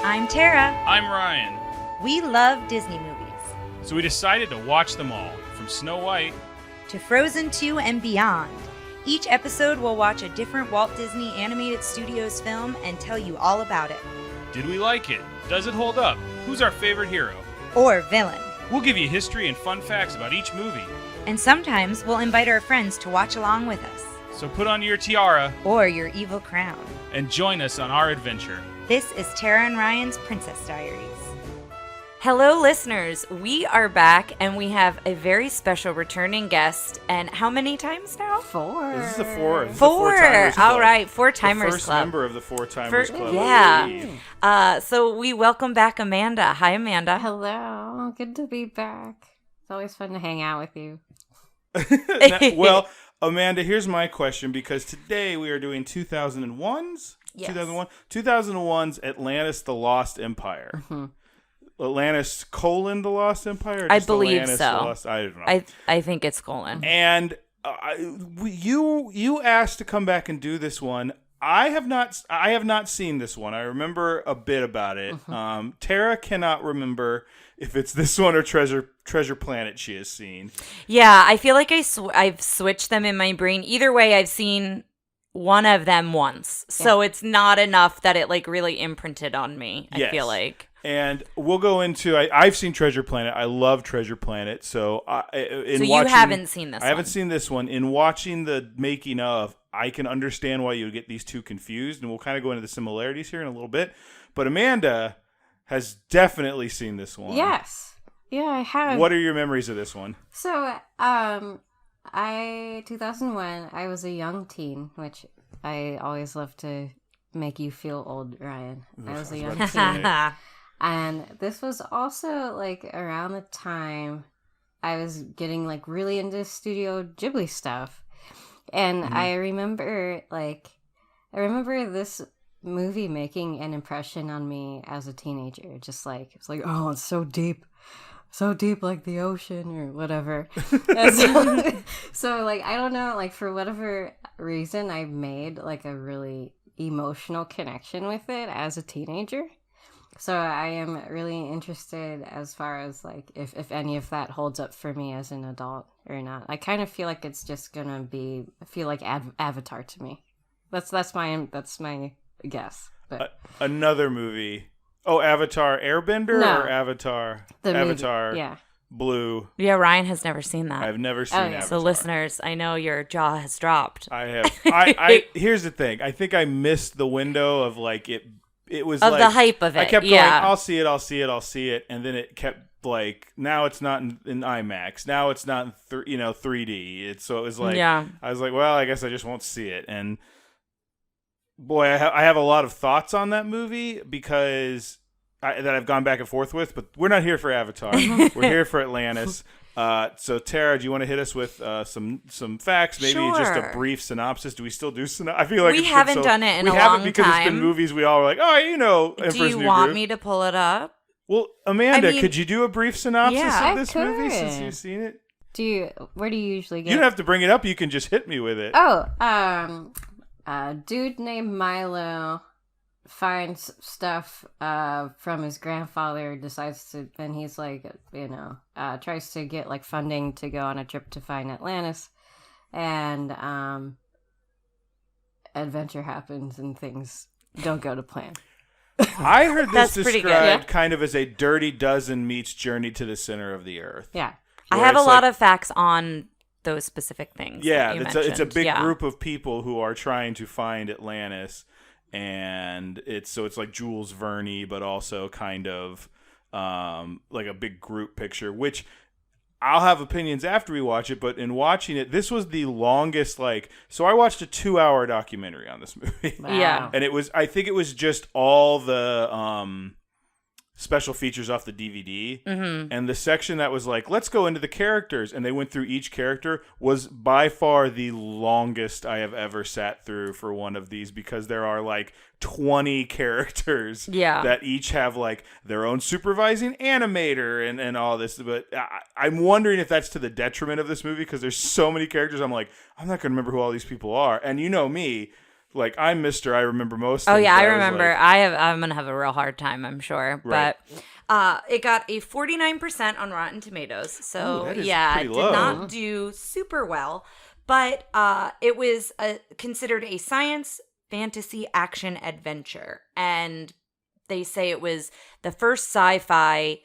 I'm Tara. I'm Ryan. We love Disney movies. So we decided to watch them all, from Snow White to Frozen 2 and beyond. Each episode will watch a different Walt Disney Animated Studios film and tell you all about it. Did we like it? Does it hold up? Who's our favorite hero? Or villain. We'll give you history and fun facts about each movie. And sometimes we'll invite our friends to watch along with us. So put on your tiara or your evil crown and join us on our adventure. This is Tara and Ryan's Princess Diaries. Hello, listeners. We are back, and we have a very special returning guest. And how many times now? 4. This is the 4. Four. All right, 4-timers the first club. member of the 4-timers club. Yeah. So we welcome back Amanda. Hi, Amanda. Hello. Good to be back. It's always fun to hang out with you. Well, Amanda, here's my question, because today we are doing 2001's. Yes. 2001's Atlantis: The Lost Empire. Mm-hmm. Atlantis: The Lost Empire? I believe Atlantis, so. I don't know. I think it's colon. And you asked to come back and do this one. I have not seen this one. I remember a bit about it. Mm-hmm. Tara cannot remember if it's this one or Treasure Planet she has seen. Yeah, I feel like I've switched them in my brain. Either way, I've seen one of them once. So it's not enough that it like really imprinted on me, I feel like. And we'll go into. I've seen Treasure Planet. I love Treasure Planet. So you haven't seen this one? I haven't seen this one. In watching the making of, I can understand why you would get these two confused. And we'll kind of go into the similarities here in a little bit. But Amanda has definitely seen this one. Yes. Yeah, I have. What are your memories of this one? So, 2001, I was a young teen, which I always love to make you feel old, Ryan. I was a young teen. And this was also, like, around the time I was getting, like, really into Studio Ghibli stuff. And I remember this movie making an impression on me as a teenager. Just, like, it's like, oh, it's so deep. So deep, like the ocean or whatever. So, like, I don't know, like, for whatever reason, I made, like, a really emotional connection with it as a teenager. So I am really interested as far as, like, if any of that holds up for me as an adult or not. I kind of feel like it's just gonna feel like Avatar to me. That's my guess. But another movie. Oh, Avatar Airbender or Avatar? Avatar. Yeah. Blue. Yeah, Ryan has never seen that. I've never seen Avatar. So listeners, I know your jaw has dropped. I have. I here's the thing. I think I missed the window of, like, it was of like the hype of it. I kept going, I'll see it, and then it kept, like, now it's not in IMAX, now it's not in 3D. So it was like, I was like, well, I guess I just won't see it. And boy, I have a lot of thoughts on that movie because that I've gone back and forth with. But we're not here for Avatar. We're here for Atlantis. So Tara, do you want to hit us with some facts? Maybe just a brief synopsis. Do we still do synopsis? I feel like we haven't done it in a long time. We haven't because it's been movies we all were like, Emperor's Do you New want Groove. me to pull it up? Well, Amanda, could you do a brief synopsis of this I movie could. since you've seen it? Where do you usually get? You don't have to bring it up. You can just hit me with it. A dude named Milo finds stuff from his grandfather, decides to, and he's like, tries to get, like, funding to go on a trip to find Atlantis, and adventure happens and things don't go to plan. I heard this described kind of as a Dirty Dozen meets Journey to the Center of the Earth. Yeah. I have a lot of facts on those specific things. Yeah, it's a big group of people who are trying to find Atlantis, and it's like Jules Verne, but also kind of like a big group picture, which I'll have opinions after we watch it, but in watching it, this was the longest, so I watched a 2-hour documentary on this movie. Wow. Yeah. And I think it was just all the special features off the DVD, and the section that was like, let's go into the characters, and they went through each character, was by far the longest I have ever sat through for one of these, because there are like 20 characters that each have like their own supervising animator and all this. But I'm wondering if that's to the detriment of this movie, because there's so many characters. I'm like, I'm not going to remember who all these people are. And you know me, like, I'm Mr. I remember most things. Oh, yeah, I remember. I'm going to have a real hard time, I'm sure. Right. But it got a 49% on Rotten Tomatoes. So, it did not do super well. But it was considered a science fantasy action adventure. And they say it was the first sci-fi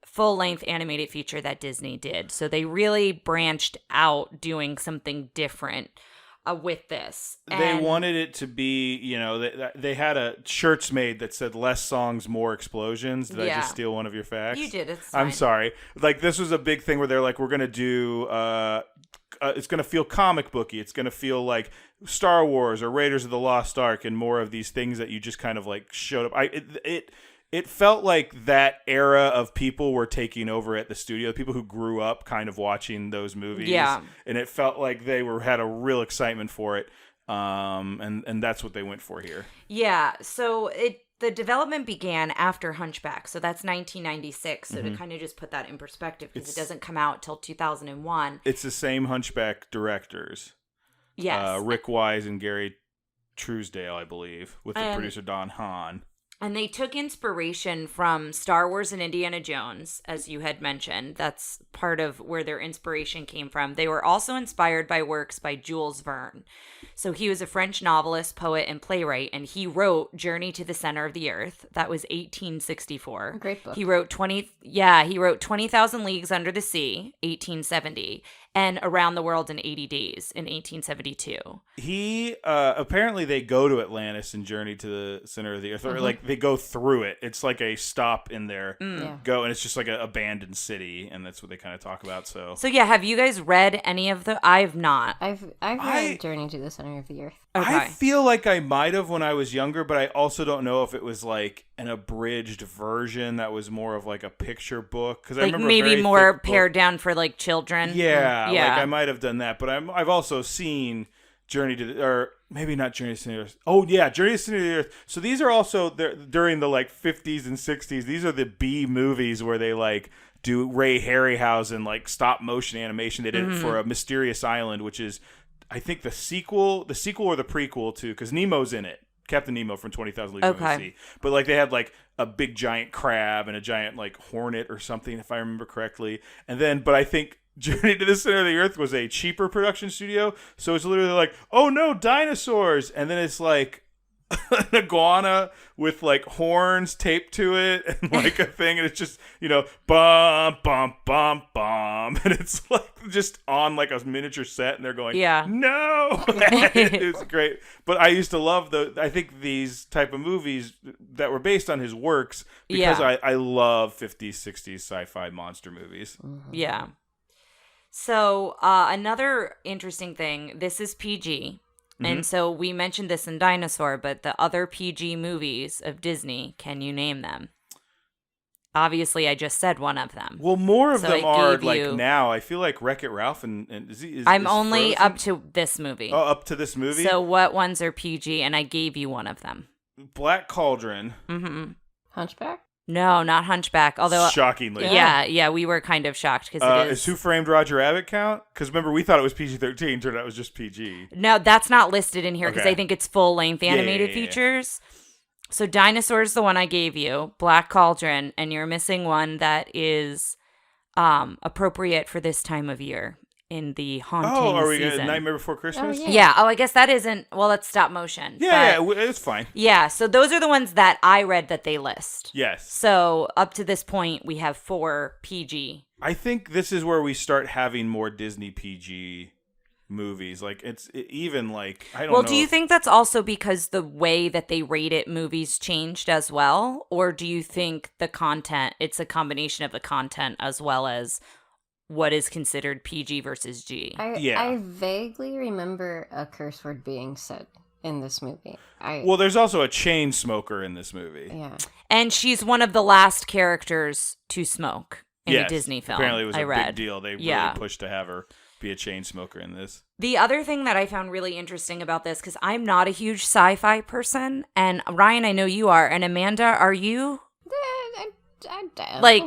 full-length animated feature that Disney did. So they really branched out doing something different with this. They wanted it to be, you know, they had shirts made that said less songs, more explosions. Did I just steal one of your facts? You did. It's fine. I'm sorry. Like, this was a big thing where they're like, we're going to do, it's going to feel comic booky. It's going to feel like Star Wars or Raiders of the Lost Ark, and more of these things that you just kind of like showed up. It felt like that era of people were taking over at the studio, people who grew up kind of watching those movies. Yeah. And it felt like they had a real excitement for it. And that's what they went for here. Yeah. So the development began after Hunchback. So that's 1996. So to kind of just put that in perspective, because it doesn't come out till 2001. It's the same Hunchback directors. Yes. Rick Wise and Gary Truesdale, I believe, with the producer Don Hahn. And they took inspiration from Star Wars and Indiana Jones, as you had mentioned. That's part of where their inspiration came from. They were also inspired by works by Jules Verne. So he was a French novelist, poet, and playwright, and he wrote Journey to the Center of the Earth. That was 1864. Great book. He wrote 20,000 Leagues Under the Sea, 1870, and Around the World in 80 Days in 1872. He apparently they go to Atlantis and Journey to the Center of the Earth, or like they go through it. It's like a stop in there, go, and it's just like an abandoned city, and that's what they kind of talk about. So yeah, have you guys read any of the? I've not. I've read Journey to the Center of the Earth. Okay. I feel like I might have when I was younger, but I also don't know if it was like an abridged version that was more of like a picture book, because I remember maybe more pared down for like children. Yeah, like I might have done that, but I've also seen Journey to the, or maybe not Journey to the Center of the Earth. Oh yeah, Journey to the Center of the Earth. So these are also during the like 50s and 60s. These are the B movies where they like do Ray Harryhausen like stop motion animation. They did it for A Mysterious Island, which is I think the sequel or the prequel to, because Nemo's in it. Captain Nemo from 20,000 Leagues Under the Sea. But like they had like a big giant crab and a giant like hornet or something, if I remember correctly. And then, but I think Journey to the Center of the Earth was a cheaper production studio. So it's literally like, oh no, dinosaurs. And then it's like an iguana with like horns taped to it and like a thing, and it's just, you know, bum bum bum bum, and it's like just on like a miniature set, and they're going, no. It was great. But I used to love I think these type of movies that were based on his works, because I love 50s 60s sci-fi monster movies. Yeah. So another interesting thing, this is PG. And so we mentioned this in Dinosaur, but the other PG movies of Disney, can you name them? Obviously, I just said one of them. Well, more of them are like now. I feel like Wreck-It Ralph and I'm only up to this movie. Oh, up to this movie? So what ones are PG? And I gave you one of them. Black Cauldron. Hunchback? No, not Hunchback. Although shockingly, yeah, we were kind of shocked because is Who Framed Roger Rabbit count? Because remember, we thought it was PG-13. Turned out it was just PG. No, that's not listed in here because I think it's full-length animated features. So Dinosaur is the one I gave you, Black Cauldron, and you're missing one that is appropriate for this time of year in the haunting season. Oh, are we going Nightmare Before Christmas? Oh, yeah. Oh, I guess that isn't, well, that's stop motion. Yeah, it's fine. Yeah, so those are the ones that I read that they list. Yes. So up to this point, we have 4 PG. I think this is where we start having more Disney PG movies. Like, even like, I don't know. Well, do you think that's also because the way that they rated movies changed as well? Or do you think the content, it's a combination of the content as well as what is considered PG versus G? I vaguely remember a curse word being said in this movie. Well, there's also a chain smoker in this movie. Yeah. And she's one of the last characters to smoke in a Disney film. Apparently it was a big deal. They really pushed to have her be a chain smoker in this. The other thing that I found really interesting about this, because I'm not a huge sci-fi person, and Ryan, I know you are, and Amanda, are you? I dabble. Like,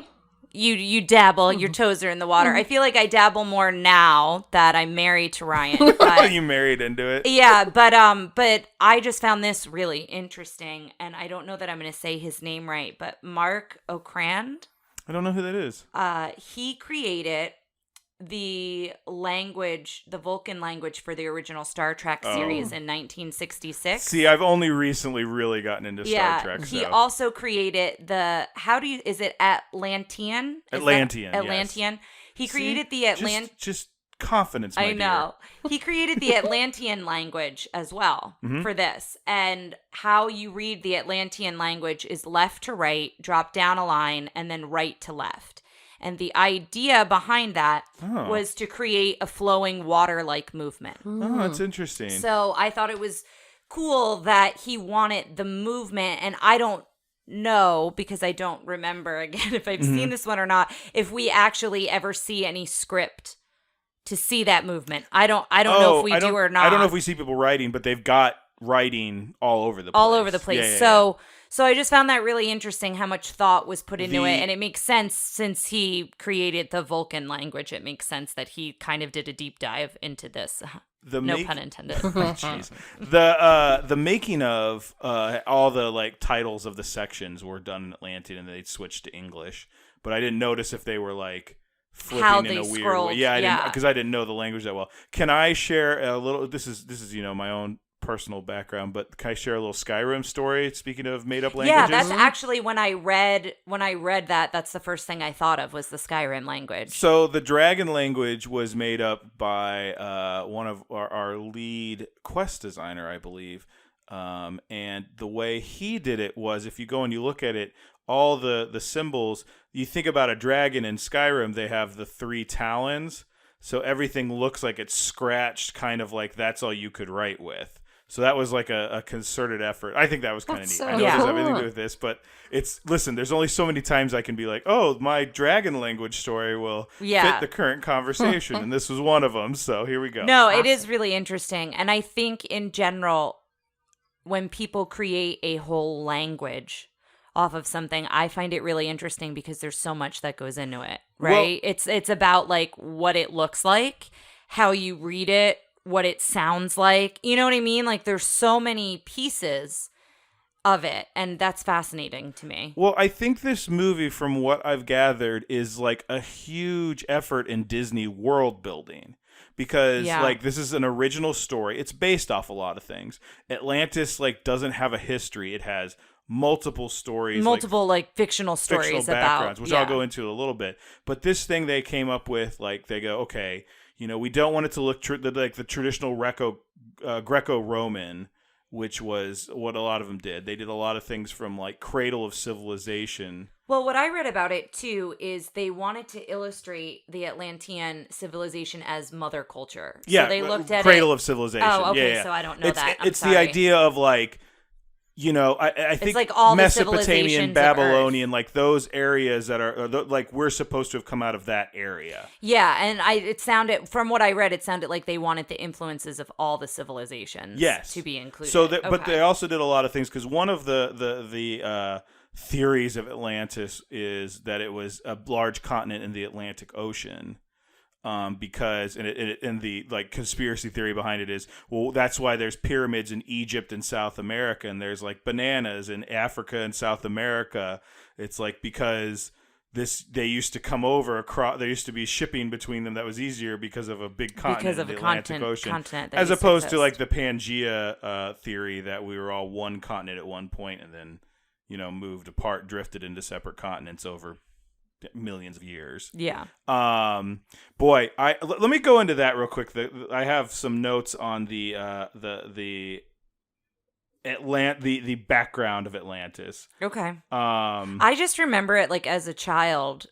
you dabble, your toes are in the water. I feel like I dabble more now that I'm married to Ryan. But, you married into it? Yeah, but I just found this really interesting, and I don't know that I'm going to say his name right, but Mark Okrand. I don't know who that is. He created the Vulcan language for the original Star Trek series in 1966. See, I've only recently really gotten into Star Trek. He also created is it Atlantean? Atlantean. Atlantean. Yes. He created the Atlantean. Just confidence, my I know. He created the Atlantean language as well for this. And how you read the Atlantean language is left to right, drop down a line, and then right to left. And the idea behind that was to create a flowing water-like movement. Oh, that's interesting. So I thought it was cool that he wanted the movement, and I don't know, because I don't remember, again, if I've seen this one or not, if we actually ever see any script to see that movement. I don't know if we do or not. I don't know if we see people writing, but they've got writing all over the place. All over the place. So I just found that really interesting how much thought was put into it. And it makes sense since he created the Vulcan language. It makes sense that he kind of did a deep dive into this. No pun intended. Jeez. The making of all the titles of the sections were done in Atlantean and they'd switched to English. But I didn't notice if they were flipping how in they a weird scrolled. way. Yeah, because I didn't know the language that well. Can I share a little? This is my own personal background, but can I share a little Skyrim story? Speaking of made up languages, yeah, that's actually when I read that. That's the first thing I thought of was the Skyrim language. So the dragon language was made up by one of our lead quest designer, I believe, and the way he did it was, if you go and you look at it, all the symbols. You think about a dragon in Skyrim, they have the 3 talons, so everything looks like it's scratched, kind of like that's all you could write with. So that was a concerted effort. I think that was kind of neat. So I know it doesn't have anything to do with this, but listen, there's only so many times I can be like, oh, my dragon language story will fit the current conversation, and this was one of them, so here we go. No, it is really interesting. And I think in general, when people create a whole language off of something, I find it really interesting because there's so much that goes into it, right? Well, it's about what it looks like, how you read it, what it sounds like. You know what I mean? There's so many pieces of it, and that's fascinating to me. Well, I think this movie, from what I've gathered, is a huge effort in Disney world building. Because this is an original story. It's based off a lot of things. Atlantis doesn't have a history. It has multiple stories, fictional stories, fictional backgrounds, which I'll go into a little bit. But this thing they came up with, they go, okay, we don't want it to look like the traditional Greco-Roman, which was what a lot of them did. They did a lot of things from Cradle of Civilization. Well, what I read about it too is they wanted to illustrate the Atlantean civilization as mother culture. Yeah, so they looked at Cradle of Civilization. Oh, okay, yeah. So I don't know that. It's the idea of I think it's all Mesopotamian, Babylonian, those areas that are we're supposed to have come out of that area. Yeah, and it sounded, from what I read, it sounded like they wanted the influences of all the civilizations to be included. So, but they also did a lot of things, because one of the theories of Atlantis is that it was a large continent in the Atlantic Ocean. Because and the conspiracy theory behind it is, well, that's why there's pyramids in Egypt and South America, and there's bananas in Africa and South America. It's because they used to come over across. There used to be shipping between them that was easier because of a big continent in the Atlantic Ocean, as opposed to the Pangea theory that we were all one continent at one point and then moved apart, drifted into separate continents over millions of years. Yeah. Boy, let me go into that real quick. I have some notes on the background of Atlantis. Okay. I just remember it as a child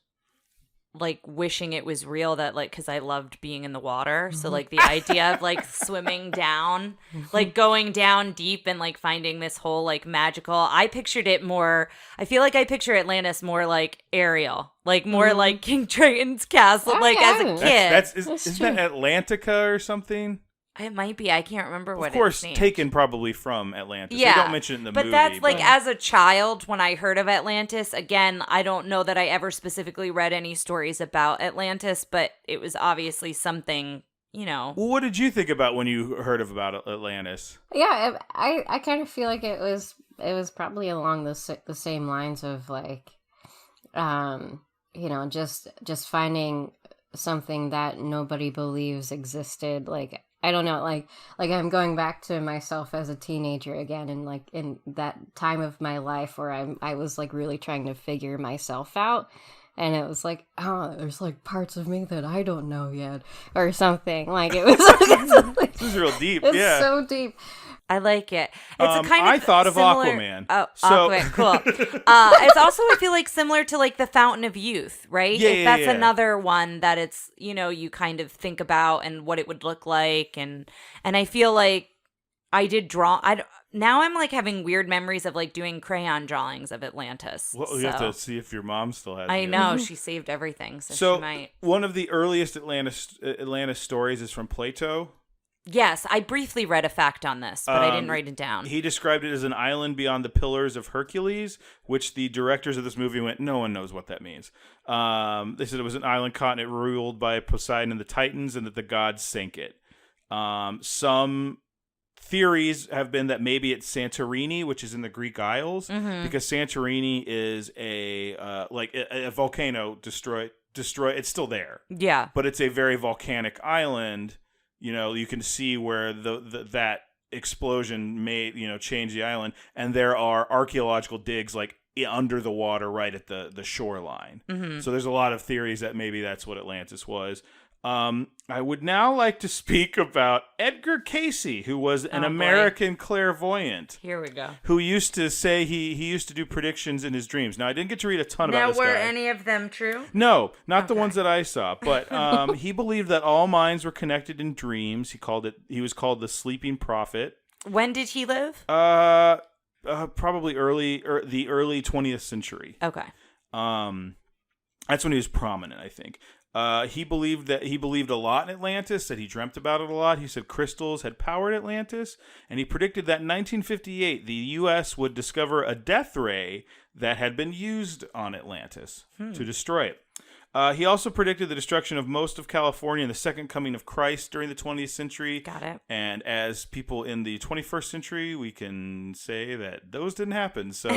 like wishing it was real, that like, because I loved being in the water, so like the idea of like swimming down, like going down deep and like finding this whole like magical, I pictured it more, I feel like I picture Atlantis more like Ariel, like more like King Triton's castle, like as a kid. Isn't that Atlantica or something? It might be. I can't remember what it's named. Of course, named. taken probably from Atlantis. Yeah. They don't mention it in the movie. But that's like, as a child, when I heard of Atlantis, again, I don't know that I ever specifically read any stories about Atlantis, but it was obviously something, you know. Well, what did you think about when you heard about Atlantis? Yeah, I kind of feel like it was probably along the same lines of like, you know, just finding something that nobody believes existed, like. I don't know, like I'm going back to myself as a teenager again, and like in that time of my life where I was like really trying to figure myself out, and it was like, oh, there's like parts of me that I don't know yet, or something. Like it was like, this is real deep. It's so deep. I like it. It's a kind of I thought similar... of Aquaman. Oh, Aquaman, cool. It's also, I feel like, similar to like the Fountain of Youth, right? Yeah, That's another one that it's, you know, you kind of think about and what it would look like, and I feel like I did draw. Now I'm like having weird memories of like doing crayon drawings of Atlantis. Well, you have to see if your mom still has. I know she saved everything, so she might. One of the earliest Atlantis stories is from Plato. Yes, I briefly read a fact on this, but I didn't write it down. He described it as an island beyond the Pillars of Hercules, which the directors of this movie went, no one knows what that means. They said it was an island continent ruled by Poseidon and the Titans, and that the gods sank it. Some theories have been that maybe it's Santorini, which is in the Greek Isles, because Santorini is a volcano destroyed. It's still there. Yeah. But it's a very volcanic island. You know, you can see where that explosion may, you know, change the island. And there are archaeological digs like under the water right at the shoreline. So there's a lot of theories that maybe that's what Atlantis was. I would now like to speak about Edgar Cayce, who was an American clairvoyant. Here we go. Who used to say he used to do predictions in his dreams. Now, I didn't get to read a ton about this guy. Now, were any of them true? No, not the ones that I saw. But he believed that all minds were connected in dreams. He was called the sleeping prophet. When did he live? Probably the early 20th century. Okay. That's when he was prominent, I think. He believed a lot in Atlantis, that he dreamt about it a lot. He said crystals had powered Atlantis, and he predicted that in 1958 the U.S. would discover a death ray that had been used on Atlantis to destroy it. He also predicted the destruction of most of California and the second coming of Christ during the 20th century. Got it. And as people in the 21st century, we can say that those didn't happen. So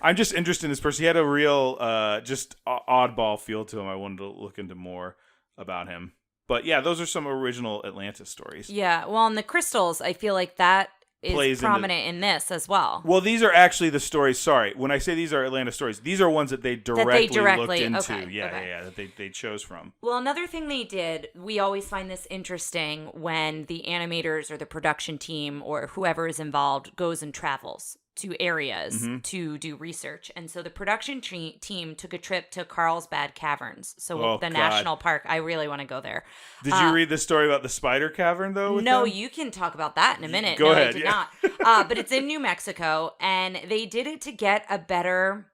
I'm just interested in this person. He had a real just oddball feel to him. I wanted to look into more about him. But yeah, those are some original Atlantis stories. Yeah, well, and the crystals, I feel like that is prominent in this as well. Well, these are actually the stories. Sorry, when I say these are Atlantis stories, these are ones that they directly looked into. Okay, that they chose from. Well, another thing they did, we always find this interesting when the animators or the production team or whoever is involved goes and travels to areas to do research. And so the production team took a trip to Carlsbad Caverns. So national park. I really want to go there. Did you read the story about the spider cavern, though? No, you can talk about that in a minute. Go ahead. I did not. But it's in New Mexico, and they did it to get a better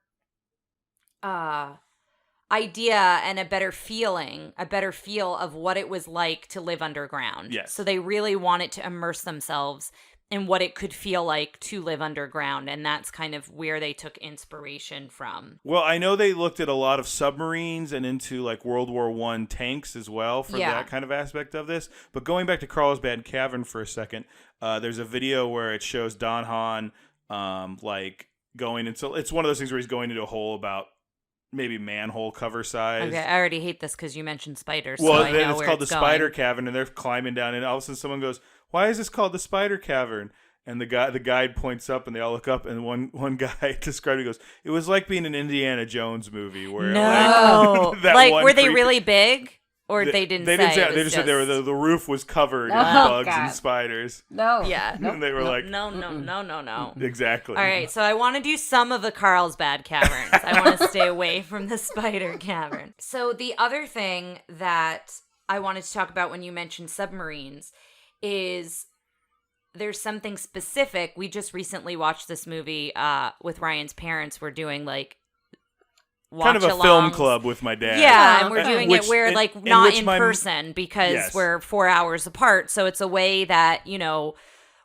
idea and a better feel of what it was like to live underground. Yes. So they really wanted to immerse themselves in what it could feel like to live underground, and that's kind of where they took inspiration from. Well, I know they looked at a lot of submarines and into like World War I tanks as well for that kind of aspect of this. But going back to Carlsbad Cavern for a second, there's a video where it shows Don Hahn like going into, it's one of those things where he's going into a hole about maybe manhole cover size. Okay, I already hate this because you mentioned spiders. Well, so I know it's called the Spider Cavern, and they're climbing down, and all of a sudden someone goes, "Why is this called the Spider Cavern?" And the guide points up, and they all look up, and one guy described it, goes, "It was like being in an Indiana Jones movie where were they really big?" Or they didn't say. They just said the roof was covered in bugs and spiders. No. Yeah. And they were like, no. Exactly. All right, so I want to do some of the Carlsbad caverns. I want to stay away from the spider cavern. So the other thing that I wanted to talk about when you mentioned submarines is there's something specific. We just recently watched this movie with Ryan's parents. We're doing like kind of a film club with my dad. Yeah, and we're doing it where not in person because we're 4 hours apart. So it's a way that,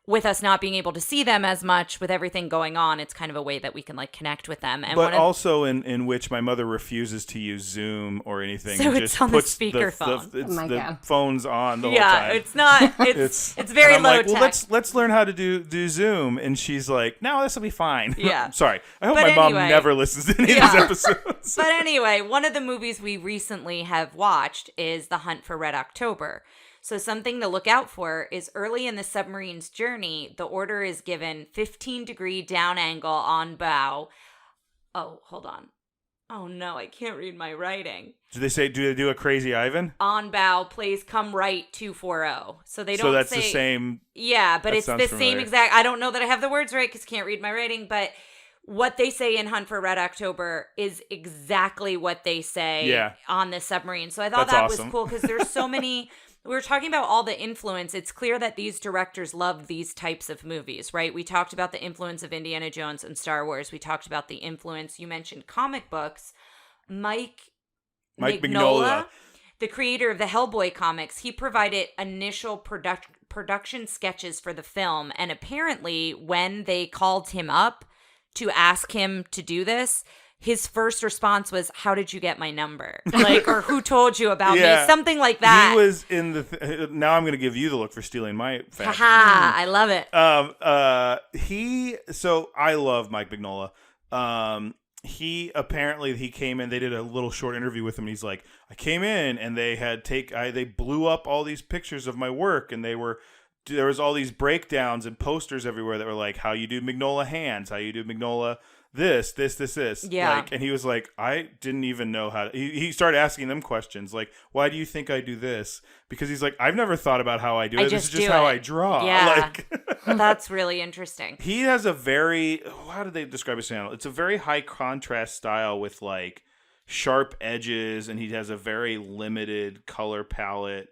with us not being able to see them as much with everything going on, it's kind of a way that we can like connect with them. And but also in which my mother refuses to use Zoom or anything. So it's just on puts the speakerphone. The phone's on the whole time. Yeah, it's not. It's very low tech. Well, let's learn how to do Zoom. And she's like, no, this will be fine. Yeah. Sorry. I hope my mom never listens to any of these episodes. But anyway, one of the movies we recently have watched is The Hunt for Red October. So something to look out for is early in the submarine's journey, the order is given 15-degree down angle on bow. Oh, hold on. Oh, no, I can't read my writing. Do they do a crazy Ivan? On bow, please come right 240. So they don't say... So that's the same... Yeah, but it's the familiar. same exact... I don't know that I have the words right because I can't read my writing, but what they say in Hunt for Red October is exactly what they say on this submarine. So I thought that was cool because there's so many... We were talking about all the influence. It's clear that these directors loved these types of movies, right? We talked about the influence of Indiana Jones and Star Wars. We talked about the influence. You mentioned comic books. Mike Mignola, the creator of the Hellboy comics, he provided initial production sketches for the film. And apparently when they called him up to ask him to do this, his first response was, "How did you get my number?" Or who told you about me? Something like that. He was in the. Now I'm going to give you the look for stealing my fact. Haha, I love it. So I love Mike Mignola. He came in. They did a little short interview with him. And he's like, I came in and they blew up all these pictures of my work, and there was all these breakdowns and posters everywhere that were like, how you do Mignola hands, how you do Mignola. This. Yeah. And he was like, I didn't even know how to... He started asking them questions like, why do you think I do this? Because he's like, I've never thought about how I do it. This is just how I draw. Yeah. That's really interesting. He has a very... How do they describe his channel? It's a very high contrast style with like sharp edges, and he has a very limited color palette.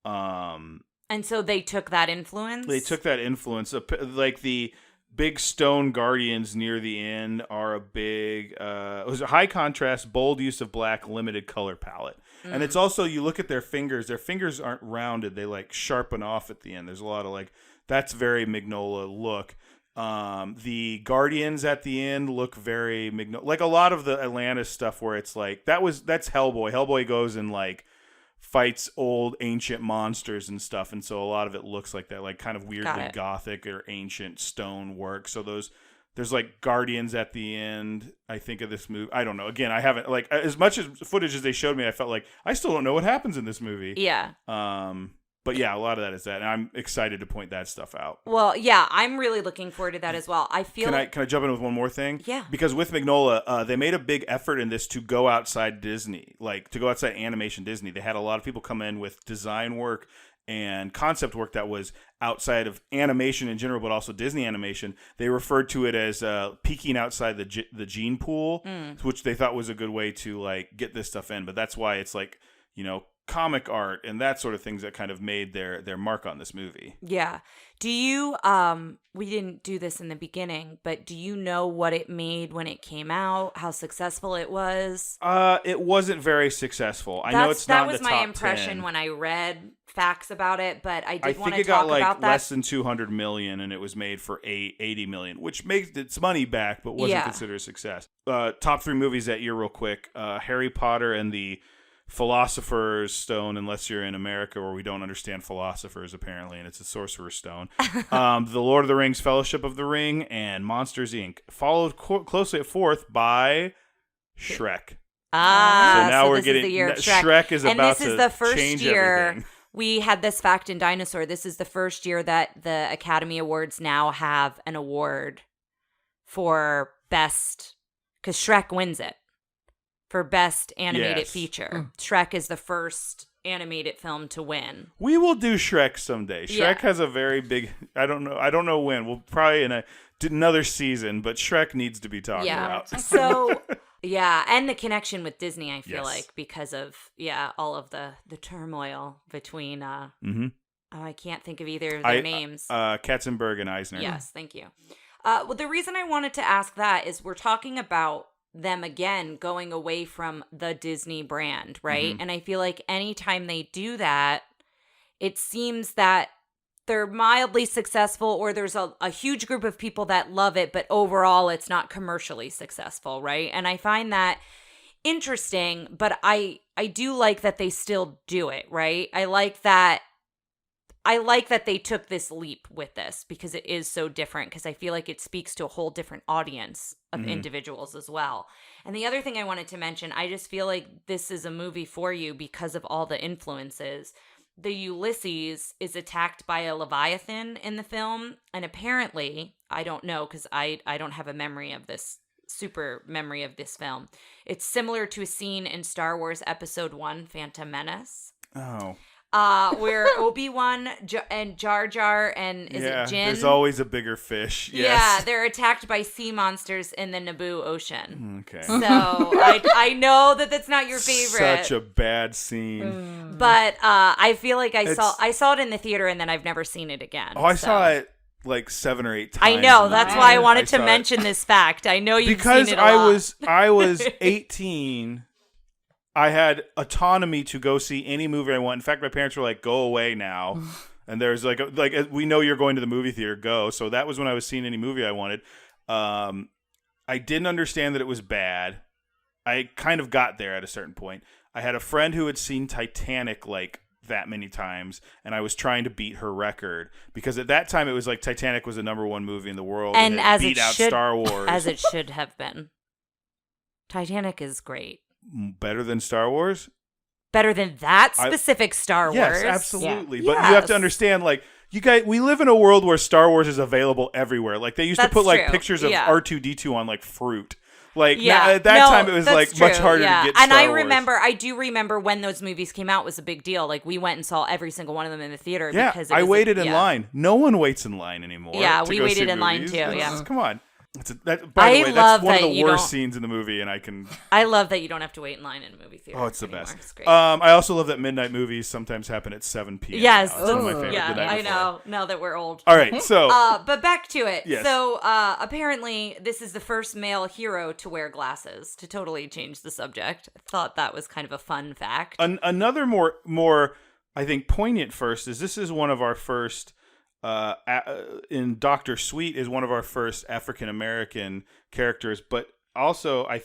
And so they took that influence? Like the... big stone guardians near the end are a big it was a high contrast, bold use of black, limited color palette. And it's also, you look at their fingers aren't rounded, they like sharpen off at the end. There's a lot of like, that's very Mignola look. The guardians at the end look very Mignola, like a lot of the Atlantis stuff where it's like that's Hellboy goes and like fights old ancient monsters and stuff, and so a lot of it looks like that, like kind of weirdly gothic or ancient stone work. So there's like guardians at the end, I think, of this movie. I don't know, again, I haven't, like, as much as footage as they showed me, I felt like I still don't know what happens in this movie. But yeah, a lot of that is that, and I'm excited to point that stuff out. Well, yeah, I'm really looking forward to that as well. I feel Can I jump in with one more thing? Yeah. Because with Mignola, they made a big effort in this to go outside Disney, like to go outside animation Disney. They had a lot of people come in with design work and concept work that was outside of animation in general, but also Disney animation. They referred to it as peeking outside the gene pool, which they thought was a good way to like get this stuff in. But that's why it's like, comic art and that sort of things that kind of made their mark on this movie. Yeah. Do you, we didn't do this in the beginning, but do you know what it made when it came out? How successful it was? It wasn't very successful. I know it's not in the top 10. That was my impression when I read facts about it, but I did want to talk about that. I think it got like less than 200 million, and it was made for 80 million, which makes its money back, but wasn't considered a success. Top 3 movies that year real quick. Harry Potter and the Philosopher's Stone, unless you're in America where we don't understand philosophers apparently, and it's a sorcerer's stone. The Lord of the Rings, Fellowship of the Ring, and Monsters Inc. Followed closely at 4th by Shrek. So now we're getting the year of Shrek. Shrek is and about this is to the first change year everything. We had this fact in Dinosaur. This is the first year that the Academy Awards now have an award for best, because Shrek wins it. For best animated feature. Shrek is the first animated film to win. We will do Shrek someday. Shrek has a very big. I don't know when. We'll probably in another season, but Shrek needs to be talked about. So yeah, and the connection with Disney, I feel like, because of all of the turmoil between. I can't think of either of their names. Katzenberg and Eisner. Yes, thank you. Well, the reason I wanted to ask that is we're talking about them again going away from the Disney brand, right? And I feel like anytime they do that, it seems that they're mildly successful or there's a huge group of people that love it, but overall it's not commercially successful, right? And I find that interesting, but I do like that they still do it, right? I like that they took this leap with this because it is so different, because I feel like it speaks to a whole different audience of individuals as well. And the other thing I wanted to mention, I just feel like this is a movie for you because of all the influences. The Ulysses is attacked by a Leviathan in the film, and apparently, I don't know because I don't have a super memory of this film. It's similar to a scene in Star Wars Episode 1, Phantom Menace. Oh. Where Obi-Wan and Jar Jar and is it Jin? There's always a bigger fish. Yes. Yeah, they're attacked by sea monsters in the Naboo Ocean. Okay. So I know that that's not your favorite. Such a bad scene. But I feel like I saw it in the theater and then I've never seen it again. Oh, I saw it like 7 or 8 times. I know. That's why I wanted to mention this fact. I know you've seen it a lot. Because I was 18. I had autonomy to go see any movie I want. In fact, my parents were like, "Go away now." And there's like we know you're going to the movie theater, go. So that was when I was seeing any movie I wanted. I didn't understand that it was bad. I kind of got there at a certain point. I had a friend who had seen Titanic like that many times, and I was trying to beat her record because at that time it was like Titanic was the #1 movie in the world, and it as beat out Star Wars, as it should have been. Titanic is great. Better than Star Wars? Better than that specific Star Wars? Yes, absolutely. Yeah. But you have to understand, like, you guys, we live in a world where Star Wars is available everywhere. Like, they used to put, like, pictures of R2-D2 on, like, fruit. Like, at that time, it was, like, much harder to get Star Wars. I do remember when those movies came out was a big deal. Like, we went and saw every single one of them in the theater. Yeah, because I waited in line. No one waits in line anymore. Yeah, we waited in line, too, yeah. Come on. By the way, that's one of the worst scenes in the movie, and I love that you don't have to wait in line in a movie theater. Oh, it's the best. It's great. I also love that midnight movies sometimes happen at 7 p.m. Yes, that's one of my favorite. Yeah, I know. Now that we're old. All right, so but back to it. Yes. So apparently, this is the first male hero to wear glasses. To totally change the subject, I thought that was kind of a fun fact. Another more I think poignant first is this is one of our first. In Dr. Sweet is one of our first African American characters, but also I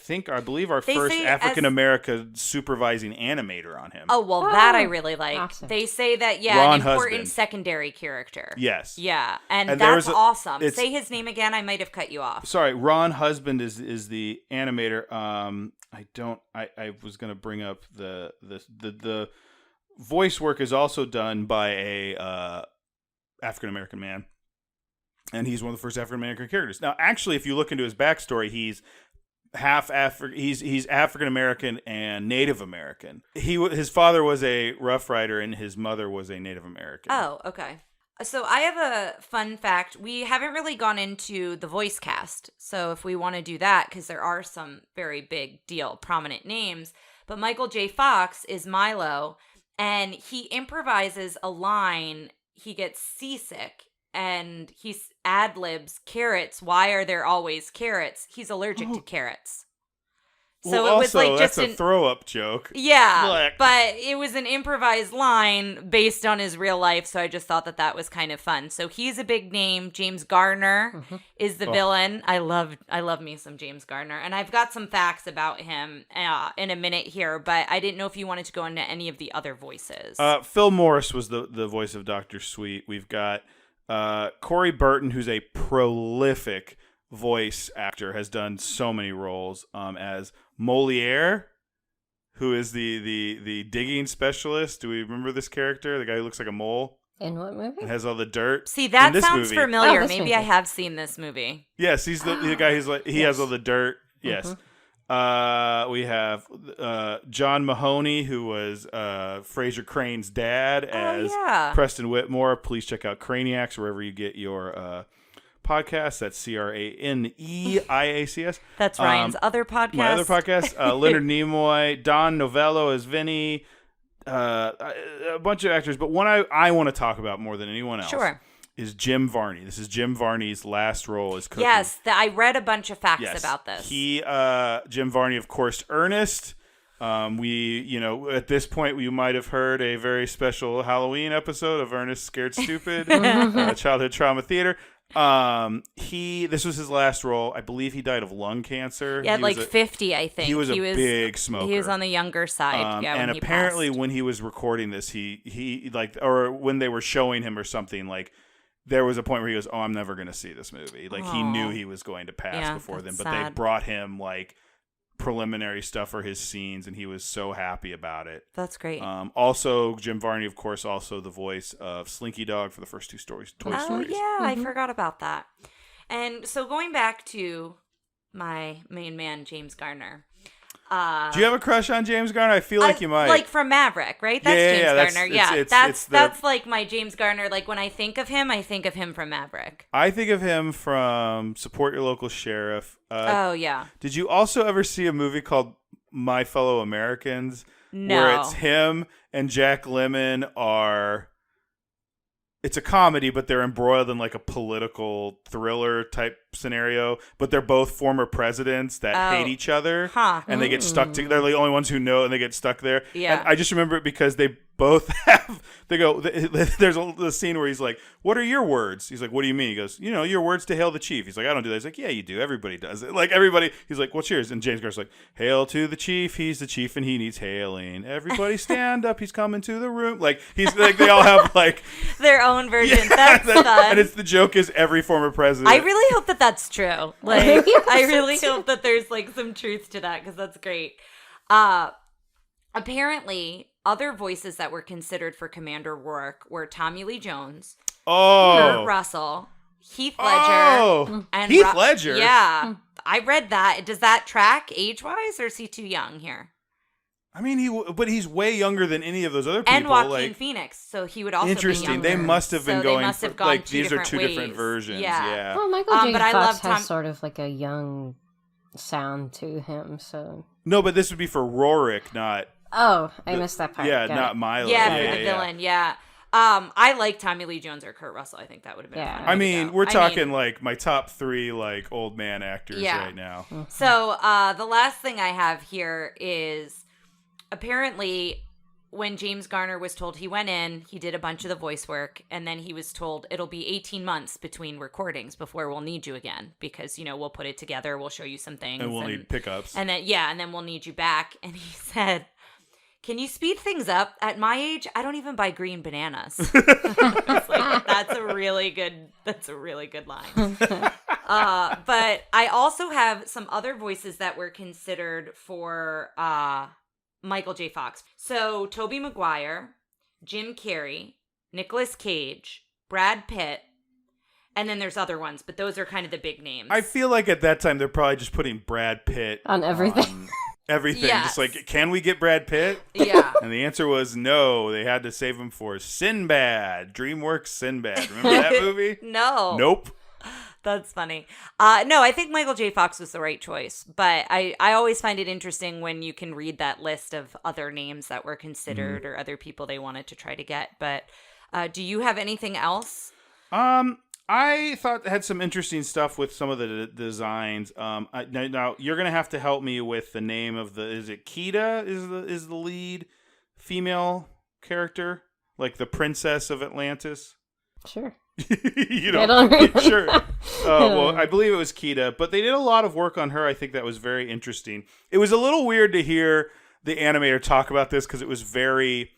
believe our first African American supervising animator on him. Oh well, that I really like. Awesome. They say that Ron an important Husband. Secondary character. Yes. Yeah, and that's awesome. Say his name again. I might have cut you off. Sorry, Ron Husband is the animator. I was gonna bring up the voice work is also done by a African American man, and he's one of the first African American characters. Now, actually, if you look into his backstory, he's half he's African American and Native American. His father was a Rough Rider, and his mother was a Native American. Oh, okay. So I have a fun fact. We haven't really gone into the voice cast, so if we want to do that, because there are some very big deal, prominent names, but Michael J. Fox is Milo, and he improvises a line. He gets seasick and he ad-libs carrots. Why are there always carrots? He's allergic to carrots. So well, it was like that's a throw-up joke. Yeah, but it was an improvised line based on his real life, so I just thought that was kind of fun. So he's a big name. James Garner is the villain. I love me some James Garner, and I've got some facts about him in a minute here, but I didn't know if you wanted to go into any of the other voices. Phil Morris was the voice of Dr. Sweet. We've got Corey Burton, who's a prolific voice actor, has done so many roles as Moliere, who is the digging specialist. Do we remember this character? The guy who looks like a mole? In what movie? And has all the dirt. See, that sounds movie. familiar. Oh, Maybe I have seen this movie. Yes, he's the guy who's like he has all the dirt. Yes. We have John Mahoney, who was Fraser Crane's dad, as Preston Whitmore. Please check out Craniacs wherever you get your podcasts. That's Craneaiacs. That's Ryan's other podcast. My other podcast. Leonard Nimoy, Don Novello as Vinny, a bunch of actors. But one I want to talk about more than anyone else. Sure. Is Jim Varney. This is Jim Varney's last role as Cookie. Yes, I read a bunch of facts about this. Jim Varney, of course, Ernest. At this point, you might have heard a very special Halloween episode of Ernest Scared Stupid, Childhood Trauma Theater. This was his last role. I believe he died of lung cancer. Yeah, 50, I think. He was a big smoker. He was on the younger side. And apparently, when he was recording this, or when they were showing him or something, there was a point where he goes, "Oh, I'm never going to see this movie." He knew he was going to pass before them, but they brought him preliminary stuff for his scenes, and he was so happy about it. That's great. Also, Jim Varney, of course, also the voice of Slinky Dog for the first two Toy Stories. Oh yeah, I forgot about that. And so going back to my main man, James Garner. Do you have a crush on James Garner? I feel like you might. From Maverick, right? That's James Garner. That's like my James Garner. When I think of him from Maverick. I think of him from Support Your Local Sheriff. Yeah. Did you also ever see a movie called My Fellow Americans? No. Where it's him and Jack Lemmon are... It's a comedy, but they're embroiled in a political thriller type scenario. But they're both former presidents that hate each other, and they get stuck. They're the only ones who know, and they get stuck there. Yeah, and I just remember it because they both have. They go. There's a scene where he's like, "What are your words?" He's like, "What do you mean?" He goes, "Your words to hail the chief." He's like, "I don't do that." He's like, "Yeah, you do. Everybody does it." Everybody. He's like, "What's yours?" And James Garner's like, "Hail to the chief. He's the chief, and he needs hailing. Everybody stand up. He's coming to the room." He's like, they all have their own version. Yeah, that's fun. And the joke is every former president. I really hope that that's true. I really hope that there's some truth to that, because that's great. Apparently, other voices that were considered for Commander Rourke were Tommy Lee Jones, Kurt Russell, Heath Ledger, and Heath Ledger. Yeah, I read that. Does that track age-wise, or is he too young here? I mean, but he's way younger than any of those other people. And Joaquin Phoenix, so he would also interesting. Be younger. They must have been going for these are two ways. different versions. Yeah. Well, Michael J. Fox has sort of a young sound to him, so. No, but this would be for Rorik, not. Oh, I missed that part. Yeah, not Milo. Yeah, for the villain. Yeah. I like Tommy Lee Jones or Kurt Russell. I think that would have been fun. I mean, we're talking my top three old man actors right now. Mm-hmm. So the last thing I have here is apparently when James Garner was told, he went in, he did a bunch of the voice work, and then he was told it'll be 18 months between recordings before we'll need you again, because we'll put it together, we'll show you some things, and we'll need pickups, and then we'll need you back. And he said, "Can you speed things up? At my age, I don't even buy green bananas." It's that's a really good line. But I also have some other voices that were considered for Michael J. Fox. So Tobey Maguire, Jim Carrey, Nicolas Cage, Brad Pitt, and then there's other ones, but those are kind of the big names. I feel like at that time they're probably just putting Brad Pitt on everything. Everything. Yes. Just can we get Brad Pitt? Yeah. And the answer was no. They had to save him for Sinbad. DreamWorks Sinbad. Remember that movie? No. Nope. That's funny. No, I think Michael J. Fox was the right choice. But I always find it interesting when you can read that list of other names that were considered or other people they wanted to try to get. But do you have anything else? I thought it had some interesting stuff with some of the designs. Now you're gonna have to help me with the name of the. Is it Kida? Is the lead female character, the princess of Atlantis? Sure. I don't really sure. Well, I believe it was Kida, but they did a lot of work on her. I think that was very interesting. It was a little weird to hear the animator talk about this because it was very,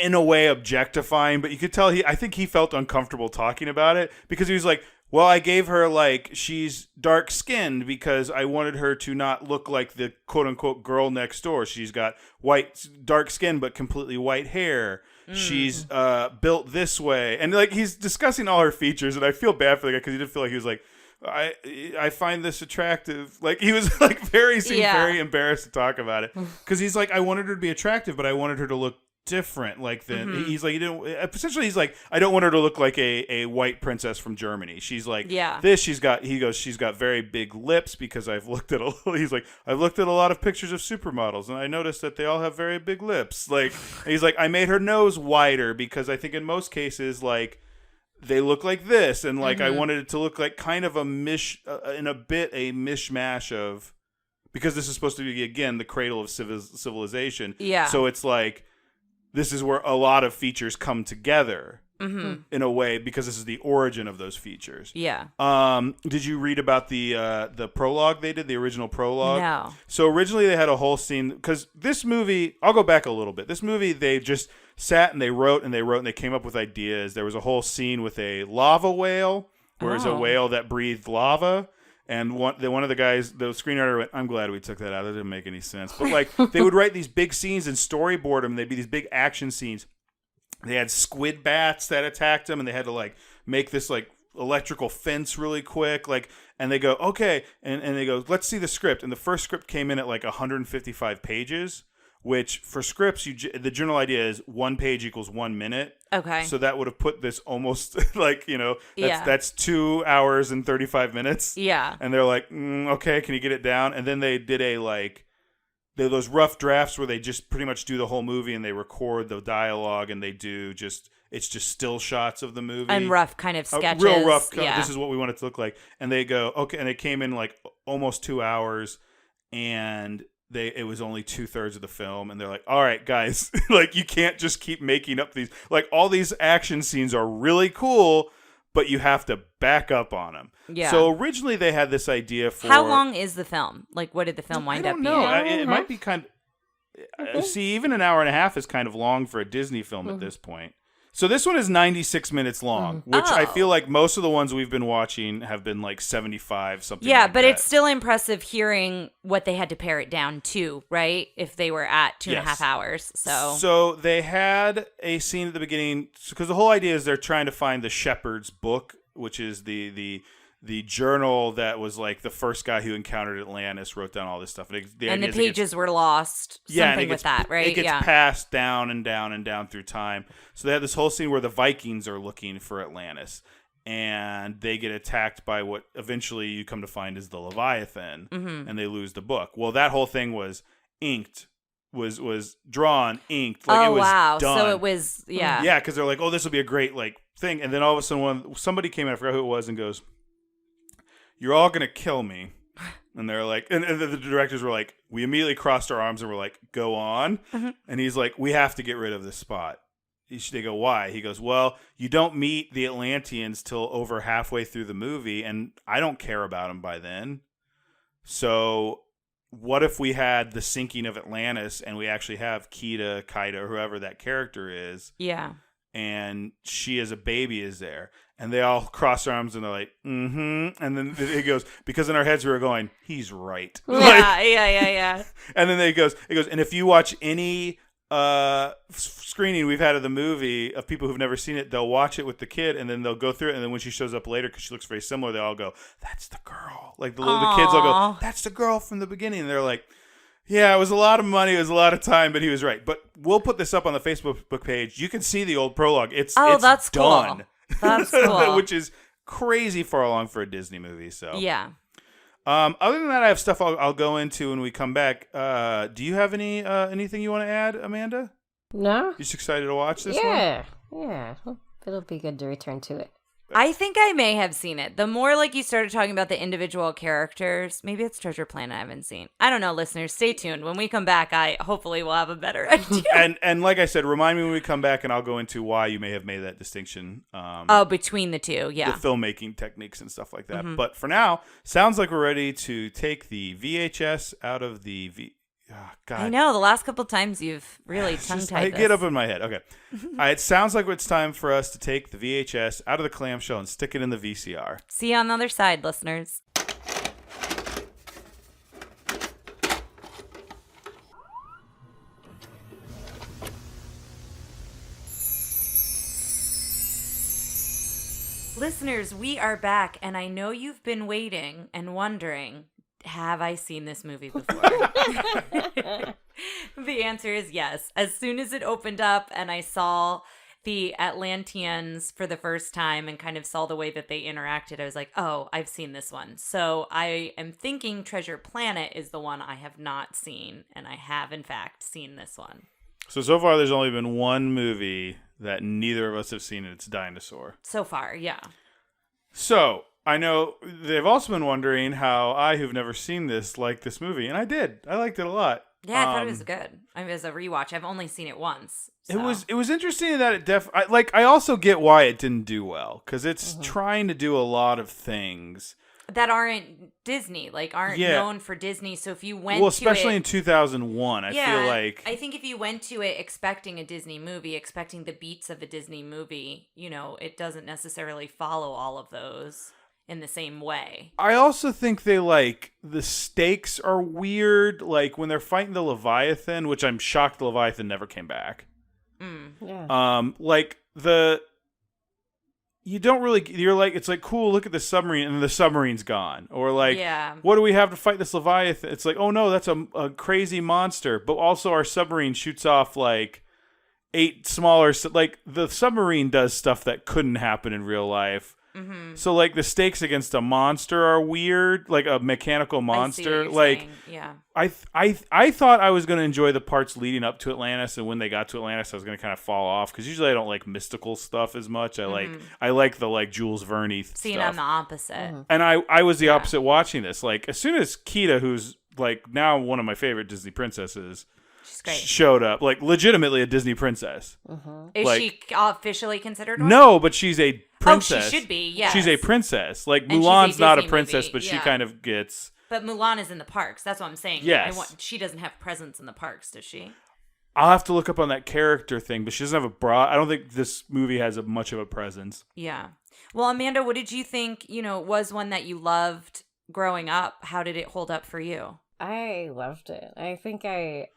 in a way, objectifying, but you could tell I think he felt uncomfortable talking about it because he was like, well, I gave her she's dark skinned because I wanted her to not look like the quote unquote girl next door. She's got dark skin, but completely white hair. She's built this way. And he's discussing all her features, and I feel bad for the guy because he did feel like he was like, I find this attractive. Like he was like seemed very embarrassed to talk about it because he's like, I wanted her to be attractive, but I wanted her to look different. Like he's like, essentially he's like, I don't want her to look like a white princess from Germany. She's like this. She's got very big lips because I've looked at I've looked at a lot of pictures of supermodels and I noticed that they all have very big lips. Like he's like, I made her nose wider because I think in most cases like they look like this, and like I wanted it to look like kind of a mishmash of, because this is supposed to be again the cradle of civilization. Yeah. So it's like this is where a lot of features come together in a way because this is the origin of those features. Yeah. Did you read about the prologue they did, the original prologue? No. So originally they had a whole scene because this movie. I'll go back a little bit. This movie they just sat and they wrote and they came up with ideas. There was a whole scene with a lava whale, where it's a whale that breathed lava. And one of the guys, the screenwriter went, I'm glad we took that out. That didn't make any sense. But like they would write these big scenes and storyboard them. They'd be these big action scenes. They had squid bats that attacked them, and they had to like make this like electrical fence really quick. Like, and they go, okay. And they go, let's see the script. And the first script came in at like 155 pages. Which for scripts, the general idea is 1 page equals 1 minute. Okay. So that would have put this almost like, that's 2 hours and 35 minutes. Yeah. And they're like, okay, can you get it down? And then they did those rough drafts where they just pretty much do the whole movie and they record the dialogue and they do it's just still shots of the movie. And rough kind of sketches. Real rough. This is what we want it to look like. And they go, okay. And it came in like almost 2 hours and it was only 2/3 of the film, and they're like, all right, guys, like you can't just keep making up these, like all these action scenes are really cool, but you have to back up on them. Yeah. So originally they had this idea for... How long is the film? Like what did the film wind up being? I don't know. It might be kind of... See, even an hour and a half is kind of long for a Disney film at this point. So this one is 96 minutes long, which I feel like most of the ones we've been watching have been like 75, something like that. Yeah, but it's still impressive hearing what they had to pare it down to, right? If they were at 2.5 hours. So they had a scene at the beginning, because the whole idea is they're trying to find the shepherd's book, which is the journal that was like the first guy who encountered Atlantis wrote down all this stuff. And the pages were lost. Something with that, right? It gets passed down and down and down through time. So they have this whole scene where the Vikings are looking for Atlantis. And they get attacked by what eventually you come to find is the Leviathan. Mm-hmm. And they lose the book. Well, that whole thing was inked. Was drawn, inked. Like it was done. So it was, Yeah, because they're like, oh, this will be a great like thing. And then all of a sudden somebody came in, I forgot who it was, and goes, you're all going to kill me. And they're like, and the directors were like, we immediately crossed our arms and were like, go on. Mm-hmm. And he's like, we have to get rid of this spot. They go, why? He goes, well, you don't meet the Atlanteans till over halfway through the movie, and I don't care about them by then. So what if we had the sinking of Atlantis and we actually have Kaida, whoever that character is. Yeah. And she as a baby is there. And they all cross their arms and they're like, mm-hmm. And then it goes, because in our heads we were going, he's right. Yeah. And then it goes, and if you watch any screening we've had of the movie of people who've never seen it, they'll watch it with the kid and then they'll go through it. And then when she shows up later, because she looks very similar, they all go, that's the girl. Like the kids all go, that's the girl from the beginning. And they're like, yeah, it was a lot of money. It was a lot of time, but he was right. But we'll put this up on the Facebook page. You can see the old prologue. It's that's done. Cool. That's cool. Which is crazy far along for a Disney movie. So yeah. Other than that, I have stuff I'll go into when we come back. Do you have anything you want to add, Amanda? No. You just excited to watch this one? Yeah. It'll be good to return to it. I think I may have seen it. The more like you started talking about the individual characters, maybe it's Treasure Planet I haven't seen. I don't know, listeners. Stay tuned. When we come back, I hopefully will have a better idea. And like I said, remind me when we come back, and I'll go into why you may have made that distinction. Between the two, yeah. The filmmaking techniques and stuff like that. Mm-hmm. But for now, sounds like we're ready to take the VHS out of the Oh, God. I know. The last couple times you've really tongue-tied this. Get up in my head. Okay. It sounds like it's time for us to take the VHS out of the clamshell and stick it in the VCR. See you on the other side, listeners. Listeners, we are back, and I know you've been waiting and wondering, have I seen this movie before? The answer is yes. As soon as it opened up and I saw the Atlanteans for the first time and kind of saw the way that they interacted, I was like, oh, I've seen this one. So I am thinking Treasure Planet is the one I have not seen, and I have, in fact, seen this one. So far, there's only been one movie that neither of us have seen, and it's Dinosaur. So far, yeah. So, I know they've also been wondering how I, who've never seen this, like this movie, and I did. I liked it a lot. Yeah, I thought it was good. I mean, it was a rewatch. I've only seen it once. So. It was interesting that it I also get why it didn't do well, because it's trying to do a lot of things that aren't Disney, aren't known for Disney. So if you went to especially in 2001, I feel like... I think if you went to it expecting a Disney movie, expecting the beats of a Disney movie, it doesn't necessarily follow all of those in the same way. I also think they, the stakes are weird, when they're fighting the Leviathan, which I'm shocked the Leviathan never came back. Yeah. You don't really, it's cool, look at the submarine, and the submarine's gone. Or yeah. What do we have to fight this Leviathan? It's oh no, that's a crazy monster. But also our submarine shoots off 8 smaller, the submarine does stuff that couldn't happen in real life. Mm-hmm. So the stakes against a monster are weird, a mechanical monster. Yeah. I thought I was going to enjoy the parts leading up to Atlantis, and when they got to Atlantis, I was going to kind of fall off, because usually I don't like mystical stuff as much. I like the Jules Verne stuff. Seeing I'm the opposite. Mm-hmm. And I was the opposite watching this. As soon as Kida, who's now one of my favorite Disney princesses, she's great, showed up, legitimately a Disney princess. Mm-hmm. Is she officially considered one? No, but she's a princess. Oh, she should be, yes. She's a princess. Mulan's not a princess, movie. but she kind of gets... But Mulan is in the parks. That's what I'm saying. Yes. She doesn't have presence in the parks, does she? I'll have to look up on that character thing, but she doesn't have a bra. I don't think this movie has much of a presence. Yeah. Well, Amanda, what did you think, was one that you loved growing up? How did it hold up for you? I loved it. I think I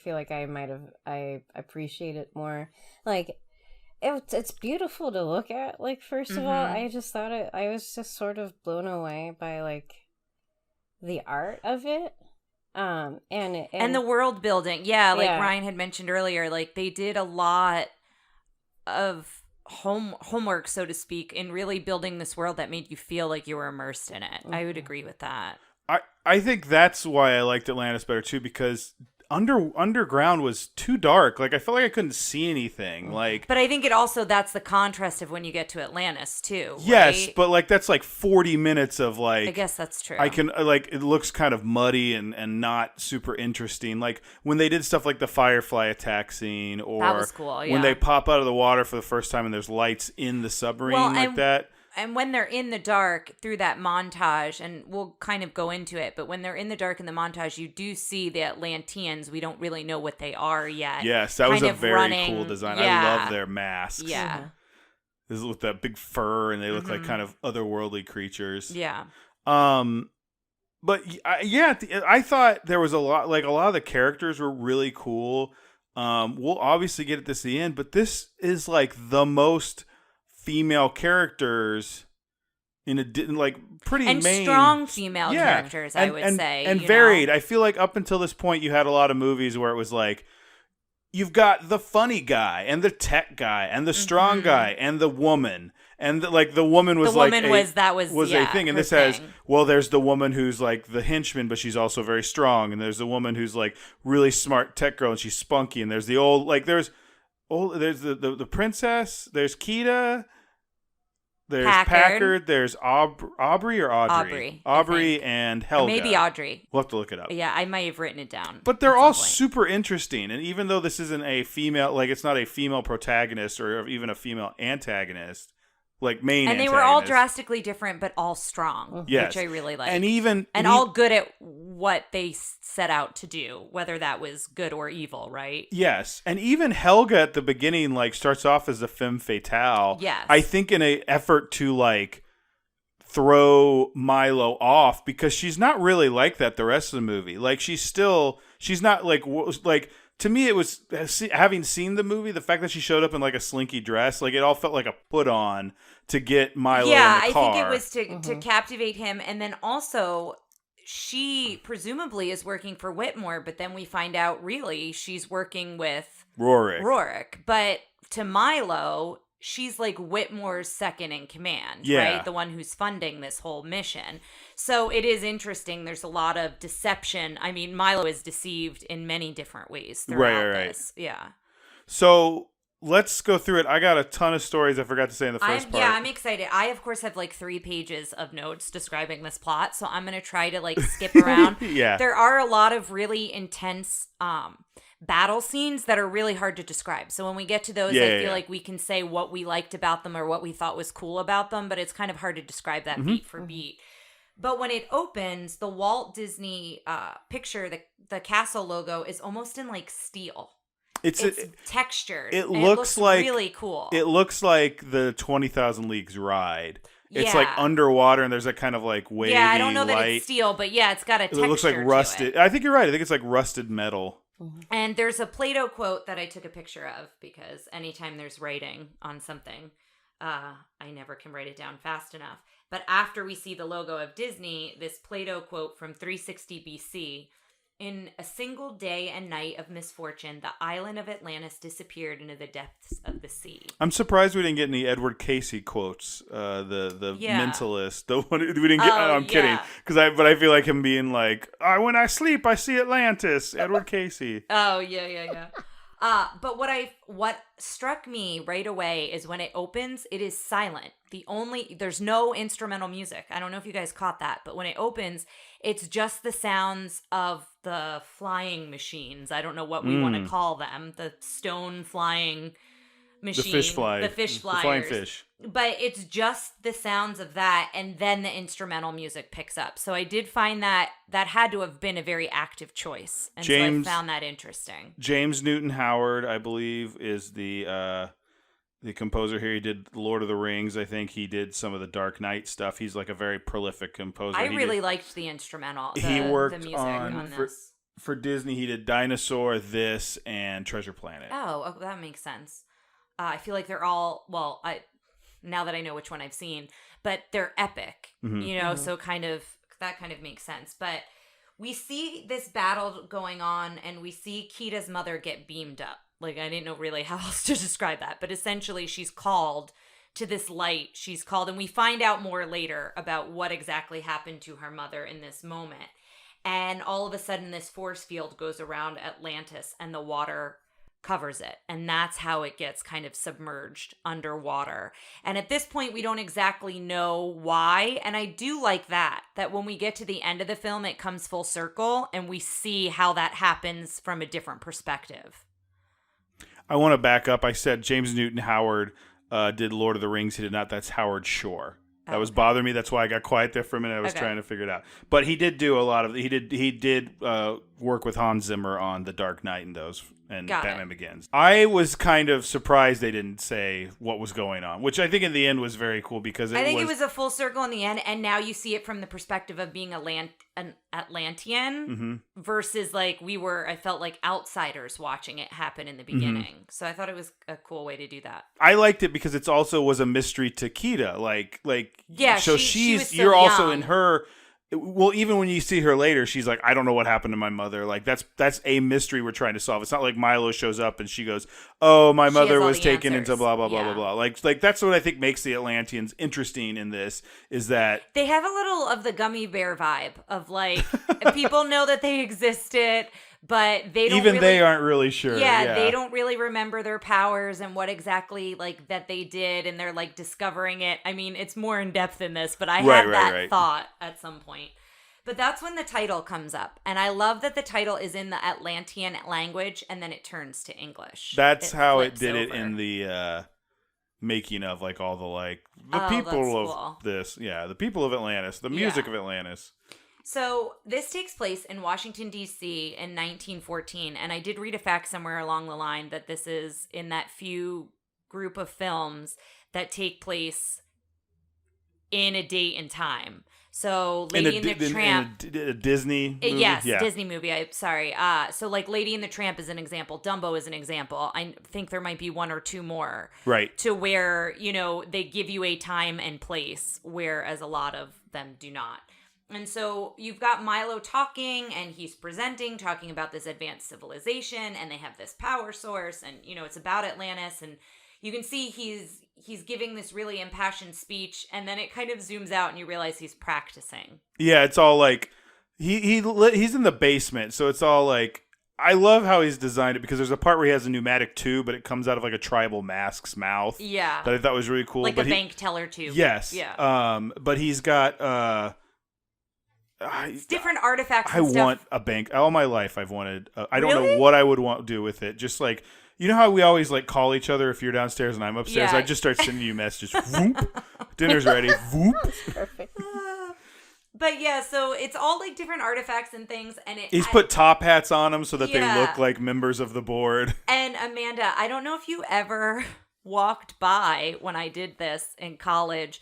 feel like I appreciate it more. It's beautiful to look at. First of all, I just thought I was just sort of blown away by the art of it. And the world building. Yeah, Ryan had mentioned earlier, they did a lot of homework, so to speak, in really building this world that made you feel like you were immersed in it. I would agree with that. I think that's why I liked Atlantis better too, because underground was too dark. I felt like I couldn't see anything. But I think that's the contrast of when you get to Atlantis too. Yes, right? but that's 40 minutes of I guess that's true. I can it looks kind of muddy and not super interesting. When they did stuff like the Firefly attack scene, or that was cool, yeah. When they pop out of the water for the first time and there's lights in the submarine that. And when they're in the dark through that montage, and we'll kind of go into it, but when they're in the dark in the montage, you do see the Atlanteans. We don't really know what they are yet. Yes, that was a very cool design. Yeah. I love their masks. Yeah. This is with that big fur, and they look like kind of otherworldly creatures. Yeah. But I thought there was a lot of the characters were really cool. We'll obviously get at this at the end, but this is the most female characters in a pretty and main, strong female characters, I would say, and varied. I feel like up until this point, you had a lot of movies where it was you've got the funny guy and the tech guy and the strong guy and the woman, and the woman was a thing. And this has there's the woman who's the henchman, but she's also very strong, and there's the woman who's really smart tech girl and she's spunky, and there's the old there's the princess, there's Kida, there's Packard, there's Aubrey or Audrey? Aubrey and Helga. Or maybe Audrey. We'll have to look it up. Yeah, I might have written it down. But they're all super interesting, and even though this isn't a female, it's not a female protagonist or even a female antagonist, main and they were all drastically different, but all strong, yes. which I really liked. And all good at what they set out to do, whether that was good or evil, right? Yes, and even Helga at the beginning starts off as a femme fatale. Yes, I think in an effort to throw Milo off, because she's not really like that the rest of the movie. She's not to me, it was, having seen the movie, the fact that she showed up in like a slinky dress, like it all felt like a put on to get Milo in the car. I think it was to captivate him. And then also, she presumably is working for Whitmore, but then we find out really she's working with Rorik. But to Milo, she's like Whitmore's second in command, right? The one who's funding this whole mission. So it is interesting. There's a lot of deception. I mean, Milo is deceived in many different ways throughout this. Yeah. So let's go through it. I got a ton of stories I forgot to say in the first part. Yeah, I'm excited. I, of course, have like 3 pages of notes describing this plot, so I'm going to try to like skip around. There are a lot of really intense battle scenes that are really hard to describe. So when we get to those, I feel like we can say what we liked about them or what we thought was cool about them, but it's kind of hard to describe that beat for beat. But when it opens, the Walt Disney picture, the castle logo is almost in like steel. It's textured. It looks like really cool. It looks like the 20,000 Leagues ride. It's like underwater, and there's a kind of like wavy I don't know light. That it's steel, but it's got a texture. It looks like rusted. I think you're right. I think it's like rusted metal. And there's a Plato quote that I took a picture of because anytime there's writing on something, I never can write it down fast enough. But after we see the logo of Disney, this Plato quote from 360 BC, in a single day and night of misfortune, the island of Atlantis disappeared into the depths of the sea. I'm surprised we didn't get any Edward Casey quotes. The mentalist. The one we didn't get. I'm kidding. But I feel like him being like, when I sleep, I see Atlantis. Edward Casey. Oh yeah. But what struck me right away is when it opens, it is silent. There's no instrumental music. I don't know if you guys caught that, but when it opens, it's just the sounds of the flying machines. I don't know what we want to call them. The stone flying machine. The fish flyers. The flying fish. But it's just the sounds of that, and then the instrumental music picks up. So I did find that had to have been a very active choice. And so I found that interesting. James Newton Howard, I believe, is the composer here. He did Lord of the Rings. I think he did some of the Dark Knight stuff. He's like a very prolific composer. I really liked the instrumental. He worked the music on this. For Disney, he did Dinosaur, this, and Treasure Planet. Oh, that makes sense. I feel like they're all, now that I know which one I've seen, but they're epic, so that kind of makes sense. But we see this battle going on, and we see Kita's mother get beamed up. Like, I didn't know really how else to describe that, but essentially she's called to this light. She's called, and we find out more later about what exactly happened to her mother in this moment. And all of a sudden, this force field goes around Atlantis, and the water covers it. And that's how it gets kind of submerged underwater. And at this point, we don't exactly know why. And I do like that when we get to the end of the film, it comes full circle, and we see how that happens from a different perspective. I want to back up. I said James Newton Howard did Lord of the Rings. He did not. That's Howard Shore. That was bothering me. That's why I got quiet there for a minute. I was trying to figure it out. But he did do a lot of. He did work with Hans Zimmer on The Dark Knight and those. And Batman Begins. I was kind of surprised they didn't say what was going on, which I think in the end was very cool because it was a full circle in the end, and now you see it from the perspective of being an Atlantean versus I felt like outsiders watching it happen in the beginning. So I thought it was a cool way to do that. I liked it because it also was a mystery to Kita. So she was so you're young. Also in her. Well, even when you see her later, she's like, I don't know what happened to my mother. Like, that's a mystery we're trying to solve. It's not like Milo shows up and she goes, oh, my mother was taken into blah, blah, blah, blah, blah. Like that's what I think makes the Atlanteans interesting in this, is that they have a little of the gummy bear vibe of people know that they existed, but they don't they aren't really sure. Yeah, they don't really remember their powers and what exactly that they did, and they're discovering it. I mean, it's more in depth than this, but I had that thought at some point. But that's when the title comes up, and I love that the title is in the Atlantean language, and then it turns to English. That's how it did it in the making of all the people of this. Yeah, the people of Atlantis, the music of Atlantis. So this takes place in Washington, D.C. in 1914, and I did read a fact somewhere along the line that this is in that few group of films that take place in a date and time. So Lady and the Tramp. In a Disney movie? Yes, Disney movie. Sorry. So like Lady and the Tramp is an example. Dumbo is an example. I think there might be one or two more. Right. To where, they give you a time and place, whereas a lot of them do not. And so you've got Milo talking, and he's talking about this advanced civilization, and they have this power source, and, it's about Atlantis, and you can see he's giving this really impassioned speech, and then it kind of zooms out, and you realize he's practicing. Yeah, it's all like, he's in the basement, so it's all like, I love how he's designed it, because there's a part where he has a pneumatic tube, but it comes out of like a tribal mask's mouth. Yeah. That I thought was really cool. Like a bank teller tube. Yes. Yeah. But he's got... it's different artifacts. I want a bank. All my life, I've wanted. I don't know what I would want to do with it. Just like, you know how we always like call each other if you're downstairs and I'm upstairs. Yeah. I just start sending you messages. Whoop, dinner's ready. Whoop. Perfect. But yeah, so it's all like different artifacts and things, and he's put top hats on them so that they look like members of the board. And Amanda, I don't know if you ever walked by when I did this in college.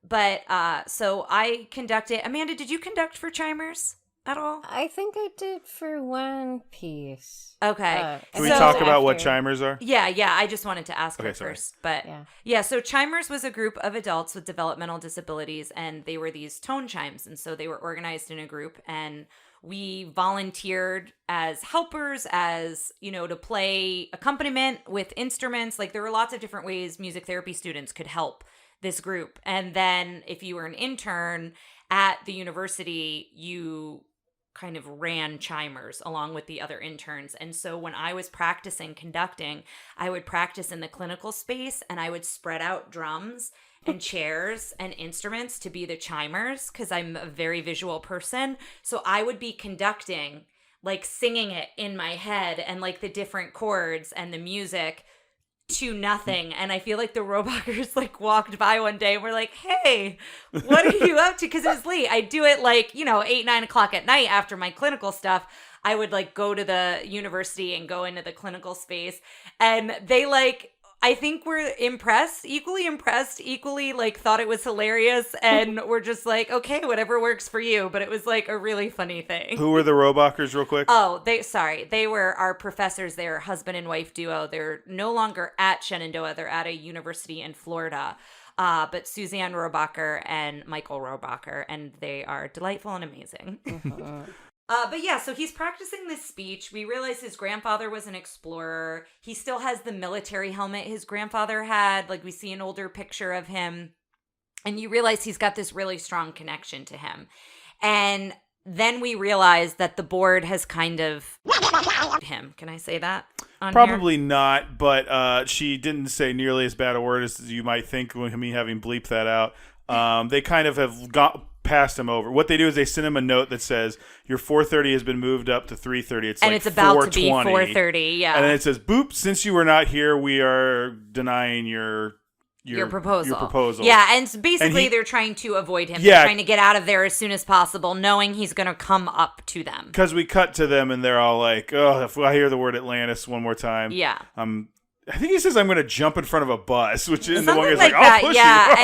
But so I conducted. Amanda, did you conduct for Chimers at all? I think I did for one piece. Okay. Can we talk about what Chimers are? Yeah. I just wanted to ask her sorry. first. But yeah, so Chimers was a group of adults with developmental disabilities, and they were these tone chimes. And so they were organized in a group, and we volunteered as helpers, as, to play accompaniment with instruments. Like there were lots of different ways music therapy students could help this group. And then if you were an intern at the university, you kind of ran Chimers along with the other interns. And so when I was practicing conducting, I would practice in the clinical space, and I would spread out drums and chairs and instruments to be the Chimers, because I'm a very visual person. So I would be conducting, like singing it in my head, and like the different chords and the music to nothing. And I feel like the Roebuckers like walked by one day and were like, hey, what are you up to? Because it was late. I do it like, 8, 9 o'clock at night after my clinical stuff. I would like go to the university and go into the clinical space, and they like, I think were equally like thought it was hilarious, and we're just like, okay, whatever works for you. But it was like a really funny thing. Who were the Roebuckers, real quick? Oh, they were our professors. They were husband and wife duo. They're no longer at Shenandoah. They're at a university in Florida. But Suzanne Roebucker and Michael Roebucker, and they are delightful and amazing. But yeah, so he's practicing this speech. We realize his grandfather was an explorer. He still has the military helmet his grandfather had. Like we see an older picture of him, and you realize he's got this really strong connection to him. And then we realize that the board has kind of him. Can I say that on Probably here? not, but she didn't say nearly as bad a word as you might think when me having bleeped that out. They kind of have passed him over. What they do is they send him a note that says your 4:30 has been moved up to 3:30. It's it's about to be 4:30. Yeah, and then it says, "Boop! Since you were not here, we are denying your proposal." Yeah, and basically they're trying to avoid him. Yeah. They're trying to get out of there as soon as possible, knowing he's going to come up to them. Because we cut to them and they're all like, "Oh, if I hear the word Atlantis one more time, yeah, I think he says I'm going to jump in front of a bus," which is the one guy's like like, that. "I'll push you." Yeah,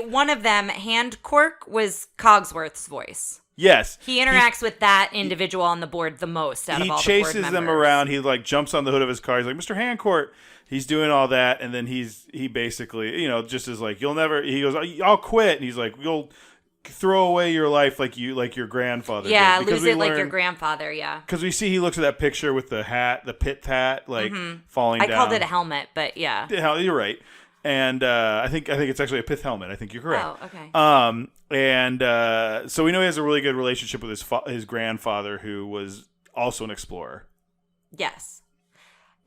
and one of them, Hand Cork, was Cogsworth's voice. Yes, he interacts with that individual on the board the most out of all the board members. He chases them around. He like jumps on the hood of his car. He's like, "Mr. Hancourt." He's doing all that, and then he basically, just is like, "You'll never." He goes, "I'll quit," and he's like, "You'll throw away your life like your grandfather." Yeah, did. lose it like your grandfather. Yeah, because we see he looks at that picture with the hat, the pit hat, like falling down. I called it a helmet, but yeah, you're right. And I think it's actually a pith helmet. I think you're correct. Oh, okay. And so we know he has a really good relationship with his grandfather, who was also an explorer. Yes.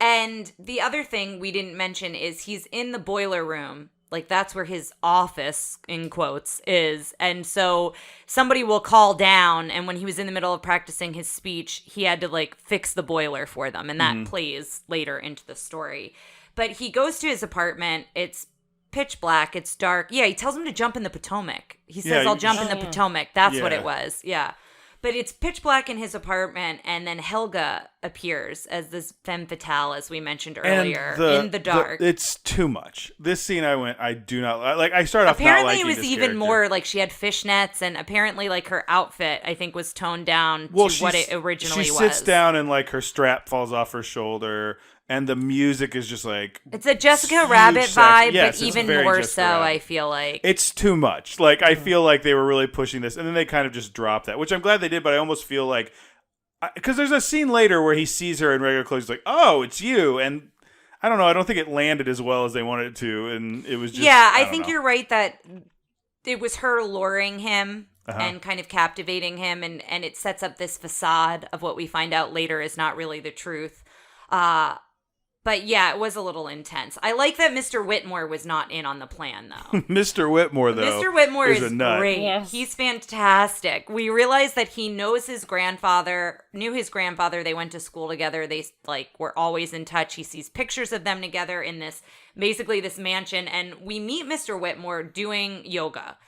And the other thing we didn't mention is he's in the boiler room. Like, that's where his office, in quotes, is. And so somebody will call down, and when he was in the middle of practicing his speech, he had to, like, fix the boiler for them. And that plays later into the story. But he goes to his apartment. It's pitch black. It's dark. Yeah, he tells him to jump in the Potomac. He says, I'll jump in the Potomac. That's what it was. Yeah. But it's pitch black in his apartment, and then Helga appears as this femme fatale, as we mentioned earlier, in the dark. It's too much. This scene, I do not like. I started off apparently not liking it was this even character. more like she had fishnets, and apparently like her outfit, I think, was toned down to what it originally was. She sits down and like her strap falls off her shoulder. And the music is just like... It's a Jessica Rabbit vibe, but even more so, I feel like. It's too much. Like, I feel like they were really pushing this, and then they kind of just dropped that, which I'm glad they did, but I almost feel like... Because there's a scene later where he sees her in regular clothes, he's like, oh, it's you, and I don't know, I don't think it landed as well as they wanted it to, and it was just... Yeah, I think you're right that it was her luring him and kind of captivating him, and it sets up this facade of what we find out later is not really the truth. But yeah, it was a little intense. I like that Mr. Whitmore was not in on the plan, though. Mr. Whitmore, though. Mr. Whitmore is a nut. great. Yes. He's fantastic. We realize that he knows his grandfather, knew his grandfather. They went to school together. They were always in touch. He sees pictures of them together in this mansion. And we meet Mr. Whitmore doing yoga.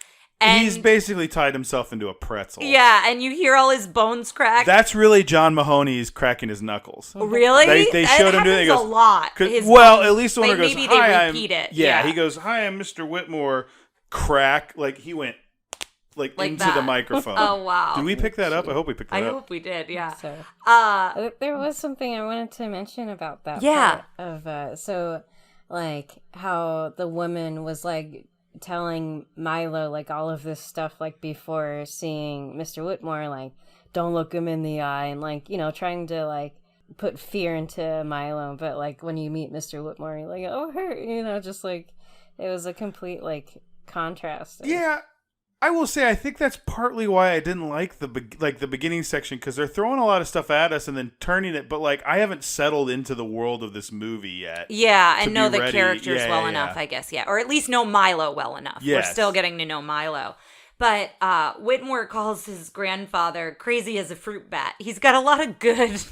And he's basically tied himself into a pretzel. Yeah, and you hear all his bones crack. That's really John Mahoney's cracking his knuckles. Really? They showed him doing it. He goes, a lot. Well, at least the one goes, maybe hi, they repeat it. Yeah, he goes, hi, I'm Mr. Whitmore. Crack. Like, he went like into that. The microphone. Oh, wow. Did we pick that up? I hope we picked that up. I hope we did, yeah. So, there was something I wanted to mention about that. Yeah. Part of, so, like, how the woman was, like, telling Milo like all of this stuff like before seeing Mr. Whitmore, like don't look him in the eye, and like, you know, trying to like put fear into Milo, but like when you meet Mr. Whitmore, you're like, oh, her, you know, just like it was a complete like contrast. Yeah, I will say I think that's partly why I didn't like the beginning section, because they're throwing a lot of stuff at us and then turning it, but like I haven't settled into the world of this movie yet. Yeah, and know the characters well enough, I guess. Yeah, or at least know Milo well enough. Yes. We're still getting to know Milo. But Whitmore calls his grandfather crazy as a fruit bat. He's got a lot of good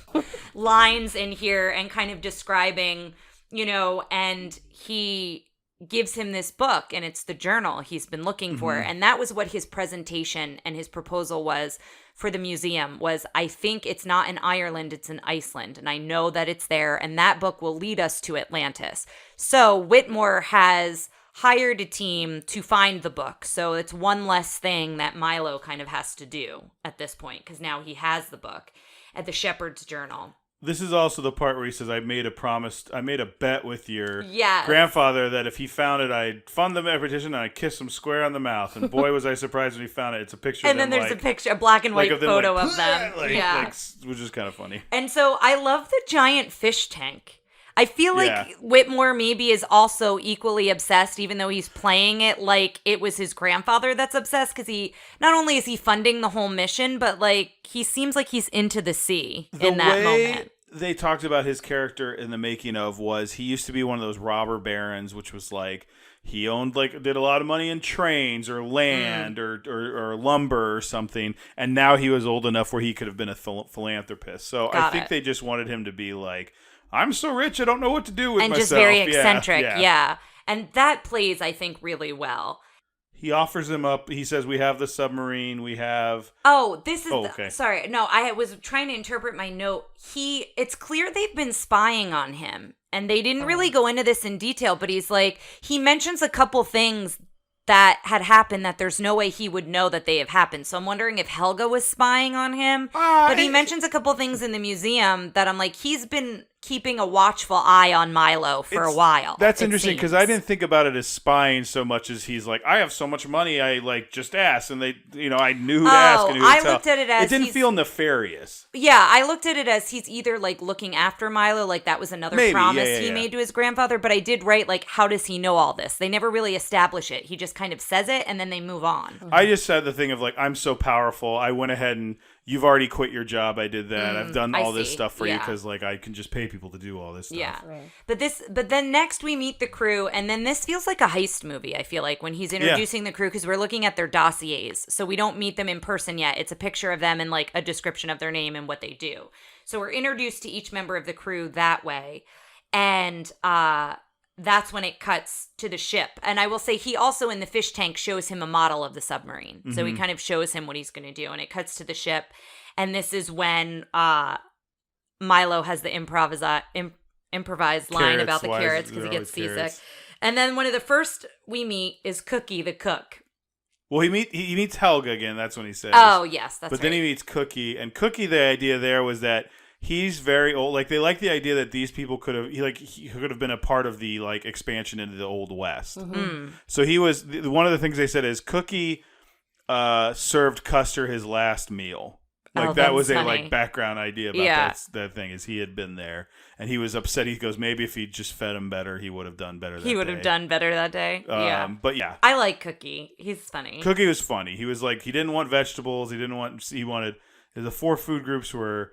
lines in here and kind of describing, you know, and he gives him this book, and it's the journal he's been looking for. And that was what his presentation and his proposal was for the museum was, I think it's not in Ireland, it's in Iceland. And I know that it's there, and that book will lead us to Atlantis. So Whitmore has hired a team to find the book. So it's one less thing that Milo kind of has to do at this point, because now he has the book at the Shepherd's Journal. This is also the part where he says, I made a bet with your Yes. grandfather that if he found it, I'd fund the petition and I'd kiss him square on the mouth. And boy, was I surprised when he found it. It's a picture and of them. And then there's a picture, a black and white photo of them. Which is kind of funny. And so I love the giant fish tank. I feel like Whitmore maybe is also equally obsessed, even though he's playing it like it was his grandfather that's obsessed, because he not only is he funding the whole mission, but like he seems like he's into the sea in that moment. They talked about his character in the making of was he used to be one of those robber barons, which was like he owned did a lot of money in trains or land or lumber or something, and now he was old enough where he could have been a philanthropist. So I think they just wanted him to be like, I'm so rich, I don't know what to do with myself. And just very eccentric, yeah. And that plays, I think, really well. He offers him up. He says, we have the submarine, we have... Oh, this is... okay. Sorry, no, I was trying to interpret my note. It's clear they've been spying on him, and they didn't really go into this in detail, but he's like... He mentions a couple things that had happened that there's no way he would know that they have happened. So I'm wondering if Helga was spying on him. But he mentions a couple things in the museum that I'm like, he's been keeping a watchful eye on Milo for a while. That's interesting, because I didn't think about it as spying so much as he's like, I have so much money, I just asked, and they, I knew who to ask and who to tell. Looked at it as it didn't feel nefarious. Yeah, I looked at it as he's either like looking after Milo, like that was another promise he made to his grandfather, but I did write like, how does he know all this? They never really establish it. He just kind of says it and then they move on. I just said the thing of like, I'm so powerful, I went ahead and you've already quit your job. I did that. I've done all this stuff for you because like I can just pay people to do all this stuff. Yeah. Right. But then next we meet the crew, and then this feels like a heist movie, I feel like, when he's introducing the crew, because we're looking at their dossiers. So we don't meet them in person yet. It's a picture of them and like a description of their name and what they do. So we're introduced to each member of the crew that way. And that's when it cuts to the ship. And I will say he also in the fish tank shows him a model of the submarine. Mm-hmm. So he kind of shows him what he's going to do. And it cuts to the ship. And this is when Milo has the improvised line about the carrots because he gets seasick. And then one of the first we meet is Cookie the cook. Well, he meets Helga again. That's when he says. Oh, yes, that's right. But then he meets Cookie. And Cookie, the idea there was that he's very old. Like, they like the idea that these people could have, he could have been a part of the, like, expansion into the Old West. Mm-hmm. So he was, one of the things they said is Cookie served Custer his last meal. Like, that was funny. A, like, background idea about that thing, is he had been there. And he was upset. He goes, maybe if he just fed him better, he would have done better that day. He would have done better that day. Yeah. But yeah. I like Cookie. He's funny. Cookie was funny. He was like, he didn't want vegetables. He wanted, the 4 food groups were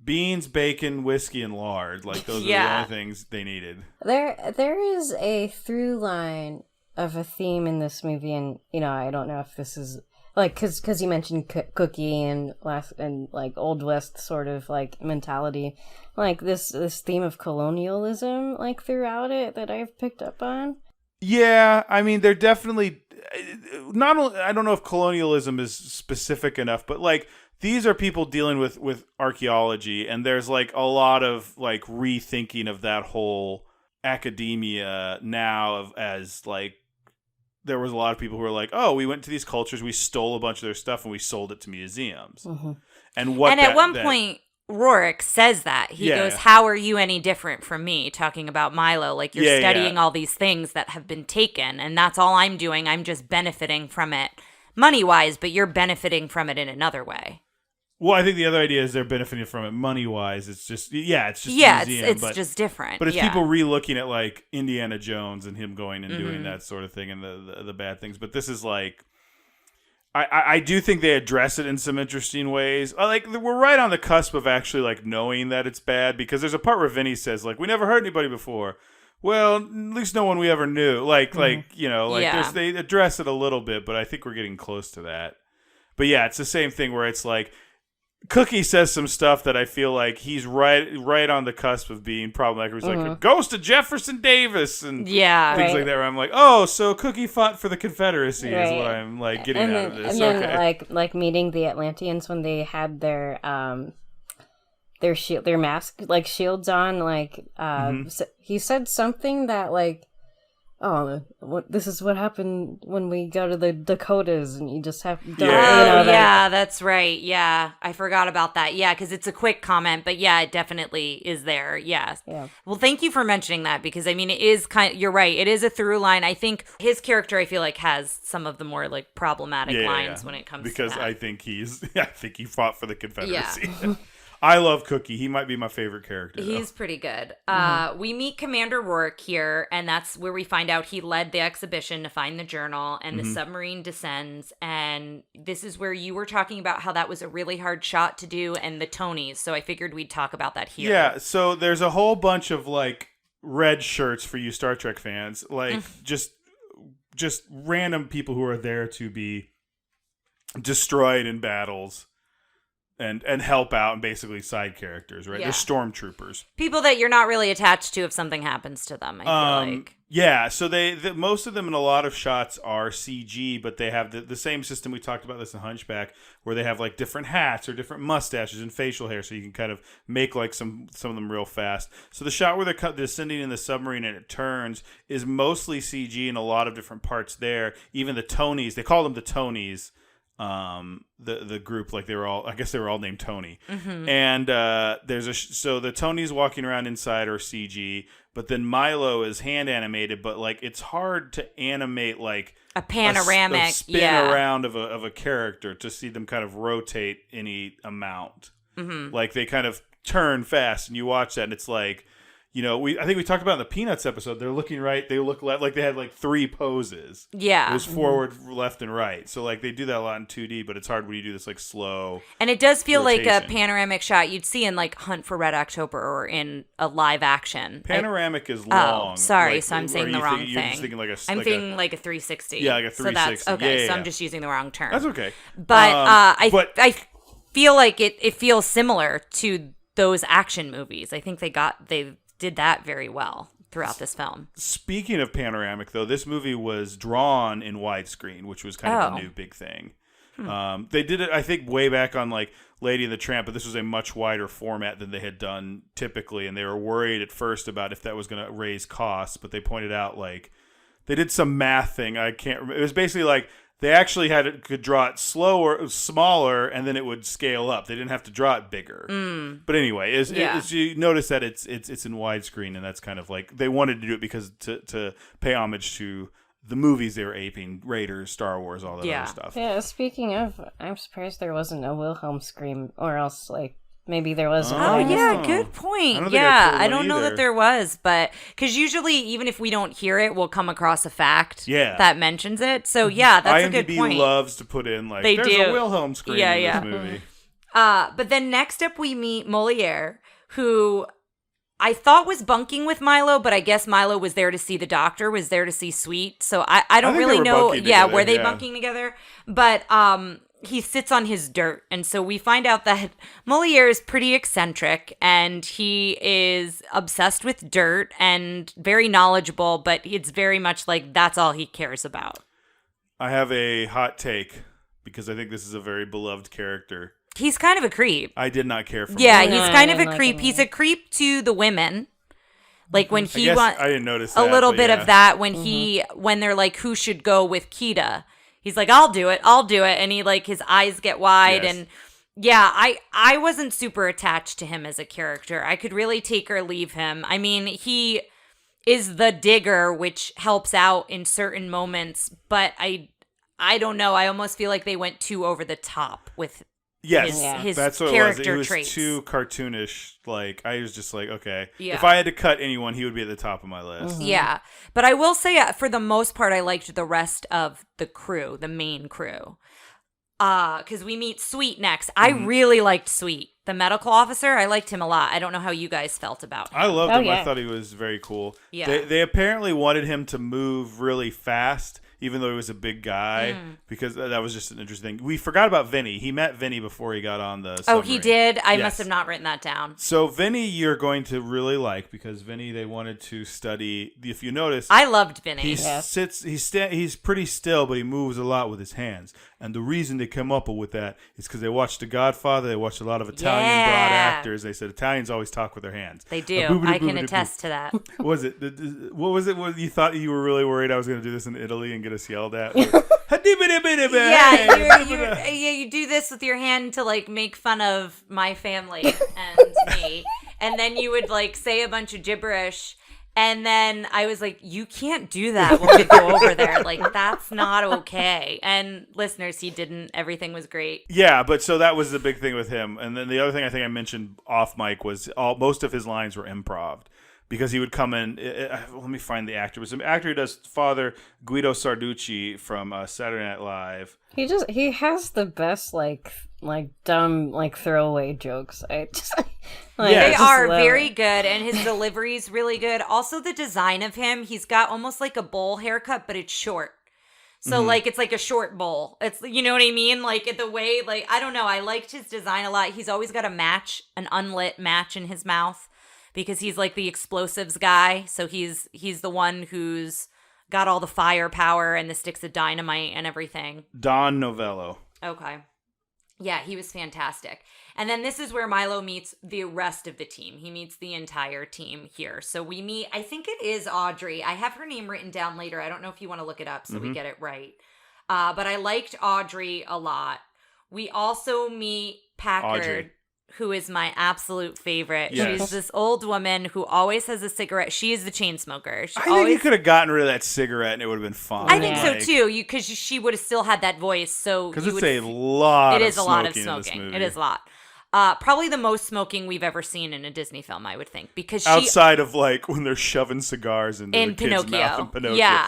beans, bacon, whiskey, and lard. Like, those are the only things they needed. There is a through line of a theme in this movie, and, I don't know if this is, like, because you mentioned Cookie and like Old West sort of like mentality, like this theme of colonialism like throughout it that I've picked up on. Yeah, I mean, they're definitely not only, I don't know if colonialism is specific enough, but like these are people dealing with archaeology, and there's like a lot of like rethinking of that whole academia now as like. There was a lot of people who were like, "Oh, we went to these cultures, we stole a bunch of their stuff, and we sold it to museums." Mm-hmm. And at one point, Rourke says that he goes, "How are you any different from me?" Talking about Milo, like you're studying all these things that have been taken, and that's all I'm doing. I'm just benefiting from it money wise, but you're benefiting from it in another way. Well, I think the other idea is they're benefiting from it money-wise. It's just, a museum. It's just different. But it's people re-looking at, like, Indiana Jones and him going and doing that sort of thing and the bad things. But this is, like, I do think they address it in some interesting ways. Like, we're right on the cusp of actually, like, knowing that it's bad, because there's a part where Vinny says, like, we never hurt anybody before. Well, at least no one we ever knew. They address it a little bit, but I think we're getting close to that. But, yeah, it's the same thing where it's, like, Cookie says some stuff that I feel like he's right on the cusp of being problematic. He's like, "Ghost of Jefferson Davis," and things like that. Where I'm like, "Oh, so Cookie fought for the Confederacy," is what I'm like getting out of this. And then like meeting the Atlanteans when they had their shield, their mask, like shields on. Like he said something that like, "Oh, this is what happened when we go to the Dakotas, and you just have to." That's right. Yeah, I forgot about that. Yeah, because it's a quick comment, but yeah, it definitely is there. Yeah. Well, thank you for mentioning that, because I mean, it is you're right. It is a through line. I think his character, I feel like, has some of the more like problematic lines when it comes to that. I think he fought for the Confederacy. Yeah. I love Cookie. He might be my favorite character. He's pretty good. We meet Commander Rourke here, and that's where we find out he led the expedition to find the journal, and the submarine descends. And this is where you were talking about how that was a really hard shot to do, and the Tonys. So I figured we'd talk about that here. Yeah, so there's a whole bunch of, like, red shirts for you Star Trek fans. Like, just random people who are there to be destroyed in battles. And help out, and basically side characters, right? Yeah. They're stormtroopers. People that you're not really attached to if something happens to them, I feel like. Yeah, so most of them in a lot of shots are CG, but they have the same system. We talked about this in Hunchback, where they have like different hats or different mustaches and facial hair, so you can kind of make like some of them real fast. So the shot where they're descending in the submarine and it turns is mostly CG in a lot of different parts there. Even the Tonys, they call them the Tonys. The group, like they were all named Tony. And so the Tonys walking around inside are CG, but then Milo is hand animated, but like it's hard to animate like a panoramic a spin around of a character to see them kind of rotate any amount. Like they kind of turn fast, and you watch that and it's like, I think we talked about in the Peanuts episode, they're looking right, they look left, like they had like 3 poses. Yeah. It was forward, left, and right. So like they do that a lot in 2D, but it's hard when you do this like slow. And it does feel rotation. Like a panoramic shot you'd see in like Hunt for Red October or in a live action. Panoramic is long. Oh, sorry, so I'm saying the wrong thing. You're just thinking like I'm thinking like a 360. Yeah, like a 360. So that's okay. Yeah. I'm just using the wrong term. That's okay. But I feel like it feels similar to those action movies. I think they did that very well. throughout this film. Speaking of panoramic, though, this movie was drawn in widescreen, which was kind of a new big thing. They did it, I think, way back on like Lady and the Tramp, but this was a much wider format than they had done typically, and they were worried at first about if that was going to raise costs, but they pointed out like they did some math thing. I can't remember. It was basically like they actually could draw it smaller, and then it would scale up. They didn't have to draw it bigger. But anyway, as you notice that it's in widescreen, and that's kind of like they wanted to do it because to pay homage to the movies they were aping, Raiders, Star Wars, all that other stuff. Yeah, speaking of, I'm surprised there wasn't a Wilhelm scream, or else, like, maybe there was. Good point. I don't know that there was, but because usually, even if we don't hear it, we'll come across a fact that mentions it. So, that's a good point. IMDb loves to put in, like, there's a Wilhelm scream in this movie. But then next up, we meet Moliere, who I thought was bunking with Milo, but I guess Milo was there to see the doctor, was there to see Sweet. So I don't really know. Were they bunking together? But he sits on his dirt. And so we find out that Moliere is pretty eccentric and he is obsessed with dirt and very knowledgeable, but it's very much like that's all he cares about. I have a hot take because I think this is a very beloved character. He's kind of a creep. I did not care for him. Yeah, he's kind of a creep. He's a creep to the women. Like when he wants, I didn't notice that, a little bit of that when when they're like, who should go with Kita? He's like, I'll do it, and he like his eyes get wide, and I wasn't super attached to him as a character. I could really take or leave him. I mean, he is the digger, which helps out in certain moments, but I don't know. I almost feel like they went too over the top with. His that's what character it was. It traits. was too cartoonish. Like I was just like, okay, yeah. If I had to cut anyone, he would be at the top of my list. Yeah, but I will say, for the most part, I liked the rest of the crew, the main crew, because we meet Sweet next. I really liked Sweet, the medical officer. I liked him a lot. I don't know how you guys felt about him. I loved him. I thought he was very cool. Yeah, they apparently wanted him to move really fast. Even though he was a big guy, because that was just an interesting thing. We forgot about Vinny. He met Vinny before he got on the submarine. Oh, he did? I must have not written that down. So Vinny you're going to really like, because Vinny, they wanted to study, if you notice. I loved Vinny. He sits, he's pretty still, but he moves a lot with his hands. And the reason they come up with that is because they watched The Godfather. They watched a lot of Italian broad actors. They said Italians always talk with their hands. They do. I can attest to that. What was it? What you thought you were really worried I was going to do this in Italy and get us yelled at? You do this with your hand to like make fun of my family and me, and then you would like say a bunch of gibberish, and then I was like, you can't do that when we go over there. Like that's not okay. And listeners, he didn't. Everything was great. Yeah, but so that was the big thing with him. And then the other thing I think I mentioned off mic was most of his lines were improv. Because he would come in. Let me find the actor. It was an actor who does Father Guido Sarducci from Saturday Night Live. He has the best like dumb like throwaway jokes. They are very good, and his delivery is really good. Also, the design of him, he's got almost like a bowl haircut, but it's short. So like it's like a short bowl. It's, you know what I mean? Like the way, like I don't know. I liked his design a lot. He's always got an unlit match in his mouth. Because he's like the explosives guy. So he's the one who's got all the firepower and the sticks of dynamite and everything. Don Novello. Okay. Yeah, he was fantastic. And then this is where Milo meets the rest of the team. He meets the entire team here. So we meet, I think it is Audrey. I have her name written down later. I don't know if you want to look it up so we get it right. But I liked Audrey a lot. We also meet Packard. Who is my absolute favorite. Yes. She's this old woman who always has a cigarette. She is the chain smoker. I think you could have gotten rid of that cigarette and it would have been fine. I think so too, because she would have still had that voice. So because it's a lot. It is a lot of smoking. It is a lot. Probably the most smoking we've ever seen in a Disney film, I would think, because outside of like when they're shoving cigars into the kid's mouth in Pinocchio. Yeah,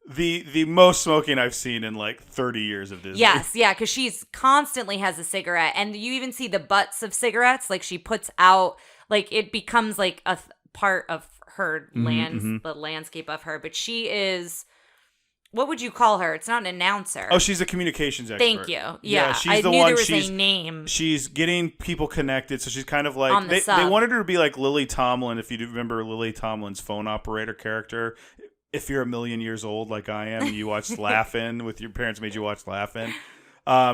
The most smoking I've seen in like 30 years of Disney. Yes, yeah, because she's constantly has a cigarette, and you even see the butts of cigarettes. Like she puts out, like it becomes like a part of her the landscape of her. But she is what would you call her? It's not an announcer. Oh, she's a communications expert. Thank you. Yeah, she's the knew one. There was a name. She's getting people connected, so she's kind of like on the sub. They wanted her to be like Lily Tomlin. If you remember Lily Tomlin's phone operator character, if you're a million years old like I am, and you watched Laugh-In with your parents made you watch Laugh-In.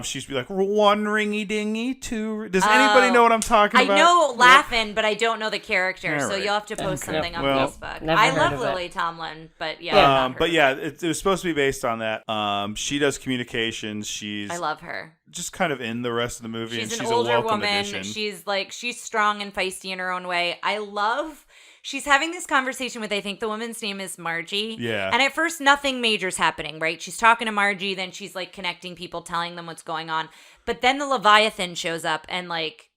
She'd be like, 1 ringy dingy, 2. Does anybody know what I'm talking about? I know Laugh-In, but I don't know the character, so right. you'll have to post something on Facebook. Never I heard love of Lily it. Tomlin, but yeah. It was supposed to be based on that. She does communications. I love her. Just kind of in the rest of the movie. She's and an she's older a welcome woman. addition. She's strong and feisty in her own way. I love. She's having this conversation with, I think the woman's name is Margie. Yeah. And at first, nothing major's happening, right? She's talking to Margie, then she's like connecting people, telling them what's going on. But then the Leviathan shows up and like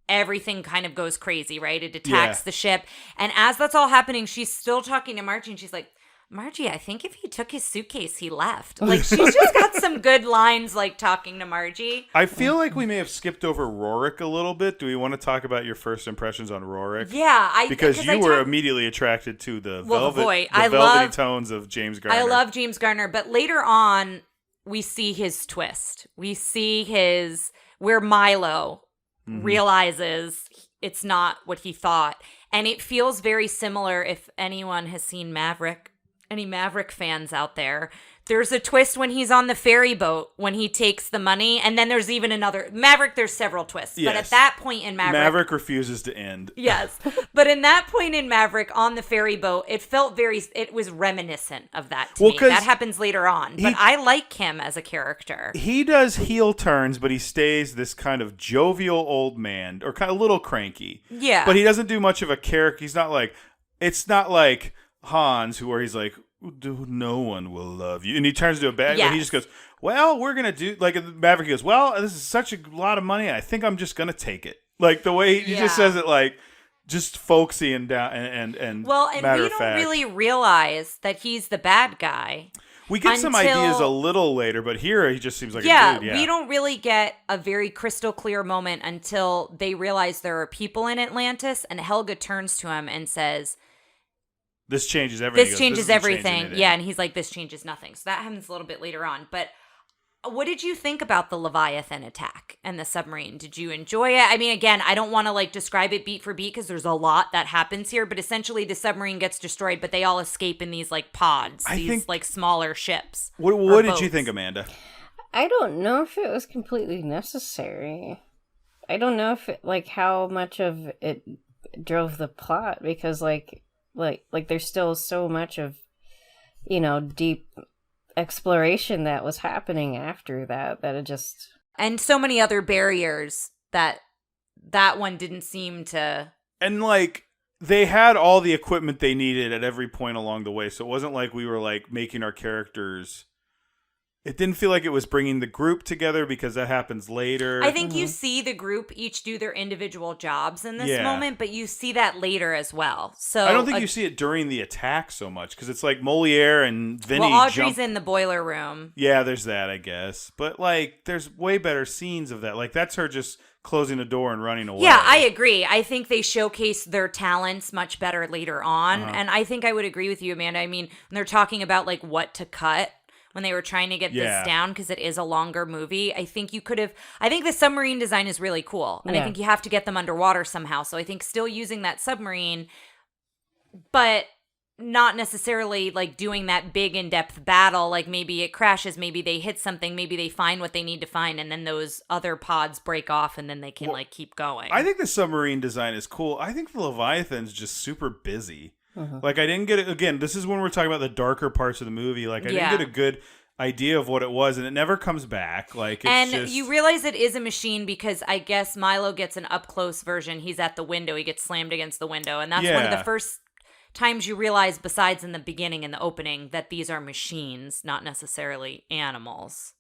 everything kind of goes crazy, right? It attacks the ship. And as that's all happening, she's still talking to Margie and she's like, Margie, I think if he took his suitcase, he left. Like, she's just got some good lines, like, talking to Margie. I feel like we may have skipped over Rorik a little bit. Do we want to talk about your first impressions on Rorik? Yeah. Because you were immediately attracted to the velvety tones of James Garner. I love James Garner, but later on, we see his twist. We see where Milo realizes it's not what he thought. And it feels very similar if anyone has seen Maverick. Any Maverick fans out there, there's a twist when he's on the ferry boat when he takes the money, and then there's even another Maverick. There's several twists, but at that point in Maverick refuses to end. Yes, but in that point in Maverick on the ferry boat, it was reminiscent of that to me. That happens later on, but I like him as a character. He does heel turns, but he stays this kind of jovial old man, or kind of a little cranky. Yeah, but he doesn't do much of a character. He's not like Hans, where he's like, no one will love you, and he turns into a bad guy. He just goes, well, we're gonna do like Maverick. He goes, well, this is such a lot of money, I think I'm just gonna take it. Like the way he just says it, like just folksy and down and we don't really realize that he's the bad guy. We get some ideas a little later, but here he just seems like a dude. Yeah, we don't really get a very crystal clear moment until they realize there are people in Atlantis, and Helga turns to him and says, this changes everything. This changes everything. Yeah, and he's like, this changes nothing. So that happens a little bit later on. But what did you think about the Leviathan attack and the submarine? Did you enjoy it? I mean, again, I don't want to like describe it beat for beat because there's a lot that happens here. But essentially, the submarine gets destroyed, but they all escape in these like pods, like smaller ships. What did you think, Amanda? I don't know if it was completely necessary. I don't know if how much of it drove the plot, because like there's still so much of, deep exploration that was happening after that it just, and so many other barriers that one didn't seem to. And like they had all the equipment they needed at every point along the way, so it wasn't like we were like making our characters. It didn't feel like it was bringing the group together, because that happens later. I think you see the group each do their individual jobs in this moment, but you see that later as well. So I don't think you see it during the attack so much, because it's like Moliere and Vinny. Well, Audrey's in the boiler room. Yeah, there's that, I guess. But like, there's way better scenes of that. Like, that's her just closing the door and running away. Yeah, I agree. I think they showcase their talents much better later on. And I think I would agree with you, Amanda. I mean, when they're talking about like what to cut, when they were trying to get this down, because it is a longer movie, I think the submarine design is really cool. And I think you have to get them underwater somehow. So I think still using that submarine, but not necessarily like doing that big in-depth battle. Like maybe it crashes, maybe they hit something, maybe they find what they need to find, and then those other pods break off and then they can like keep going. I think the submarine design is cool. I think the Leviathan's just super busy. Like, I didn't get it. Again, this is when we're talking about the darker parts of the movie. Like, I didn't get a good idea of what it was, and it never comes back. Like, it's you realize it is a machine because I guess Milo gets an up-close version. He's at the window. He gets slammed against the window. And that's one of the first times you realize, besides in the beginning, in the opening, that these are machines, not necessarily animals.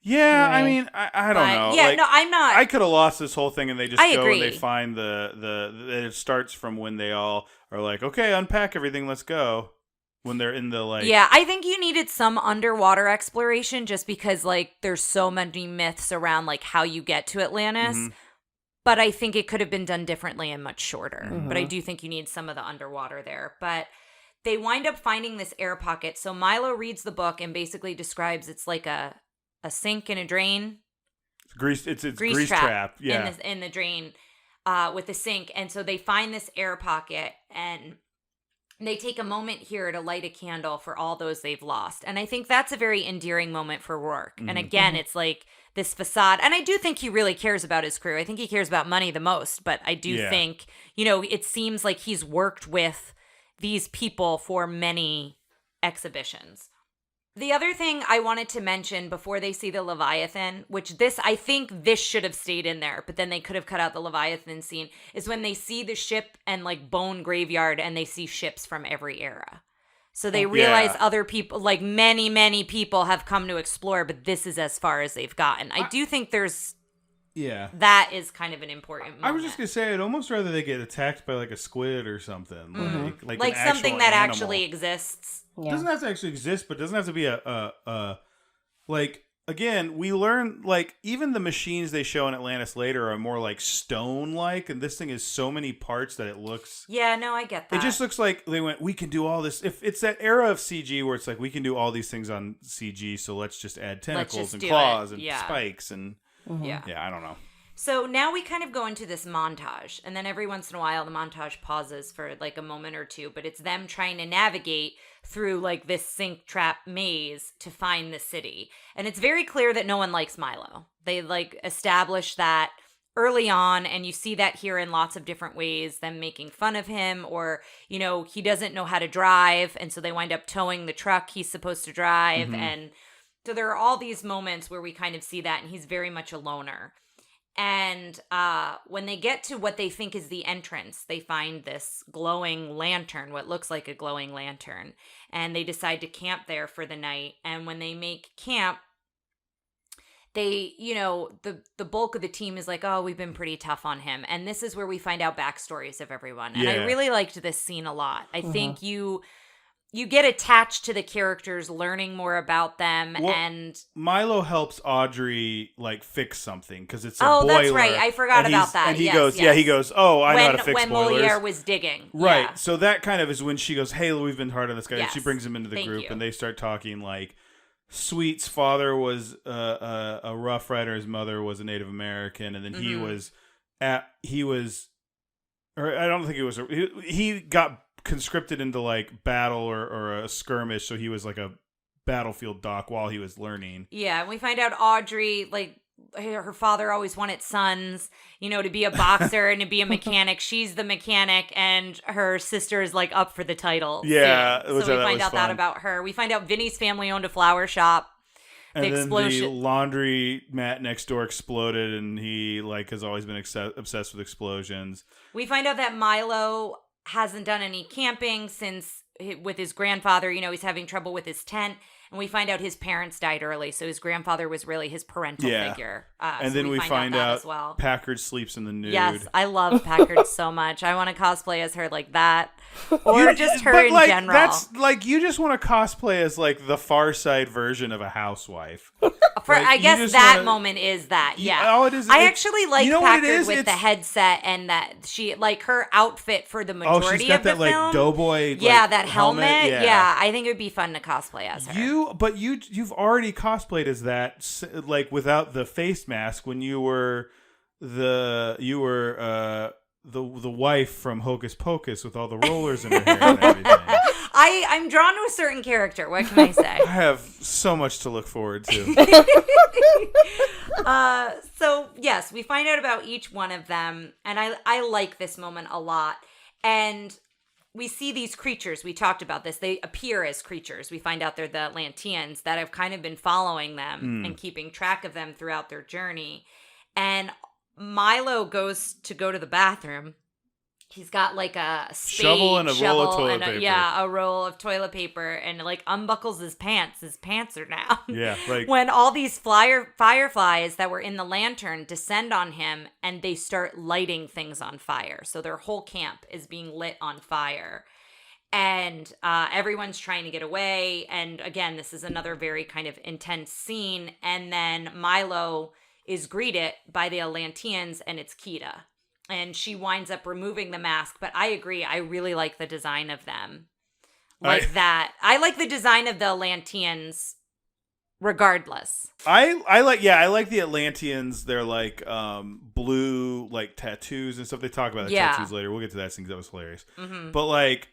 Yeah, right. I mean, I don't know. Yeah, like, no, I'm not. I could have lost this whole thing, and they just agree. And they find it starts from when they all are like, okay, unpack everything, let's go. When they're in the like. Yeah, I think you needed some underwater exploration just because like there's so many myths around like how you get to Atlantis. Mm-hmm. But I think it could have been done differently and much shorter. Mm-hmm. But I do think you need some of the underwater there. But they wind up finding this air pocket. So Milo reads the book and basically describes it's like a sink and a drain. It's grease trap. Yeah. In the drain with the sink. And so they find this air pocket and they take a moment here to light a candle for all those they've lost. And I think that's a very endearing moment for Rourke. And again, it's like this facade. And I do think he really cares about his crew. I think he cares about money the most. But I do think, it seems like he's worked with these people for many exhibitions. The other thing I wanted to mention before they see the Leviathan, which I think this should have stayed in there, but then they could have cut out the Leviathan scene, is when they see the ship and like bone graveyard and they see ships from every era. So they realize other people, like many, many people have come to explore, but this is as far as they've gotten. I do think there's... Yeah. That is kind of an important moment. I was just going to say, I'd almost rather they get attacked by like a squid or something. Like something that actually exists. Yeah. It doesn't have to actually exist, but it doesn't have to be like, again, we learn, like, even the machines they show in Atlantis later are more like stone-like, and this thing is so many parts that it looks... Yeah, no, I get that. It just looks like they went, we can do all this. If it's that era of CG where it's like, we can do all these things on CG, so let's just add tentacles and claws and spikes and... Yeah, I don't know. So now we kind of go into this montage, and then every once in a while the montage pauses for like a moment or two, but it's them trying to navigate through like this sink trap maze to find the city. And it's very clear that no one likes Milo. They like establish that early on, and you see that here in lots of different ways, them making fun of him, or, he doesn't know how to drive, and so they wind up towing the truck he's supposed to drive, and so there are all these moments where we kind of see that, and he's very much a loner. And when they get to what they think is the entrance, they find this glowing lantern, what looks like a glowing lantern, and they decide to camp there for the night. And when they make camp, they, the bulk of the team is like, oh, we've been pretty tough on him. And this is where we find out backstories of everyone. And I really liked this scene a lot. I think you get attached to the characters, learning more about them, and Milo helps Audrey like fix something because it's a boiler. That's right. I forgot about that. And he goes, oh, I know how to fix boilers. When Moliere was digging, right? So that kind of is when she goes, hey, we've been hard on this guy. And she brings him into the group, and they start talking like, Sweet's father was a Rough Rider. His mother was a Native American, and then he got conscripted into like battle or a skirmish, so he was like a battlefield doc while he was learning. Yeah, and we find out Audrey, like, her father always wanted sons, to be a boxer and to be a mechanic. She's the mechanic, and her sister is like up for the title. Yeah, so we find out that about her. We find out Vinny's family owned a flower shop. And then the laundry mat next door exploded, and he like has always been obsessed with explosions. We find out that Milo hasn't done any camping since with his grandfather. He's having trouble with his tent, and we find out his parents died early, so his grandfather was really his parental figure. And so then we find out as well. Packard sleeps in the nude. Yes, I love Packard so much. I want to cosplay as her like that, or just her in general. That's like, you just want to cosplay as like the Far Side version of a housewife. I guess that moment is that. Yeah. All it is. I actually like Packard with the headset, and that she like her outfit for the majority of the film. Oh, she's got that like doughboy. Yeah, that helmet. Yeah, I think it would be fun to cosplay as her. But you've already cosplayed as that, like without the face mask, when you were the wife from Hocus Pocus with all the rollers in her hair and everything. I'm drawn to a certain character. What can I say? I have so much to look forward to. So yes, we find out about each one of them, and I like this moment a lot. And we see these creatures. We talked about this. They appear as creatures. We find out they're the Atlanteans that have kind of been following them and keeping track of them throughout their journey. And Milo goes to go to the bathroom. He's got like a spade, shovel and a roll of toilet paper. Yeah, a roll of toilet paper, and like unbuckles his pants. His pants are down. Yeah, like when all these fireflies that were in the lantern descend on him, and they start lighting things on fire. So their whole camp is being lit on fire, and everyone's trying to get away. And again, this is another very kind of intense scene. And then Milo is greeted by the Atlanteans, and it's Kita. And she winds up removing the mask. But I agree. I really like the design of them. like that. I like the design of the Atlanteans regardless. I like the Atlanteans. They're like blue like tattoos and stuff. They talk about the tattoos later. We'll get to that thing. That was hilarious. Mm-hmm. But like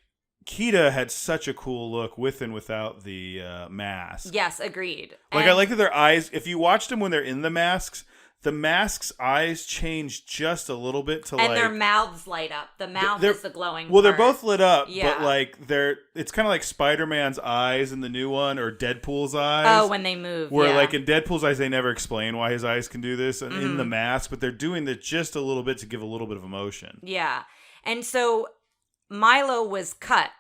Kida had such a cool look with and without the mask. Yes, agreed. Like I like that their eyes, if you watched them when they're in the masks eyes change just a little bit to and their mouths light up. The mouth is the glowing Well, part. they're both lit up, but like it's kind of like Spider-Man's eyes in the new one or Deadpool's eyes. Oh, when they move. Where like in Deadpool's eyes, they never explain why his eyes can do this and in the mask, but they're doing it just a little bit to give a little bit of emotion. Yeah. And so Milo was cut.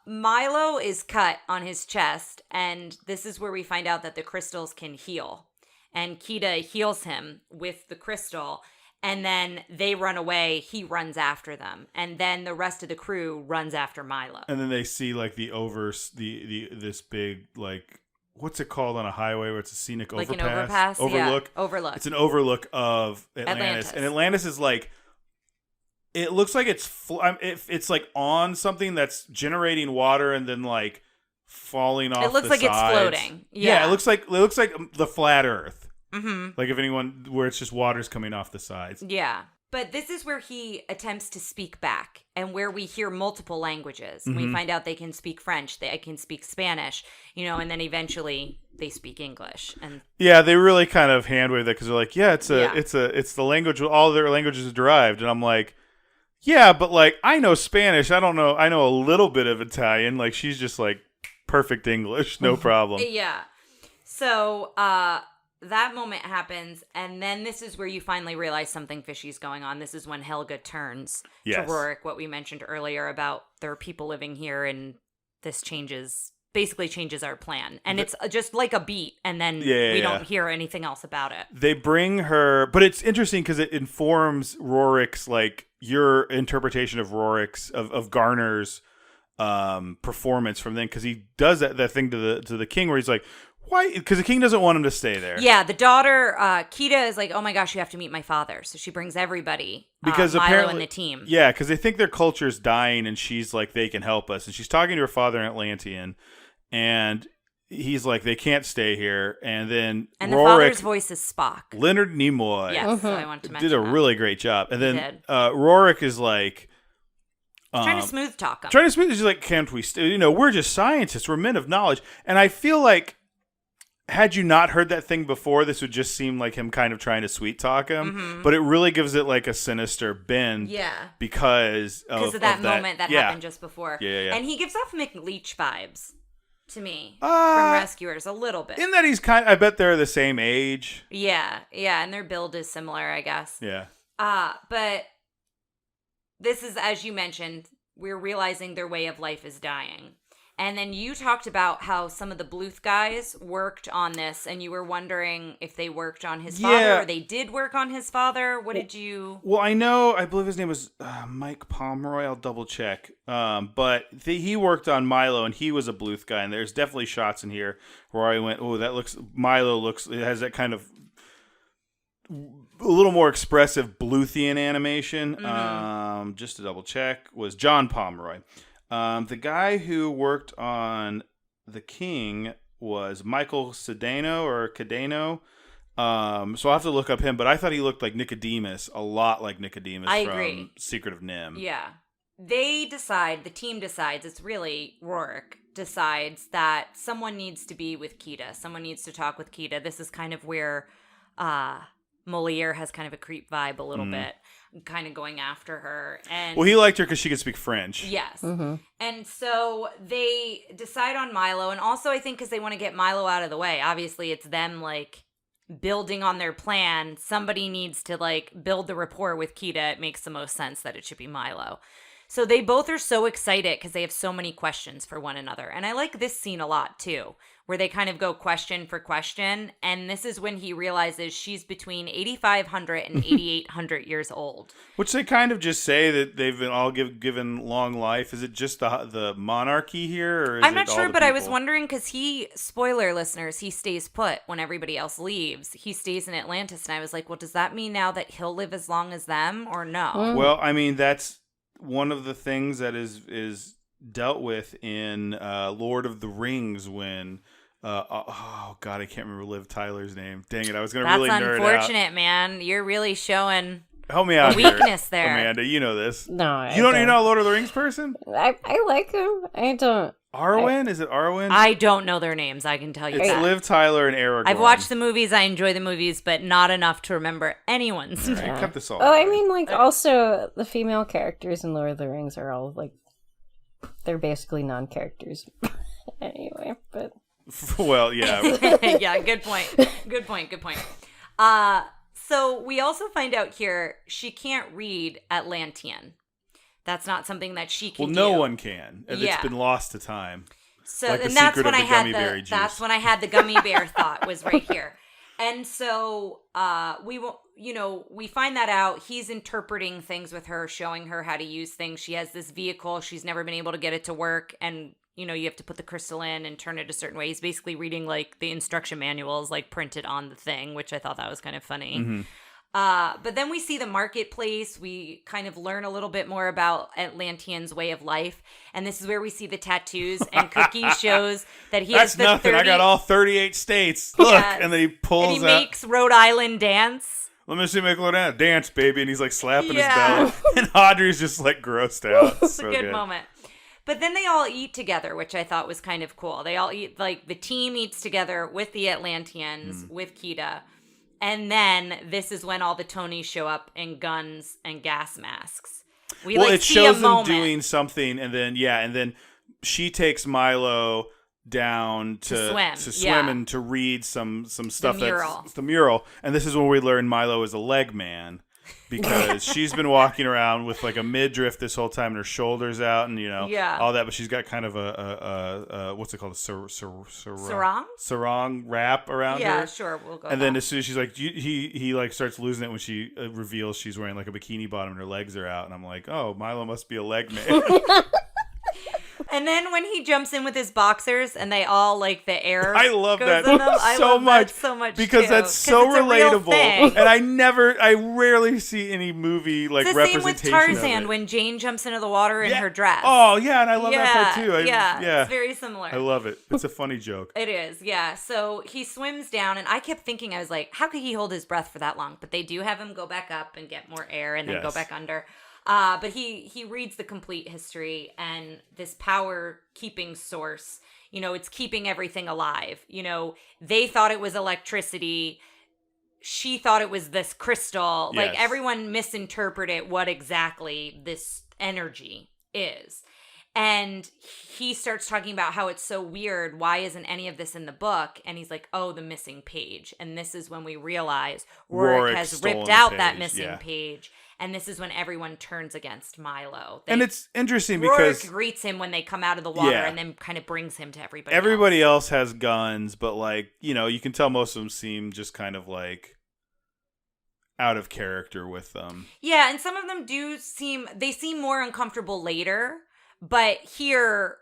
Milo is cut on his chest, and this is where we find out that the crystals can heal. And Kida heals him with the crystal, and then they run away. He runs after them, and then the rest of the crew runs after Milo. And then they see like this big like what's it called on a highway where it's a scenic like overpass? An overpass, overlook. Yeah. Overlook. It's an overlook of Atlantis, and Atlantis is like. It looks like it's like on something that's generating water and then like falling off. It looks the like sides. It's floating. Yeah, it looks like the flat Earth. Mm-hmm. Like if anyone where it's just water's coming off the sides. Yeah, but this is where he attempts to speak back, and where we hear multiple languages. Mm-hmm. We find out they can speak French, they can speak Spanish, and then eventually they speak English. And yeah, they really kind of hand wave that because they're like, it's the language. All their languages are derived, and I'm like. Yeah, but like I know Spanish. I don't know. I know a little bit of Italian. Like she's just like perfect English, no problem. Yeah. So that moment happens, and then this is where you finally realize something fishy's going on. This is when Helga turns to Rorik, what we mentioned earlier about there are people living here, and this basically changes our plan. And it's just like a beat, and then we don't hear anything else about it. They bring her, but it's interesting because it informs Rorik's like your interpretation of Rorik's of Garner's performance from then, because he does that thing to the king where he's like, why? Because the king doesn't want him to stay there. Yeah, the daughter Kida is like, oh my gosh, you have to meet my father. So she brings everybody, because Milo apparently and the team. Yeah, because they think their culture's dying, and she's like, they can help us, and she's talking to her father in Atlantean, and he's like, they can't stay here. And then the Rorik, father's voice is Spock. Leonard Nimoy. Yes, so I wanted to mention did a really great job. And then Rorik is like, trying to smooth talk him. He's like, can't we stay? We're just scientists. We're men of knowledge. And I feel like, had you not heard that thing before, this would just seem like him kind of trying to sweet talk him. Mm-hmm. But it really gives it like a sinister bend. Yeah. Because of that moment that happened just before. Yeah. And he gives off McLeach vibes to me from Rescuers a little bit. In that he's I bet they're the same age. Yeah. And their build is similar, I guess. Yeah. But this is, as you mentioned, we're realizing their way of life is dying. And then you talked about how some of the Bluth guys worked on this, and you were wondering if they worked on his father, or they did work on his father. What did you... Well, I believe his name was Mike Pomeroy. I'll double check. But he worked on Milo, and he was a Bluth guy, and there's definitely shots in here where I went, it has that kind of a little more expressive Bluthian animation. Mm-hmm. Just to double check, was John Pomeroy. The guy who worked on The King was Michael Cadeno. So I'll have to look up him, but I thought he looked like Nicodemus, a lot like Nicodemus from Secret of Nim. Yeah. The team decides, it's really Rorik decides that someone needs to be with Kida. Someone needs to talk with Kida. This is kind of where Moliere has kind of a creep vibe a little bit. Kind of going after her. And he liked her because she could speak French. Yes. Mm-hmm. And so they decide on Milo, and also I think because they want to get Milo out of the way. Obviously, it's them like building on their plan. Somebody needs to like build the rapport with Kida. It makes the most sense that it should be Milo. So they both are so excited because they have so many questions for one another. And I like this scene a lot too, where they kind of go question for question. And this is when he realizes she's between 8,500 and 8,800 years old. Which they kind of just say that they've been all given long life. Is it just the monarchy here? Or is I'm not sure, but I was wondering because spoiler listeners, he stays put when everybody else leaves. He stays in Atlantis. And I was like, well, does that mean now that he'll live as long as them or no? Well, I mean, that's one of the things that is dealt with in Lord of the Rings when oh god, I can't remember Liv Tyler's name. Dang it, I was gonna really nerd out. That's unfortunate, man. You're really showing help me out weakness there, Amanda. You know this. No, you're not a Lord of the Rings person. I like him. I don't. Arwen? Is it Arwen? I don't know their names. I can tell you it's that. Liv Tyler and Aragorn. I've watched the movies. I enjoy the movies, but not enough to remember anyone's name. I kept this all. Oh, I mean, like, also, the female characters in Lord of the Rings are all, like, they're basically non-characters. Anyway, but... Well, yeah. Yeah, good point. Good point. So we also find out here she can't read Atlantean. That's not something that she can do. Well, no one can. It's been lost to time. So, like and that's when I had the gummy bear thought was right here. And so we find that out. He's interpreting things with her, showing her how to use things. She has this vehicle. She's never been able to get it to work. And, you have to put the crystal in and turn it a certain way. He's basically reading like the instruction manuals like printed on the thing, which I thought that was kind of funny. Mm-hmm. But then we see the marketplace. We kind of learn a little bit more about Atlantean's way of life. And this is where we see the tattoos. And Cookie shows that he has the nothing. I got all 38 states. Look. Yeah. And then he pulls and he makes Rhode Island dance. Let me see Michael dance, baby. And he's like slapping his belly. And Audrey's just like grossed out. It's a good moment. But then they all eat together, which I thought was kind of cool. They all eat, like the team eats together with the Atlanteans, with Kida. And then this is when all the Tonys show up in guns and gas masks. It shows them doing something, and then she takes Milo down to swim and to read some stuff. That's the mural. And this is when we learn Milo is a leg man. Because she's been walking around with like a midriff this whole time and her shoulders out and all that, but she's got kind of a what's it called, a sarong wrap around her. Yeah, sure, we'll go. And then as soon as she's like, he like starts losing it when she reveals she's wearing like a bikini bottom and her legs are out, and I'm like, oh, Milo must be a leg man. And then when he jumps in with his boxers and they all like the air. I love that so much because that's so relatable. And I rarely see any movie like it's the representation same with Tarzan when Jane jumps into the water in her dress. Oh yeah, and I love that part too. It's very similar. I love it. It's a funny joke. It is, yeah. So he swims down, and I kept thinking, I was like, how could he hold his breath for that long? But they do have him go back up and get more air, and then go back under. But he reads the complete history and this power keeping source, it's keeping everything alive. They thought it was electricity. She thought it was this crystal. Like everyone misinterpreted what exactly this energy is. And he starts talking about how it's so weird. Why isn't any of this in the book? And he's like, oh, the missing page. And this is when we realize Rorik has ripped out that missing page. And this is when everyone turns against Milo. And it's interesting because Rorik greets him when they come out of the water and then kind of brings him to everybody. Everybody else has guns, but like, you can tell most of them seem just kind of like out of character with them. Yeah, and some of them seem more uncomfortable later, but here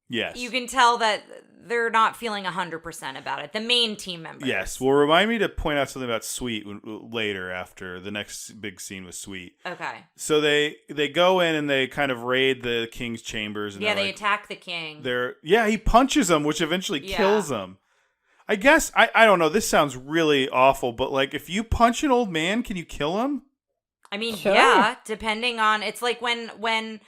you can tell that they're not feeling 100% about it. The main team members. Yes. Well, remind me to point out something about Sweet later after the next big scene with Sweet. Okay. So they go in and they kind of raid the king's chambers. And they attack the king. He punches them, which eventually kills them. I guess, I don't know, this sounds really awful, but like if you punch an old man, can you kill him? I mean, sure. Depending on, it's like when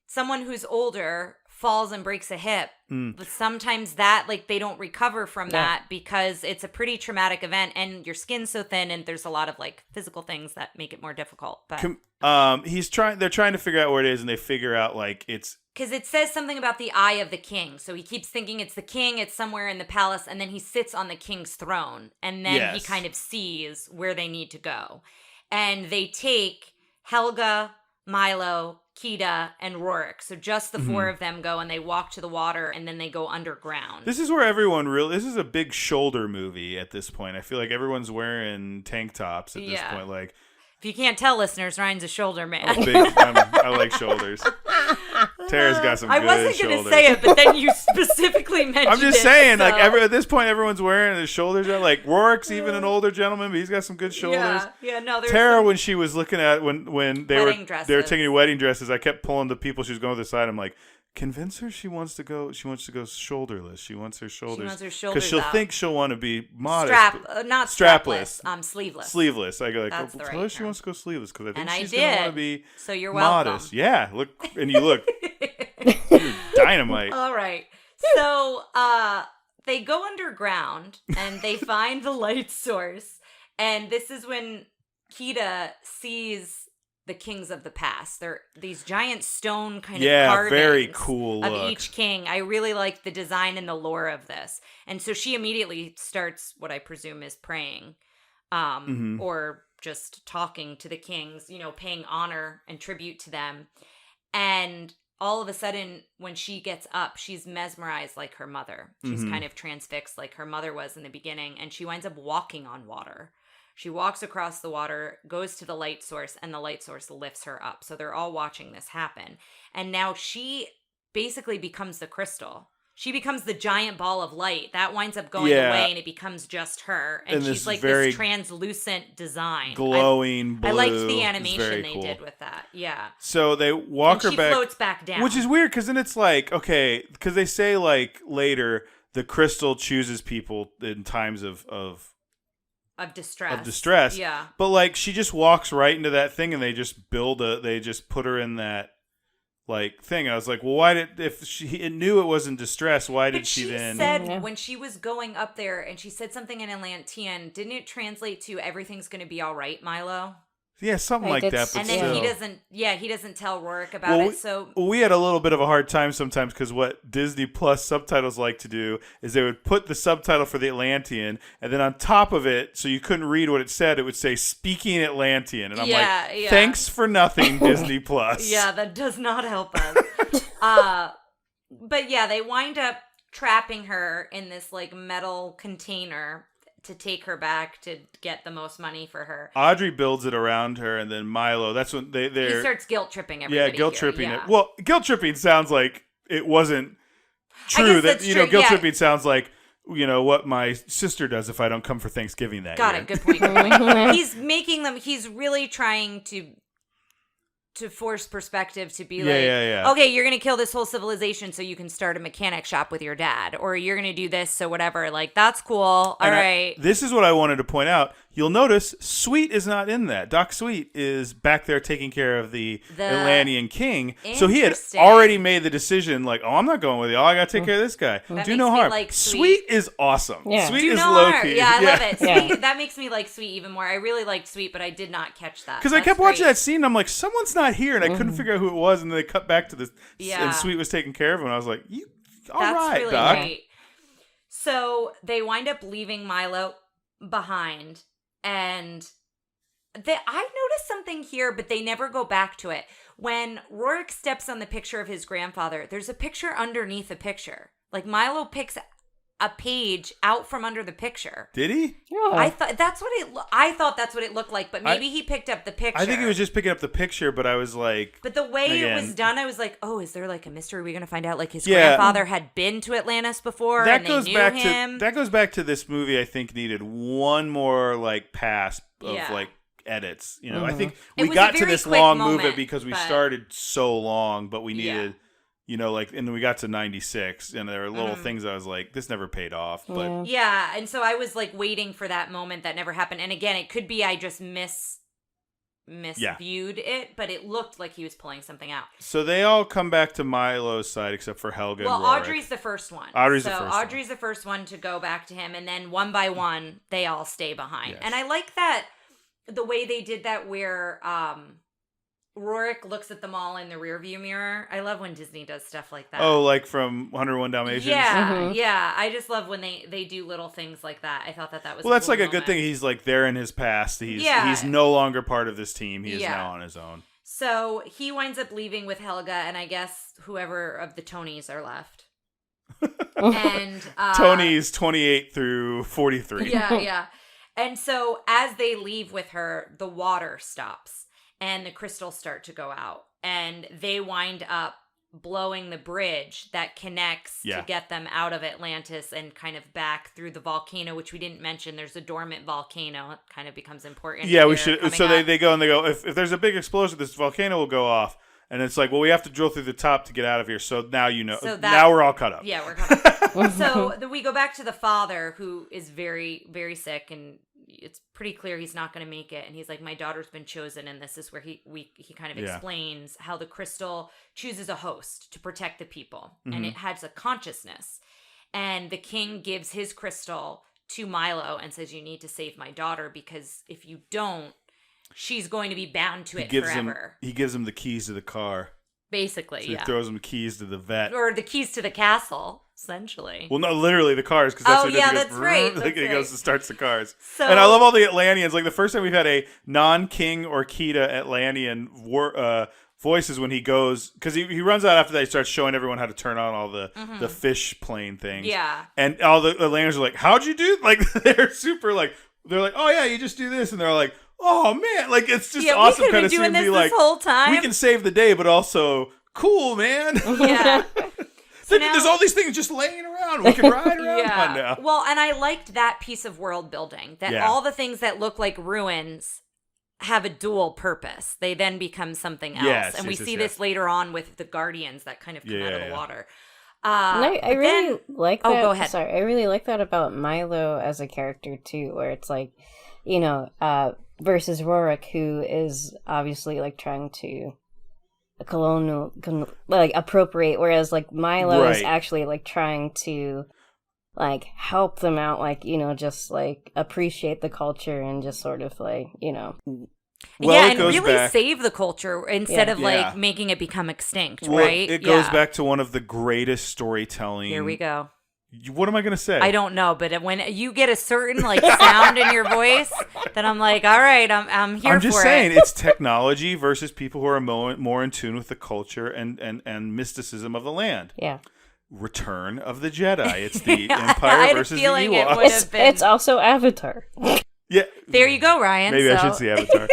someone who's older falls and breaks a hip, but sometimes that they don't recover from that because it's a pretty traumatic event and your skin's so thin and there's a lot of physical things that make it more difficult. But they're trying to figure out where it is, and they figure out it's because it says something about the eye of the king, so he keeps thinking it's the king, it's somewhere in the palace, and then he sits on the king's throne, and then he kind of sees where they need to go, and they take Helga, Milo, Kida, and Rorik. So just the four of them go, and they walk to the water, and then they go underground. This is where this is a big shoulder movie at this point. I feel like everyone's wearing tank tops at this point. If you can't tell, listeners, Ryan's a shoulder man. I like shoulders. Tara's got some good shoulders. I wasn't going to say it, but then you specifically mentioned it. I'm just saying, at this point, everyone's wearing his shoulders are Rorik's even an older gentleman, but he's got some good shoulders. Tara, when she was looking at when they were taking wedding dresses, I kept pulling the people she was going to the side. I'm like, convince her she wants to go shoulderless. She wants her shoulders because she'll out. think she'll want to be modest. Not strapless. Sleeveless. Sleeveless. I go like, That's the tell her she wants to go sleeveless because I think she's going to want to be so you're modest. welcome. Yeah, look, and you look you're dynamite. All right. So they go underground and they find the light source, and this is when Kita sees the kings of the past. They're these giant stone kind of carvings very cool of look. each king. I really like the design and the lore of this. And so she immediately starts what I presume is praying or just talking to the kings, paying honor and tribute to them. And all of a sudden, when she gets up, she's mesmerized like her mother. She's kind of transfixed like her mother was in the beginning, and she winds up walking on water. She walks across the water, goes to the light source, and the light source lifts her up. So they're all watching this happen. And now she basically becomes the crystal. She becomes the giant ball of light. That winds up going away, and it becomes just her. And she's like this translucent design. Glowing blue. I liked the animation they did with that. Yeah. So they walk her back. She floats back down. Which is weird, because then it's like, okay, because they say like later, the crystal chooses people in times of distress. Yeah. But like she just walks right into that thing and they just put her in that like thing. I was like, well, if she knew it wasn't distress, why did she then? Said when she was going up there and she said something in Atlantean, didn't it translate to everything's going to be all right, Milo? Yeah, something like that. But and then still. he doesn't tell Rourke about it. So we had a little bit of a hard time sometimes because what Disney Plus subtitles like to do is they would put the subtitle for the Atlantean, and then on top of it, so you couldn't read what it said, it would say "Speaking Atlantean," and I'm like, "Thanks for nothing, Disney Plus." Yeah, that does not help us. But yeah, they wind up trapping her in this like metal container to take her back to get the most money for her. Audrey builds it around her, and then Milo. That's when he starts guilt tripping everybody. Yeah, guilt tripping it. Well, guilt tripping sounds like it wasn't true. Guilt tripping sounds like what my sister does if I don't come for Thanksgiving that year. Got it. Good point. He's making them. He's really trying to force perspective to be okay, you're going to kill this whole civilization so you can start a mechanic shop with your dad, or you're going to do this, so whatever. Like, that's cool. All right. This is what I wanted to point out. You'll notice Sweet is not in that. Doc Sweet is back there taking care of the Atlantean king. So he had already made the decision, like, oh, I'm not going with you. I got to take care of this guy. Do no harm. Like Sweet is awesome. Yeah. Sweet is low-key. Yeah, I love it. Sweet, that makes me like Sweet even more. I really liked Sweet, but I did not catch that. Because I kept watching that scene, and I'm like, someone's not here, and I couldn't figure out who it was, and then they cut back to this, and Sweet was taking care of him, and I was like, that's right, really Doc. Great. So they wind up leaving Milo behind. And I noticed something here, but they never go back to it. When Rourke steps on the picture of his grandfather, there's a picture underneath a picture. Like Milo picks a page out from under the picture. Did he? Yeah. I thought that's what it looked like, but maybe he picked up the picture. I think he was just picking up the picture, but I was like... But the way it was done, I was like, oh, is there like a mystery? Are we going to find out like his grandfather had been to Atlantis before and they knew him? That goes back to this movie, I think, needed one more like pass of like edits. I think we got to this long movie because we started so long, but we needed... and we got to 96, and there were little things I was like, this never paid off. But yeah, and so I was like waiting for that moment that never happened. And again, it could be I just misviewed it, but it looked like he was pulling something out. So they all come back to Milo's side except for Helga and Rourke. Audrey's the first one. Audrey's the first one to go back to him, and then one by one, they all stay behind. Yes. And I like that, the way they did that where... Rourke looks at them all in the rearview mirror. I love when Disney does stuff like that. Oh, like from 101 Dalmatians? Yeah, yeah. I just love when they do little things like that. I thought that was that's like a good thing. He's like there in his past. He's no longer part of this team. He is now on his own. So he winds up leaving with Helga, and I guess whoever of the Tonys are left. And Tony's 28 through 43. Yeah. And so as they leave with her, the water stops. And the crystals start to go out. And they wind up blowing the bridge that connects to get them out of Atlantis and kind of back through the volcano, which we didn't mention. There's a dormant volcano. It kind of becomes important. Yeah, we should. So they go and they go, if there's a big explosion, this volcano will go off. And it's like, well, we have to drill through the top to get out of here. So now So now we're all caught up. Yeah, we're caught up. So we go back to the father, who is very, very sick, and it's pretty clear he's not going to make it. And he's like, my daughter's been chosen, and this is where he kind of explains how the crystal chooses a host to protect the people, and it has a consciousness. And the king gives his crystal to Milo and says, you need to save my daughter, because if you don't, she's going to be bound to it forever. He gives him the keys to the car. Basically, so he throws him keys to the vet. Or the keys to the castle, essentially. Well, no, literally the cars. Cause that's that's right. He goes and starts the cars. So, and I love all the Atlanteans. Like the first time we've had a non-King or Kida Atlantean voices when he goes, because he runs out after that. He starts showing everyone how to turn on all the fish plane things. Yeah. And all the Atlanteans are like, how'd you do? Like they're super like, they're like, oh yeah, you just do this. And they're like, oh man, like it's just awesome kind of seeing this be like, whole time. We can save the day, but also cool, man. Yeah. So there's all these things just laying around. We can ride around on now. Well, and I liked that piece of world building, that all the things that look like ruins have a dual purpose. They then become something else. And we see this later on with the Guardians that kind of come out of the water. I really like that. Oh, go ahead. Sorry, I really like that about Milo as a character too, where it's like, versus Rorik, who is obviously like trying to appropriate, whereas like Milo is actually like trying to like help them out, like, just like appreciate the culture and just sort of like, Well, and really save the culture instead of like making it become extinct, right? It goes back to one of the greatest storytelling. Here we go. What am I going to say? I don't know, but when you get a certain like sound in your voice, then I'm like, all right, I'm here for it. I'm just saying, it's technology versus people who are more in tune with the culture and mysticism of the land. Yeah. Return of the Jedi. It's the Empire versus the Ewoks. It's also Avatar. Yeah. There you go, Ryan. Maybe I should see Avatar.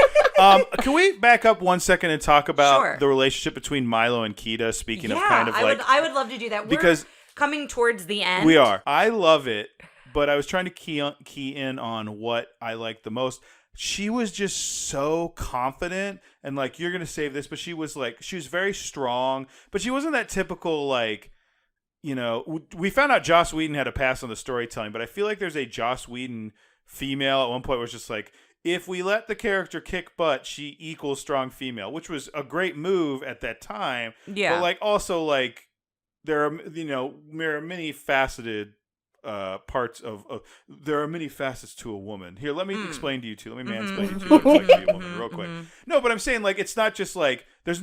Can we back up 1 second and talk about the relationship between Milo and Kida? Speaking of kind of I would love to do that. We're coming towards the end. We are. I love it, but I was trying to key in on what I like the most. She was just so confident and like, you're going to save this, but she was very strong, but she wasn't that typical like, we found out Joss Whedon had a pass on the storytelling, but I feel like there's a Joss Whedon female at one point was just like, if we let the character kick butt, she equals strong female, which was a great move at that time. Yeah. But like also like there are many faceted parts of there are many facets to a woman. Here, let me explain to you two. Let me mansplain to you what it's like to be a woman real quick. No, but I'm saying like it's not just like there's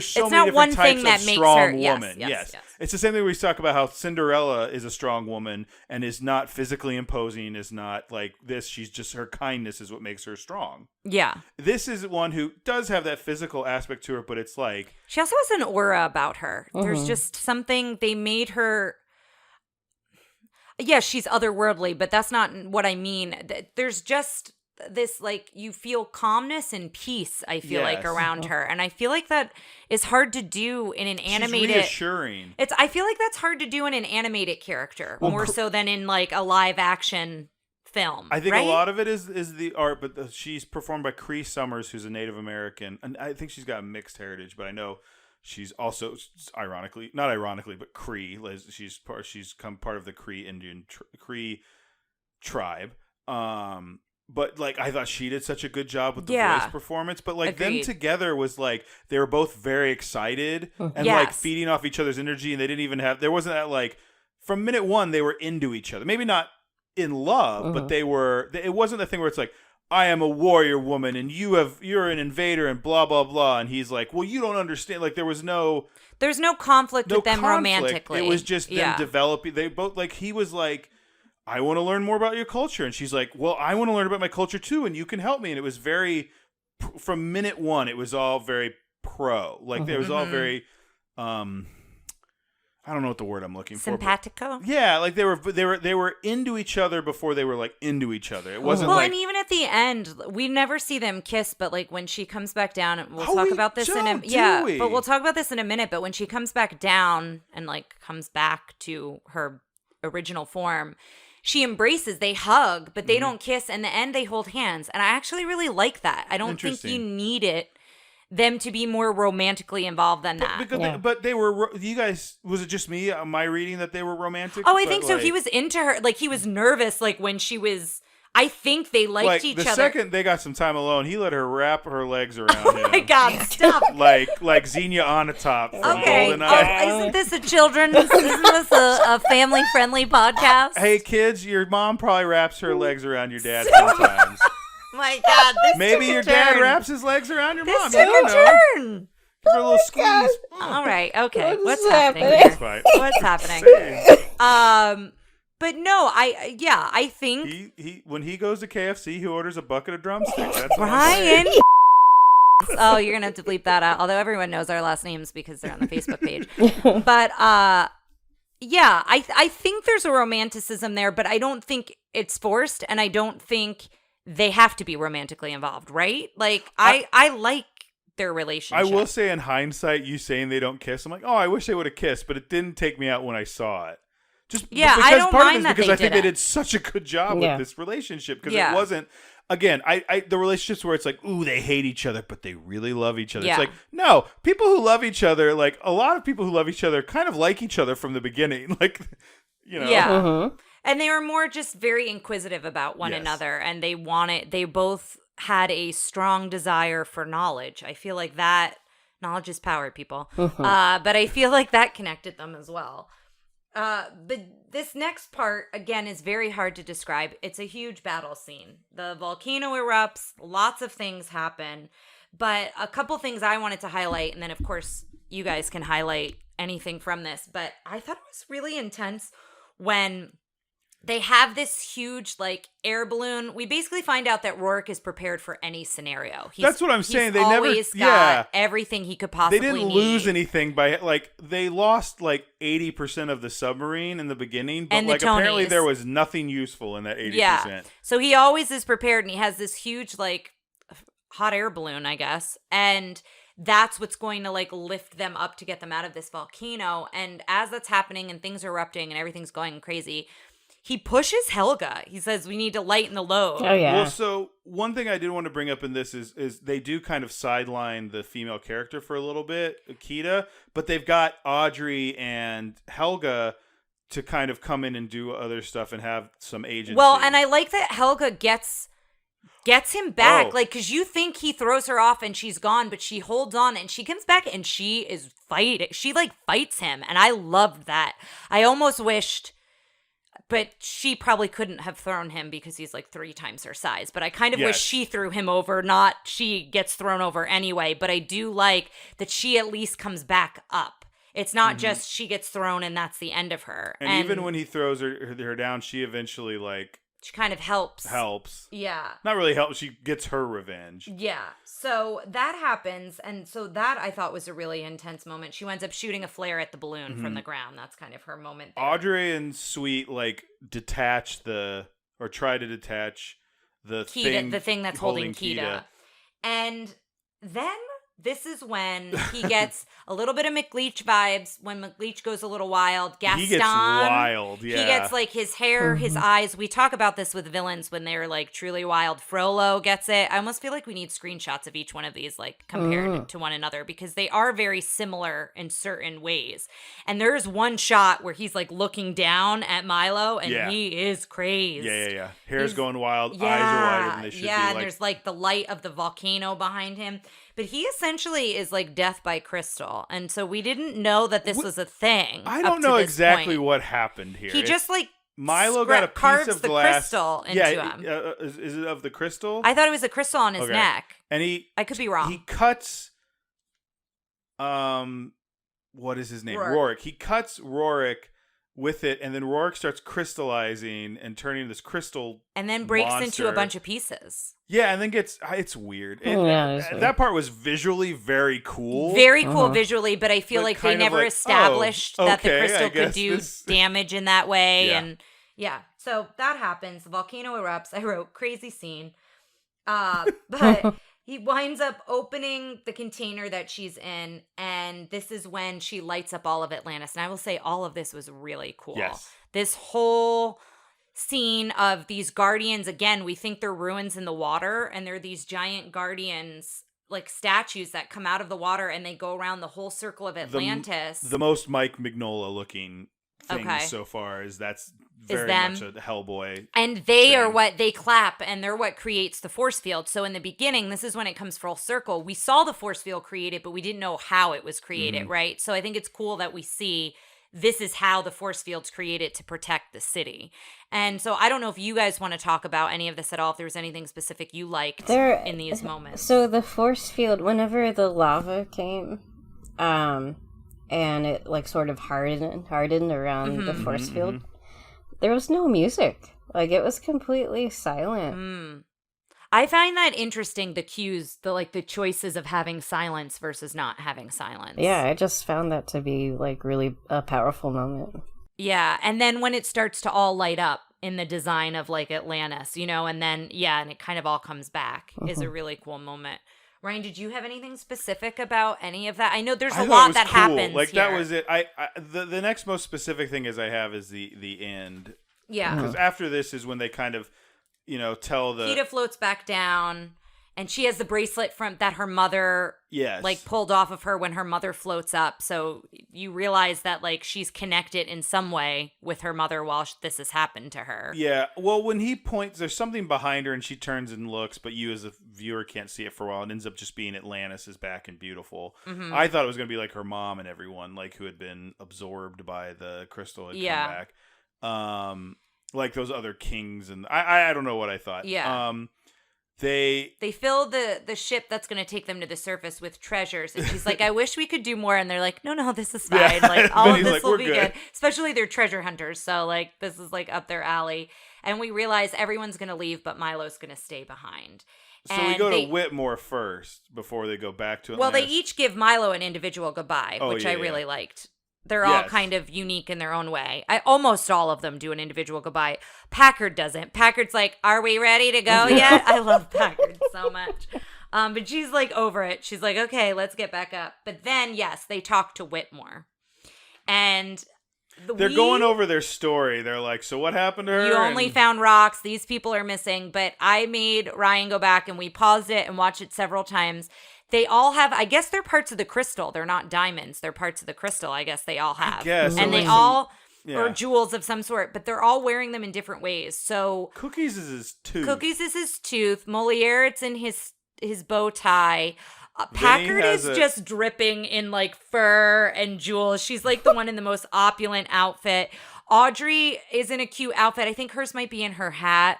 so many different types of strong woman. Yes. It's the same thing we talk about how Cinderella is a strong woman and is not physically imposing, is not like this. She's just, her kindness is what makes her strong. Yeah. This is one who does have that physical aspect to her, but it's like she also has an aura about her. There's just something, they made her. Yeah, she's otherworldly, but that's not what I mean. There's just this, like, you feel calmness and peace, I feel like, around her. And I feel like that is hard to do in an animated... She's reassuring. I feel like that's hard to do in an animated character, more so than in, like, a live-action film, I think a lot of it is the art, but she's performed by Cree Summers, who's a Native American. And I think she's got mixed heritage, but I know... She's also, not ironically, but Cree. She's part of the Cree Indian Cree tribe. But like I thought she did such a good job with the voice performance. But like them together was like they were both very excited and like feeding off each other's energy. And they didn't even have, there wasn't that like from minute one they were into each other. Maybe not in love, but they were. It wasn't the thing where it's like, I am a warrior woman and you're an invader and blah, blah, blah. And he's like, well, you don't understand. Like there's no conflict with them romantically. It was just them developing. They both like, he was like, I want to learn more about your culture. And she's like, well, I want to learn about my culture too. And you can help me. And it was very, from minute one, it was all very pro. Like it was all very, I don't know what the word I'm looking for. Simpatico? Yeah, like they were into each other before they were like into each other. It wasn't and even at the end, we never see them kiss, but like when she comes back down, we'll talk about this but we'll talk about this in a minute, but when she comes back down and like comes back to her original form, she embraces, they hug, but they don't kiss. In the end, they hold hands. And I actually really like that. I don't think you need it them to be more romantically involved than that. But they were, you guys, was it just me? Am I reading that they were romantic? Oh, I think so. He was into her. Like, he was nervous, like, when she was, I think they liked each other. The second they got some time alone, he let her wrap her legs around him. Oh my God, stop. like Xenia Onatopp from GoldenEye. Isn't this isn't this a family-friendly podcast? Hey, kids, your mom probably wraps her legs around your dad sometimes. My God, maybe your dad wraps his legs around your mom. Took a turn. Give her a little squeeze. All right, okay. What's happening here? What's happening? But no, I think he when he goes to KFC, he orders a bucket of drumsticks. That's Ryan. Oh, you're gonna have to bleep that out. Although everyone knows our last names because they're on the Facebook page. But yeah, I think there's a romanticism there, but I don't think it's forced, and I don't think they have to be romantically involved, right? Like, I like their relationship. I will say, in hindsight, you saying they don't kiss, I'm like, oh, I wish they would have kissed, but it didn't take me out when I saw it. I don't mind that because I think they did such a good job with this relationship, because it wasn't. Again, I the relationships where it's like, ooh, they hate each other, but they really love each other. Yeah. It's like, no, people who love each other, like a lot of people who love each other, kind of like each other from the beginning, like, you know. Yeah. Mm-hmm. And they were more just very inquisitive about one another, and they both had a strong desire for knowledge. I feel like that, knowledge is power, people. Mm-hmm. But I feel like that connected them as well. But this next part, again, is very hard to describe. It's a huge battle scene. The volcano erupts, lots of things happen, but a couple things I wanted to highlight, and then, of course, you guys can highlight anything from this, but I thought it was really intense when they have this huge, like, air balloon. We basically find out that Rourke is prepared for any scenario. That's what I'm saying. They always got everything he could possibly need. They didn't lose anything by, like, they lost, like, 80% of the submarine in the beginning, but, and like, apparently there was nothing useful in that 80%. Yeah. So he always is prepared, and he has this huge, like, hot air balloon, I guess, and that's what's going to, like, lift them up to get them out of this volcano. And as that's happening and things are erupting and everything's going crazy, he pushes Helga. He says, we need to lighten the load. Oh, yeah. Well, so one thing I did want to bring up in this is they do kind of sideline the female character for a little bit, Kida, but they've got Audrey and Helga to kind of come in and do other stuff and have some agency. Well, and I like that Helga gets him back, like, because you think he throws her off and she's gone, but she holds on and she comes back and she is fighting. She, like, fights him, and I loved that. I almost wished... But she probably couldn't have thrown him because he's like 3 times her size. But I kind of wish she threw him over, not she gets thrown over anyway. But I do like that she at least comes back up. It's not just she gets thrown and that's the end of her. And even when he throws her down, she eventually, like... She kind of helps. Yeah. Not really helps. She gets her revenge. Yeah. So that happens. And so that I thought was a really intense moment. She winds up shooting a flare at the balloon from the ground. That's kind of her moment there. Audrey and Sweet, like, try to detach the thing that's holding Kida. And then this is when he gets a little bit of McLeach vibes. When McLeach goes a little wild, Gaston. He gets wild, yeah. He gets, like, his hair, his eyes. We talk about this with villains when they're, like, truly wild. Frollo gets it. I almost feel like we need screenshots of each one of these, like, compared to one another, because they are very similar in certain ways. And there's one shot where he's, like, looking down at Milo, and he is crazed. Yeah. Hair's going wild. Eyes are wider than they should be. Yeah, and there's, like, the light of the volcano behind him. But he essentially is like death by crystal. And so we didn't know that this was a thing. I don't know exactly what happened here. He just, like, Milo got a piece of the glass. Crystal into him. Is it of the crystal? I thought it was a crystal on his neck. And I could be wrong. He cuts what is his name? Rourke. He cuts Rourke with it, and then Rourke starts crystallizing and turning this crystal and then breaks monster into a bunch of pieces. Yeah, and then it's weird. Weird. That part was visually very cool. Very cool visually, but I feel like they never established that the crystal could do damage in that way. Yeah. And so that happens. The volcano erupts. I wrote crazy scene. But he winds up opening the container that she's in, and this is when she lights up all of Atlantis. And I will say all of this was really cool. Yes. This whole scene of these guardians, again, we think they're ruins in the water, and they're these giant guardians like statues that come out of the water and they go around the whole circle of Atlantis. The most Mike Mignola looking thing so far that's very much a Hellboy. And they are what they clap, and they're what creates the force field. So in the beginning, this is when it comes full circle. We saw the force field created, but we didn't know how it was created, right? So I think it's cool that we see this is how the force field's created to protect the city. And so I don't know if you guys want to talk about any of this at all, if there was anything specific you liked in these moments. So the force field, whenever the lava came, and it like sort of hardened around the force field, there was no music. Like, it was completely silent. I find that interesting, the cues, the choices of having silence versus not having silence. Yeah, I just found that to be like really a powerful moment. Yeah, and then when it starts to all light up in the design of like Atlantis, and then and it kind of all comes back is a really cool moment. Ryan, did you have anything specific about any of that? I know there's a lot that happens. Like here. that was it. The next most specific thing I have is the end. Yeah, because after this is when they kind of, tell the Kida floats back down, and she has the bracelet that her mother like pulled off of her when her mother floats up. So you realize that like she's connected in some way with her mother while this has happened to her. Yeah. Well, when he points, there's something behind her, and she turns and looks, but you as a viewer can't see it for a while. It ends up just being Atlantis is back and beautiful. I thought it was going to be like her mom and everyone, like who had been absorbed by the crystal, had come back. Like those other kings, and I don't know what I thought. Yeah. They fill the ship that's going to take them to the surface with treasures, and she's like, I wish we could do more, and they're like, no, this is fine. Yeah. Like all of this like, will be good. Especially they're treasure hunters, so like this is like up their alley. And we realize everyone's going to leave, but Milo's going to stay behind. So we go to Whitmore first before they go back to Atlantis. Well, they each give Milo an individual goodbye, which I really liked. They're all kind of unique in their own way. Almost all of them do an individual goodbye. Packard doesn't. Packard's like, are we ready to go yet? I love Packard so much. But she's like over it. She's like, okay, let's get back up. But then, yes, they talk to Whitmore. And they're going over their story. They're like, so what happened to her? You only found rocks. These people are missing. But I made Ryan go back, and we paused it and watched it several times. They all have, I guess they're parts of the crystal. They're not diamonds. They're parts of the crystal, I guess they all have. I guess. And they all, or jewels of some sort, but they're all wearing them in different ways. So Cookies is his tooth. Moliere, it's in his bow tie. Packard is just dripping in like fur and jewels. She's like the one in the most opulent outfit. Audrey is in a cute outfit. I think hers might be in her hat.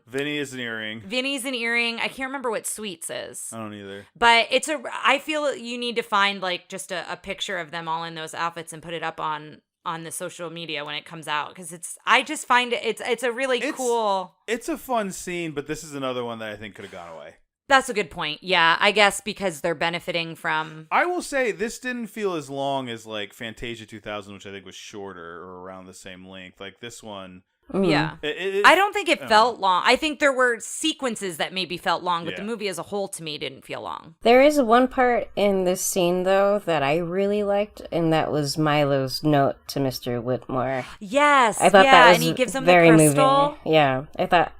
Vinny is an earring. Vinny's an earring. I can't remember what Sweets is. I don't either. But I feel you need to find like just a picture of them all in those outfits and put it up on the social media when it comes out, because I just find it's a really cool. It's a fun scene, but this is another one that I think could have gone away. That's a good point. Yeah, I guess because they're benefiting from. I will say this didn't feel as long as like Fantasia 2000, which I think was shorter or around the same length. Like this one. Yeah. I don't think it felt long. I think there were sequences that maybe felt long, but the movie as a whole to me didn't feel long. There is one part in this scene, though, that I really liked, and that was Milo's note to Mr. Whitmore. Yes. I thought that was and he gives him very the crystal. Moving. Yeah.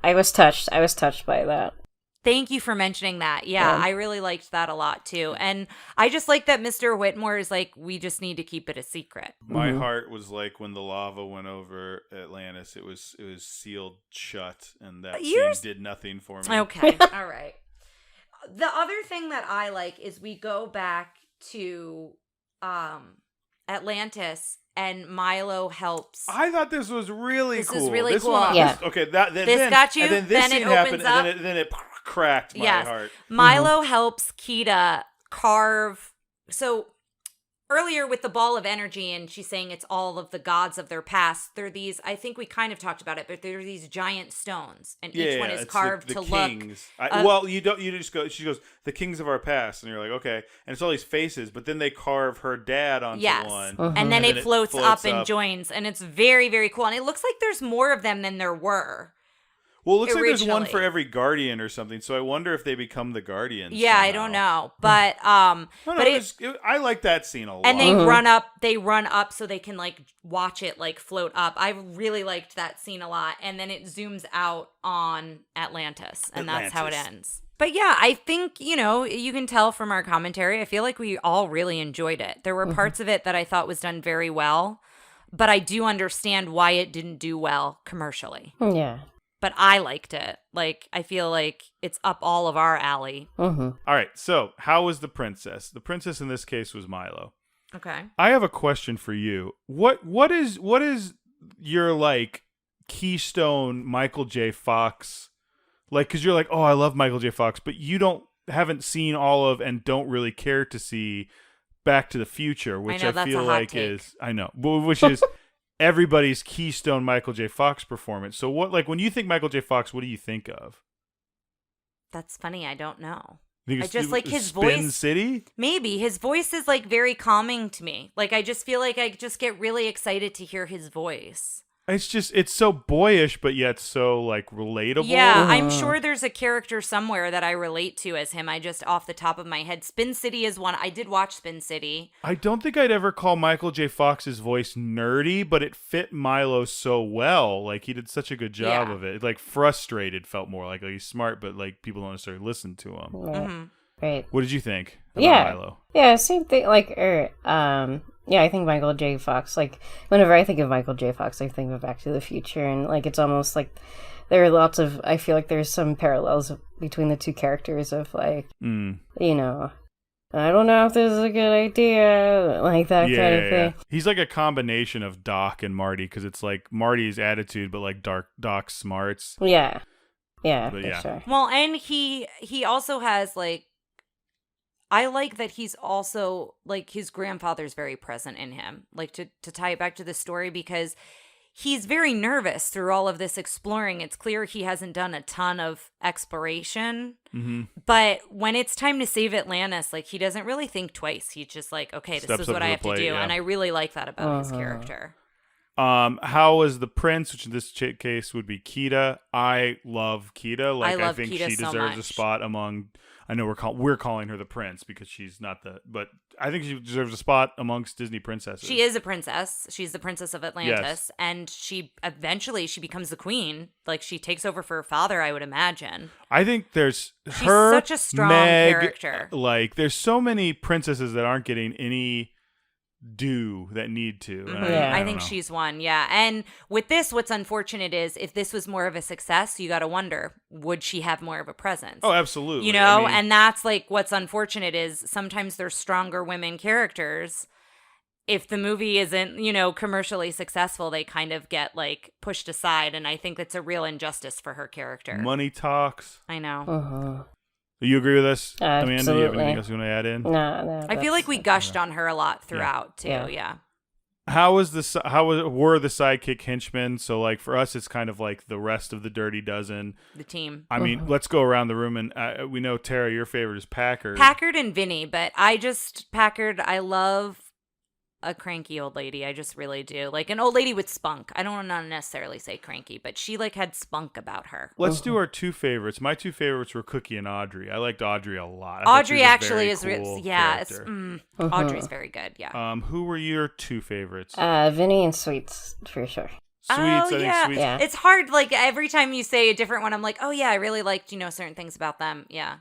I was touched. I was touched by that. Thank you for mentioning that. Yeah, I really liked that a lot too. And I just like that Mr. Whitmore is like, we just need to keep it a secret. My heart was like when the lava went over Atlantis, it was sealed shut, and that scene did nothing for me. Okay. All right. The other thing that I like is we go back to Atlantis, and Milo helps. I thought this was really cool. This is really cool. Okay, this got you. And then this scene it happened, opens up. and then it cracked my heart. Milo helps Kida carve. So earlier with the ball of energy, and she's saying it's all of the gods of their past. There are these, I think we kind of talked about it, but there are these giant stones, and each one is carved the to kings. look. You just go. She goes, the kings of our past, and you're like, okay. And it's all these faces, but then they carve her dad onto one, and then it floats up and joins, and it's very, very cool. And it looks like there's more of them than there were. Well, it looks like there's one for every guardian or something. So I wonder if they become the guardians. Yeah, somehow. I don't know, but I like that scene a lot. And they run up. They run up so they can like watch it like float up. I really liked that scene a lot. And then it zooms out on Atlantis, and that's how it ends. But yeah, I think, you can tell from our commentary, I feel like we all really enjoyed it. There were parts of it that I thought was done very well, but I do understand why it didn't do well commercially. Yeah. But I liked it. Like, I feel like it's up all of our alley. All right, so how was the princess? The princess in this case was Milo. Okay. I have a question for you. What is your, like, keystone Michael J. Fox, like, because you're like, oh, I love Michael J. Fox, but you haven't seen all of and don't really care to see Back to the Future, which I feel like take. Which is everybody's keystone Michael J. Fox performance. So when you think Michael J. Fox, what do you think of? That's funny. I don't know. I just like his Spin voice. City? Maybe his voice is like very calming to me. Like, I just feel like I just get really excited to hear his voice. It's so boyish, but yet so, like, relatable. Yeah, I'm sure there's a character somewhere that I relate to as him. I just, off the top of my head, Spin City is one. I did watch Spin City. I don't think I'd ever call Michael J. Fox's voice nerdy, but it fit Milo so well. Like, he did such a good job of it. Like, frustrated felt more like he's smart, but, like, people don't necessarily listen to him. Mm-hmm. Right. What did you think about Milo? Yeah, same thing. Like, yeah, I think Michael J. Fox, like, whenever I think of Michael J. Fox, I think of Back to the Future, and, like, it's almost like there are lots of, I feel like there's some parallels between the two characters of, like, I don't know if this is a good idea, like, that kind of thing. Yeah. He's like a combination of Doc and Marty, because it's, like, Marty's attitude, but, like, Doc's smarts. Yeah. Yeah, for sure. Well, and he also has, like, I like that he's also, like, his grandfather's very present in him, like, to tie it back to the story, because he's very nervous through all of this exploring. It's clear he hasn't done a ton of exploration, but when it's time to save Atlantis, like, he doesn't really think twice. He's just like, okay, this is what I have to do, and I really like that about his character. How was the prince, which in this case would be Kida? I love Kida. Like, I think Kida she deserves a spot among. I know we're calling her the prince because she's not but I think she deserves a spot amongst Disney princesses. She is a princess. She's the princess of Atlantis, and she becomes the queen. Like, she takes over for her father, I would imagine. I think she's such a strong character. Like, there's so many princesses that aren't getting any due that need to. I think she's one. Yeah. And with this, what's unfortunate is if this was more of a success, you got to wonder, would she have more of a presence? Oh, absolutely. And that's, like, what's unfortunate is sometimes there's stronger women characters. If the movie isn't, commercially successful, they kind of get, like, pushed aside. And I think that's a real injustice for her character. Money talks. I know. You agree with us, Absolutely. Amanda? Do you have anything else you want to add in? No. I feel like we gushed on her a lot throughout too. Yeah. How were the sidekick henchmen? So, like, for us, it's kind of like the rest of the Dirty Dozen, the team. I mean, let's go around the room, and we know, Tara, your favorite is Packard. Packard and Vinny, but Packard. I love a cranky old lady. I just really do. Like, an old lady with spunk. I don't want to necessarily say cranky, but she, like, had spunk about her. Let's do our two favorites. My two favorites were Cookie and Audrey. I liked Audrey a lot. Audrey actually is cool Audrey's very good. Yeah. Who were your two favorites? Vinny and Sweets, for sure. Sweets, I think Sweets. Yeah. It's hard. Like, every time you say a different one, I'm like, oh yeah, I really liked, certain things about them. Yeah.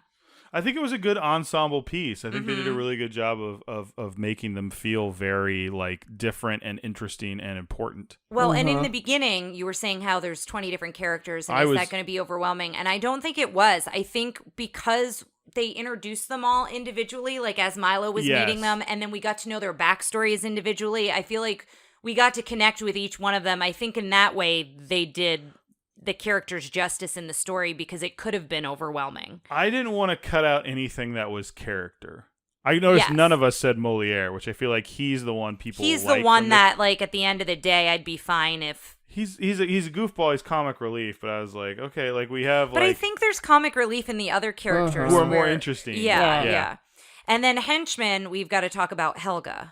I think it was a good ensemble piece. I think they did a really good job of making them feel very, like, different and interesting and important. Well, and in the beginning, you were saying how there's 20 different characters, and is that going to be overwhelming? And I don't think it was. I think because they introduced them all individually, like, as Milo was meeting them, and then we got to know their backstories individually, I feel like we got to connect with each one of them. I think in that way, they did the characters justice in the story, because it could have been overwhelming. I didn't want to cut out anything that was character. I noticed none of us said Moliere, which I feel like he's the one people He's like the one that, like, at the end of the day, I'd be fine if... He's a goofball, he's comic relief, but I was like, okay, like, we have, But I think there's comic relief in the other characters. Who are more interesting. Yeah. And then henchmen, we've got to talk about Helga.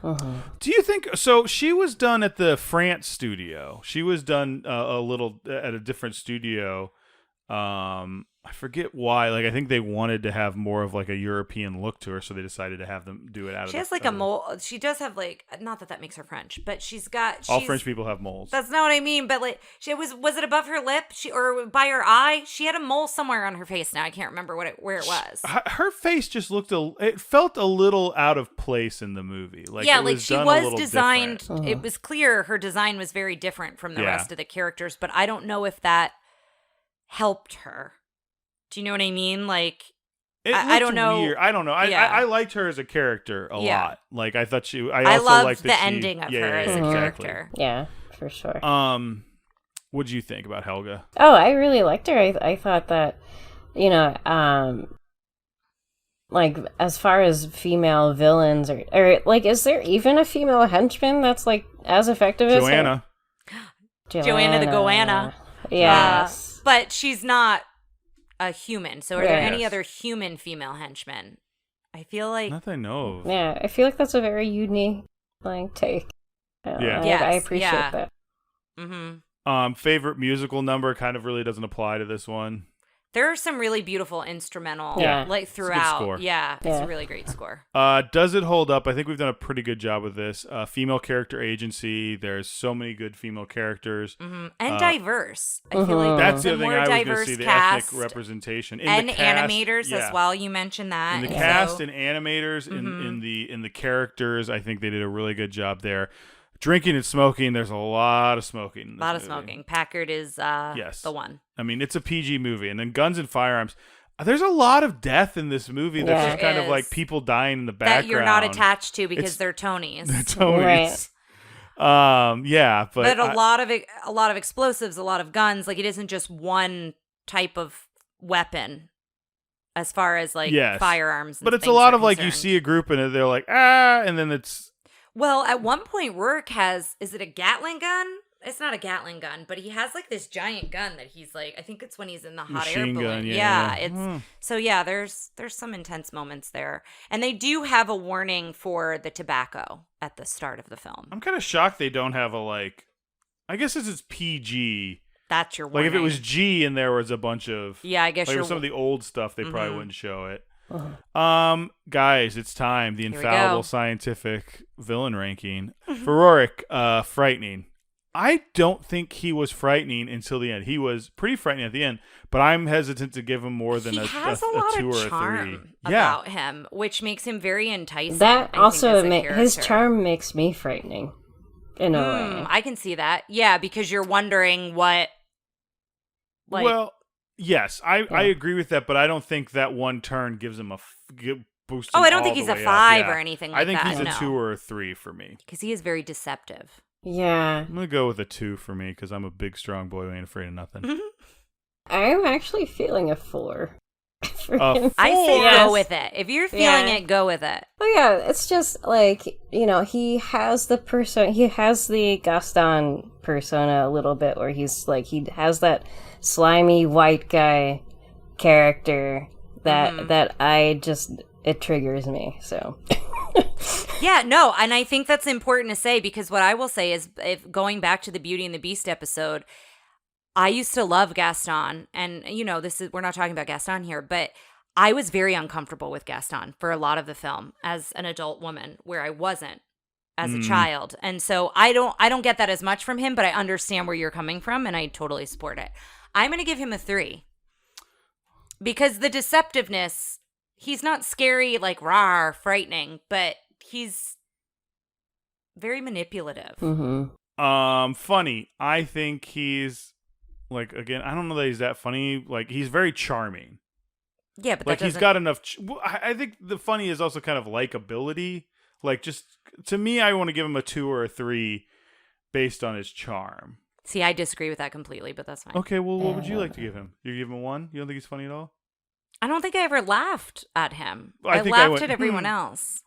Do you think so? She was done at the France studio. She was done a little at a different studio. I forget why. Like, I think they wanted to have more of like a European look to her, so they decided to have them do it out of. She has like a mole. She does have like, not that makes her French, but all French people have moles. That's not what I mean. But like, was it above her lip? Or by her eye? She had a mole somewhere on her face. Now I can't remember where it was. Her face just looked it felt a little out of place in the movie. Like, yeah, it like was she done was designed. different. It was clear her design was very different from the rest of the characters, but I don't know if that helped her. Do you know what I mean? Like, I don't know. Weird. I don't know. I liked her as a character a lot. Like, I thought I also loved liked the ending of her as a character. Yeah, for sure. What did you think about Helga? Oh, I really liked her. I thought that, like, as far as female villains, or like, is there even a female henchman that's like as effective as her? Joanna the Goanna. Yes. But she's not a human. So are there any other human female henchmen? I feel like... Not that I know of. Yeah, I feel like that's a very unique take. I appreciate that. Mm-hmm. Favorite musical number kind of really doesn't apply to this one. There are some really beautiful instrumental, like throughout. It's a good score. Yeah, it's a really great score. Does it hold up? I think we've done a pretty good job with this. Female character agency. There's so many good female characters. Mm-hmm. And diverse. I feel like that's the other thing I was going to see, the ethnic cast representation. and the cast, animators as well. You mentioned that. In the cast and animators, in the characters, I think they did a really good job there. Drinking and smoking, there's a lot of smoking. In this movie. Smoking. Packard is the one. I mean, it's a PG movie. And then Guns and Firearms, there's a lot of death in this movie that's just kind of like people dying in the background. That you're not attached to because they're Tonys. They're Tonys. Right. But a lot of explosives, a lot of guns. Like, it isn't just one type of weapon as far as like firearms. But it's a lot of like, you see a group and they're like, and then it's... Well, at one point, Rourke is it a Gatling gun? It's not a Gatling gun, but he has like this giant gun that he's like, I think it's when he's in the hot air balloon. So there's some intense moments there. And they do have a warning for the tobacco at the start of the film. I'm kind of shocked they don't have I guess it's PG. That's your warning. Like, if it was G and there was a bunch of... Yeah, I guess some of the old stuff, they probably wouldn't show it. Guys, it's time. The infallible scientific villain ranking. For Rourke, frightening. I don't think he was frightening until the end. He was pretty frightening at the end, but I'm hesitant to give him more than a 2 or a 3. About him, which makes him very enticing. That also his charm makes me frightening in a way. I can see that. Yeah, because you're wondering what. Like, well. Yes, I agree with that, but I don't think that one turn gives him a boost. Oh, I don't think he's a 5 or anything like that. I think he's a 2 or a 3 for me. Because he is very deceptive. Yeah. I'm going to go with a 2 for me because I'm a big, strong boy who ain't afraid of nothing. I'm actually feeling a 4. I say go with it. If you're feeling it, go with it. Oh yeah, it's just like, he has the Gaston persona a little bit where he's like, he has that slimy white guy character that it triggers me, so. Yeah, no, and I think that's important to say, because what I will say is, if going back to the Beauty and the Beast episode, I used to love Gaston, and we're not talking about Gaston here, but I was very uncomfortable with Gaston for a lot of the film as an adult woman, where I wasn't as a child. And so I don't get that as much from him, but I understand where you're coming from, and I totally support it. I'm going to give him a 3. Because the deceptiveness, he's not scary, like rawr, frightening, but he's very manipulative. Funny. I think he's like, again, I don't know that he's that funny. Like, he's very charming. Yeah, but like, he's got enough. I think the funny is also kind of likability. Like, just to me, I want to give him a 2 or a 3 based on his charm. See, I disagree with that completely, but that's fine. Okay, well, what would you like to give him? You give him a 1? You don't think he's funny at all? I don't think I ever laughed at him. I laughed at everyone else.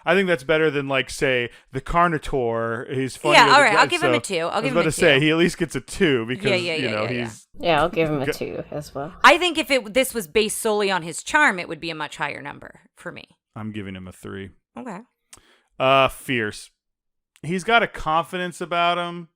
I think that's better than, like, say, the Carnotaur. He's funny. Yeah, all right, I'll give him a 2. I was about to say, he at least gets a 2 because, he's... Yeah, I'll give him a 2 as well. I think if this was based solely on his charm, it would be a much higher number for me. I'm giving him a 3. Okay. Fierce. He's got a confidence about him.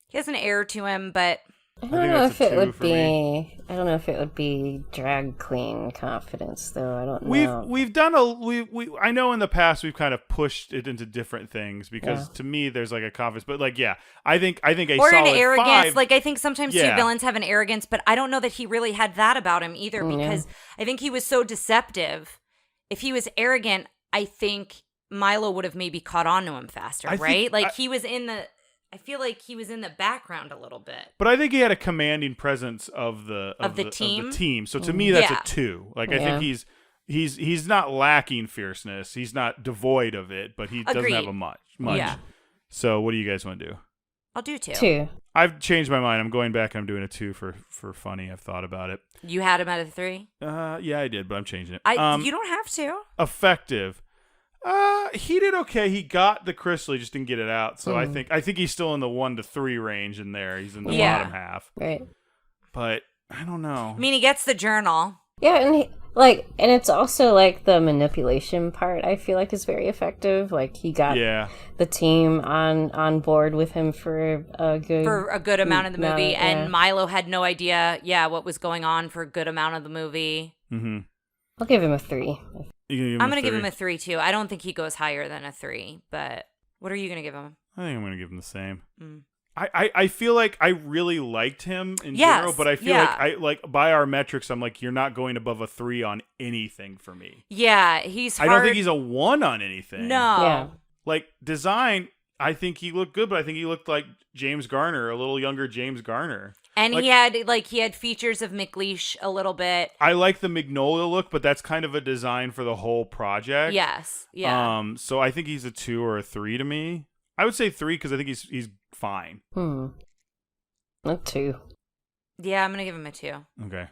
He has an air to him, but... I don't know if it would be. I don't know if it would be drag queen confidence, though. I don't know. We've done I know in the past we've kind of pushed it into different things because to me there's like a confidence, but like I think a or solid an arrogance. 5, like I think sometimes two villains have an arrogance, but I don't know that he really had that about him either because I think he was so deceptive. If he was arrogant, I think Milo would have maybe caught on to him faster, right? I feel like he was in the background a little bit. But I think he had a commanding presence of the team. So to me, that's a 2. Like I think he's not lacking fierceness. He's not devoid of it, but he doesn't have a much. Yeah. So what do you guys want to do? I'll do 2. 2. I've changed my mind. I'm going back. I'm doing a 2 for funny. I've thought about it. You had him at a 3? Yeah, I did, but I'm changing it. You don't have to. Effective. He did okay. He got the crystal, he just didn't get it out. So I think he's still in the 1 to 3 range in there. He's in the bottom half. Right. But I don't know. I mean, he gets the journal. Yeah, and and it's also like the manipulation part I feel like is very effective. Like he got the team on board with him for a good amount of the movie, and Milo had no idea what was going on for a good amount of the movie. Mm-hmm. I'll give him a 3. I'm going to give him a 3 too. I don't think he goes higher than a 3, but what are you going to give him? I think I'm going to give him the same. I feel like I really liked him in general, but I feel like by our metrics, I'm like, you're not going above a 3 on anything for me. Yeah, he's hard. I don't think he's a 1 on anything. No. Yeah. Like design, I think he looked good, but I think he looked like James Garner, a little younger James Garner. And he had features of McLeish a little bit. I like the Magnolia look, but that's kind of a design for the whole project. Yes. Yeah. So I think he's a 2 or a 3 to me. I would say 3 because I think he's fine. A 2. Yeah, I'm gonna give him a 2. Okay.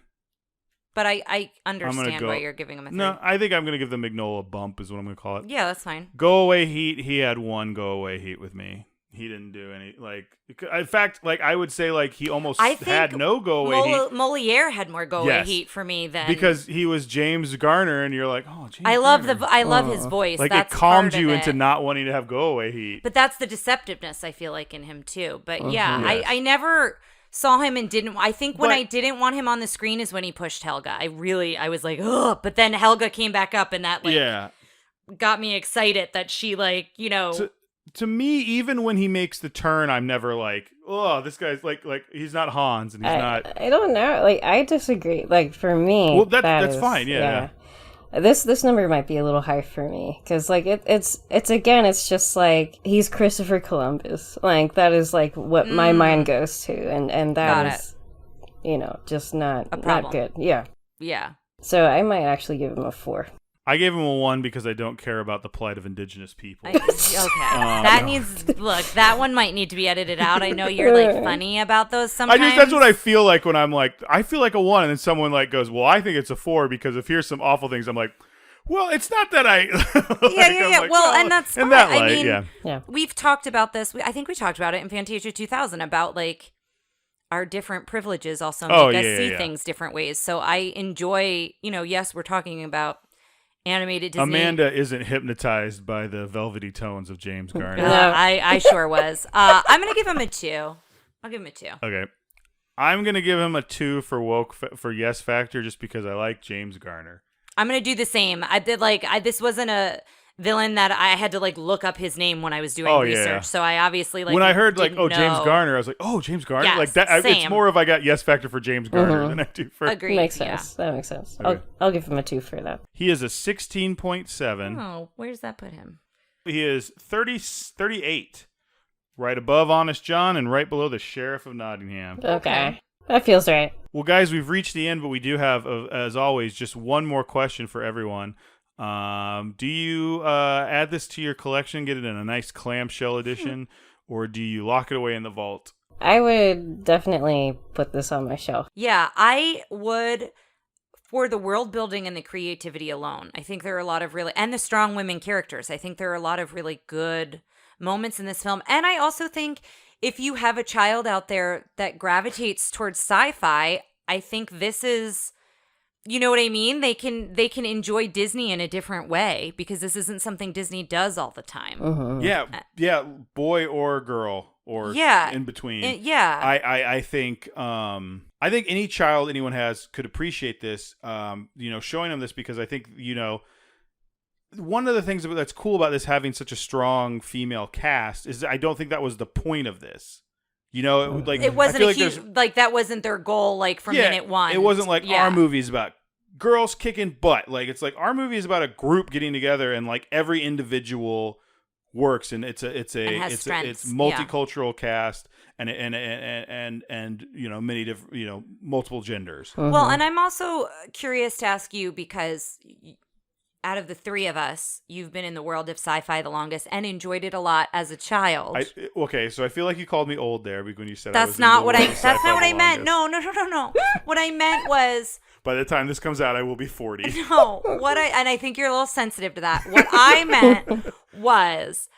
But I understand why you're giving him a 3. No, I think I'm gonna give the Magnolia bump is what I'm gonna call it. Yeah, that's fine. Go away heat. He had 1 go away heat with me. He didn't do any, in fact, I would say, he almost had no go-away heat. Moliere had more go-away heat for me than... Because he was James Garner, and you're like, oh, James I love his voice. That's it calmed part you of into not wanting to have go-away heat. But that's the deceptiveness, I feel like, in him, too. But I never saw him and didn't... I think when I didn't want him on the screen is when he pushed Helga. I was like, ugh. But then Helga came back up, and that, got me excited that she, To me, even when he makes the turn, I'm never like, oh, this guy's like he's not Hans, and he's not. I don't know. I disagree. For me, well, that's fine. Yeah. This number might be a little high for me because it's just he's Christopher Columbus. That is what my mind goes to, and that is, just not good. Yeah. Yeah. So I might actually give him a 4. I gave him a 1 because I don't care about the plight of indigenous people. Okay. That one might need to be edited out. I know you're funny about those sometimes. That's what I feel like when I'm I feel like a 1, and then someone goes, well, I think it's a 4 because if here's some awful things, I'm like, well, it's not that I. Yeah. Well, and that's fine. I mean, we've talked about this. I think we talked about it in Fantasia 2000 about our different privileges also make us see things different ways. So I enjoy, yes, we're talking about animated Disney. Amanda isn't hypnotized by the velvety tones of James Garner. I sure was. I'm gonna give him a 2. I'll give him a 2. Okay, I'm gonna give him a 2 for yes factor just because I like James Garner. I'm gonna do the same. I did this wasn't a villain that I had to look up his name when I was doing research. Yeah. So I obviously when I heard James Garner, I was like, oh, James Garner. Yes, it's more of I got yes factor for James Garner than I do for. Agreed. Makes sense. That makes sense. Okay. I'll give him a 2 for that. He is a 16.7. Oh, where does that put him? He is 38, right above Honest John and right below the Sheriff of Nottingham. Okay. That feels right. Well, guys, we've reached the end, but we do have, as always, just one more question for everyone. Do you add this to your collection, get it in a nice clamshell edition, or do you lock it away in the vault? I would definitely put this on my shelf. Yeah, I would, for the world building and the creativity alone. I think there are a lot of and the strong women characters. I think there are a lot of really good moments in this film. And I also think if you have a child out there that gravitates towards sci-fi, I think this is... You know what I mean? They can enjoy Disney in a different way because this isn't something Disney does all the time. Yeah, boy or girl or in between. I think any child anyone has could appreciate this, showing them this, because I think, one of the things that's cool about this having such a strong female cast is I don't think that was the point of this. It wasn't a huge, that wasn't their goal, from minute one. It wasn't our movie is about girls kicking butt. It's like our movie is about a group getting together, and every individual works, and it's multicultural cast, and many different, multiple genders. Mm-hmm. Well, and I'm also curious to ask you, because out of the three of us, you've been in the world of sci-fi the longest and enjoyed it a lot as a child. So I feel like you called me old there when you said that's not what I meant. No. What I meant was, by the time this comes out, I will be 40. No, and I think you're a little sensitive to that. What I meant was,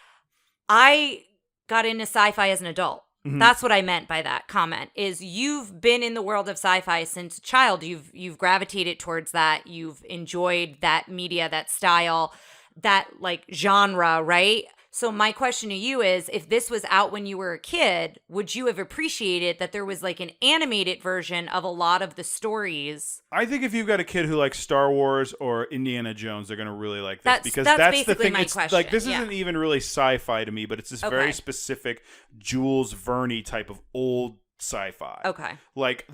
I got into sci-fi as an adult. Mm-hmm. That's what I meant by that comment, is you've been in the world of sci-fi since a child. You've gravitated towards that. You've enjoyed that media, that style, that genre, right? So my question to you is, if this was out when you were a kid, would you have appreciated that there was an animated version of a lot of the stories? I think if you've got a kid who likes Star Wars or Indiana Jones, they're going to really like this, because that's the thing. It's question. This isn't even really sci-fi to me, but it's this very specific Jules Verne type of old sci-fi. Okay.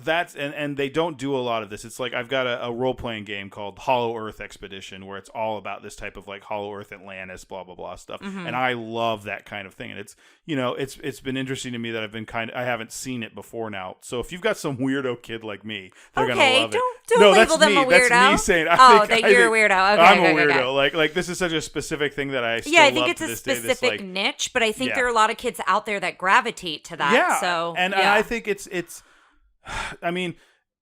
That's and they don't do a lot of this. It's I've got a role-playing game called Hollow Earth Expedition, where it's all about this type of Hollow Earth Atlantis, blah blah blah stuff. Mm-hmm. And I love that kind of thing. And it's it's been interesting to me that I haven't seen it before now. So if you've got some weirdo kid like me, they're gonna love it. Don't label them a weirdo. That's me saying you're a weirdo. Okay, I'm a weirdo. Okay. This is such a specific thing that I still I think love it's to a this specific day, niche, but I think there are a lot of kids out there that gravitate to that. Yeah. So and I think it's I mean,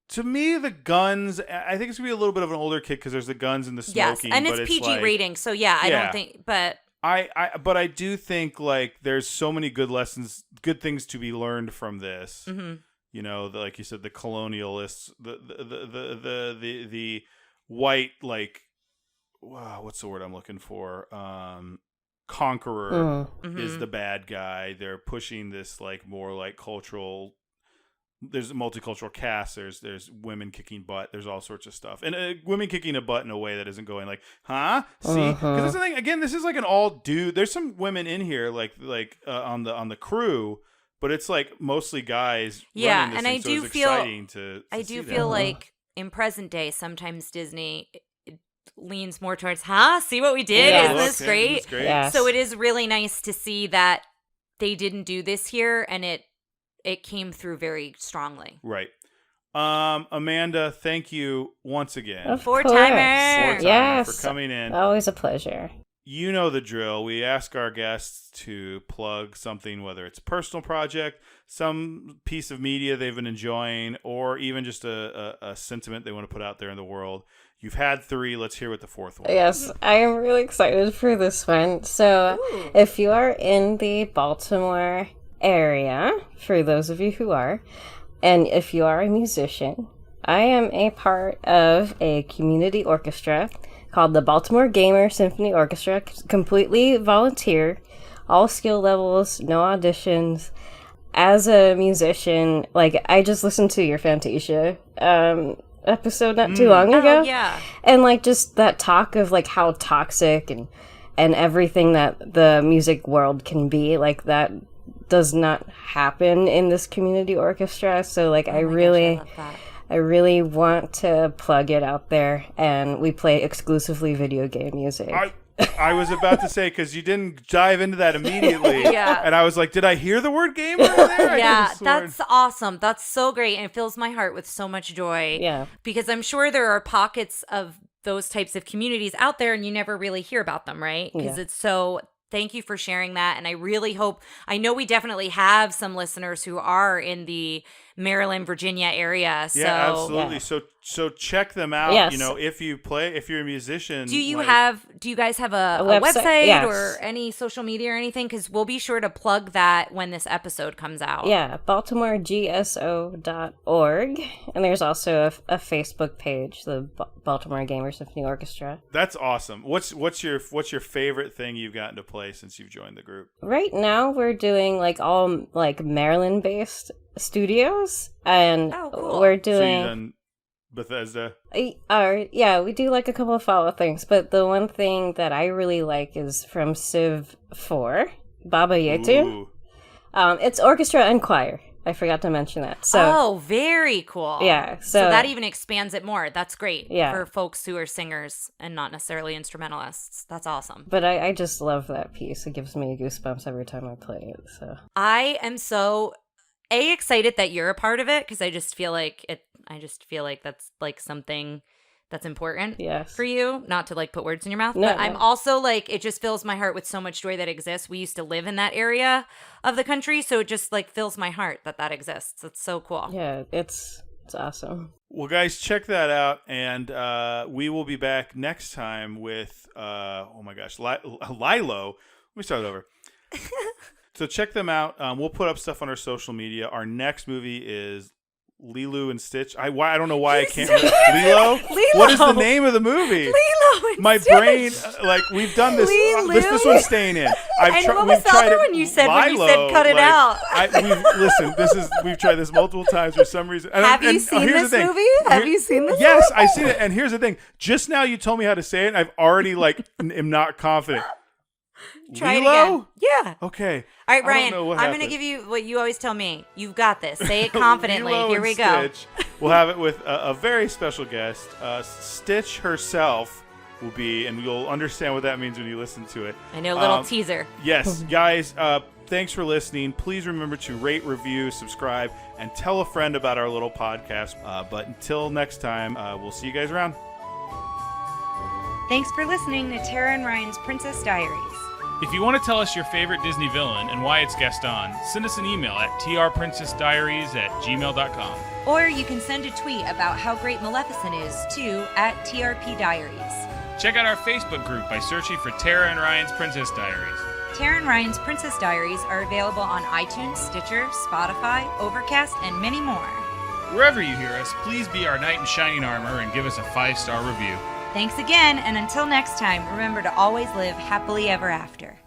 to me, the guns, I think it's going to be a little bit of an older kid, because there's the guns and the smoking. Yes, and it's PG rating, so I don't think, but... But I do think, there's so many good things to be learned from this. Mm-hmm. Like you said, the colonialists, the white, what's the word I'm looking for? Conqueror is the bad guy. They're pushing this, more cultural... There's a multicultural cast. There's women kicking butt. There's all sorts of stuff, and women kicking a butt in a way that isn't going huh? See, because that's the thing. Again, this is an all dude. There's some women in here, on the crew, but it's mostly guys. Yeah, and I do feel that. In present day, sometimes Disney leans more towards, see what we did? Yeah. Isn't this great? It's great. Yes. So it is really nice to see that they didn't do this here, and it came through very strongly. Right. Amanda, thank you once again. Four-timer. Yes. For coming in. Always a pleasure. You know the drill. We ask our guests to plug something, whether it's a personal project, some piece of media they've been enjoying, or even just a sentiment they want to put out there in the world. You've had 3. Let's hear what the 4th one. Yes, I am really excited for this one. So, if you are in the Baltimore area, for those of you who are, and if you are a musician, I am a part of a community orchestra called the Baltimore Gamer Symphony Orchestra, completely volunteer, all skill levels, no auditions. As a musician, I just listened to your Fantasia episode not too long ago. Oh, yeah. And just that talk of how toxic and everything that the music world can be, that does not happen in this community orchestra. So I really want to plug it out there, and we play exclusively video game music. I was about to say, because you didn't dive into that immediately. Yeah. And I was like, did I hear the word gamer in there? Yeah, that's awesome. That's so great. And it fills my heart with so much joy. Yeah. Because I'm sure there are pockets of those types of communities out there, and you never really hear about them, right? Because it's so... Thank you for sharing that. And I really hope, I know we definitely have some listeners who are in the Maryland, Virginia area. So yeah, absolutely. Yeah. So check them out. Yes. You know, if you're a musician. do you guys have a website Yes. or any social media or anything? Because we'll be sure to plug that when this episode comes out. Yeah, BaltimoreGSO.org. And there's also a Facebook page, the Baltimore Gamer Symphony Orchestra. That's awesome. What's your favorite thing you've gotten to play since you've joined the group? Right now we're doing all Maryland-based studios, and cool. we're So doing you've done Bethesda. we do a couple of follow things, but the one thing that I really like is from Civ 4, Baba Yetu. Ooh. It's orchestra and choir. I forgot to mention that. So very cool. yeah, So that even expands it more. That's great Yeah. for folks who are singers and not necessarily instrumentalists. That's awesome. but I just love that piece. It gives me goosebumps every time I play it. So I am so excited that you're a part of it because I just feel like that's like something that's important yes, for you. Not to like put words in your mouth, No, but I'm no. also like, it just fills my heart with so much joy that exists. We used to live in that area of the country, so it just like fills my heart that exists. It's so cool. yeah, it's awesome. Well, guys, check that out, and we will be back next time with oh my gosh, Lilo. Let me start over. So check them out. We'll put up stuff on our social media. Our next movie is Lilo and Stitch. I don't know why I can't remember. Lilo? What is the name of the movie? Lilo and My Stitch. brain, we've done this. This one's staying in. What was the other one you said when you said cut it out? We've tried this multiple times for some reason. Have you seen this movie? Have you seen this Yes, movie? I've seen it. And here's the thing. Just now you told me how to say it, and I've already am not confident. Try Lilo? it again. Yeah. Okay. All right, I don't Ryan, know what I'm going to happened. give you what you always tell me. You've got this. Say it confidently. Lilo Here and we go. Stitch. We'll have it with a very special guest. Stitch herself will be, and you'll understand what that means when you listen to it. I know, a little teaser. Yes, guys, thanks for listening. Please remember to rate, review, subscribe, and tell a friend about our little podcast. But until next time, we'll see you guys around. Thanks for listening to Tara and Ryan's Princess Diaries. If you want to tell us your favorite Disney villain and why it's guest on, send us an email at trprincessdiaries@gmail.com. Or you can send a tweet about how great Maleficent is to @TRPDiaries. Check out our Facebook group by searching for Tara and Ryan's Princess Diaries. Tara and Ryan's Princess Diaries are available on iTunes, Stitcher, Spotify, Overcast, and many more. Wherever you hear us, please be our knight in shining armor and give us a 5-star review. Thanks again, and until next time, remember to always live happily ever after.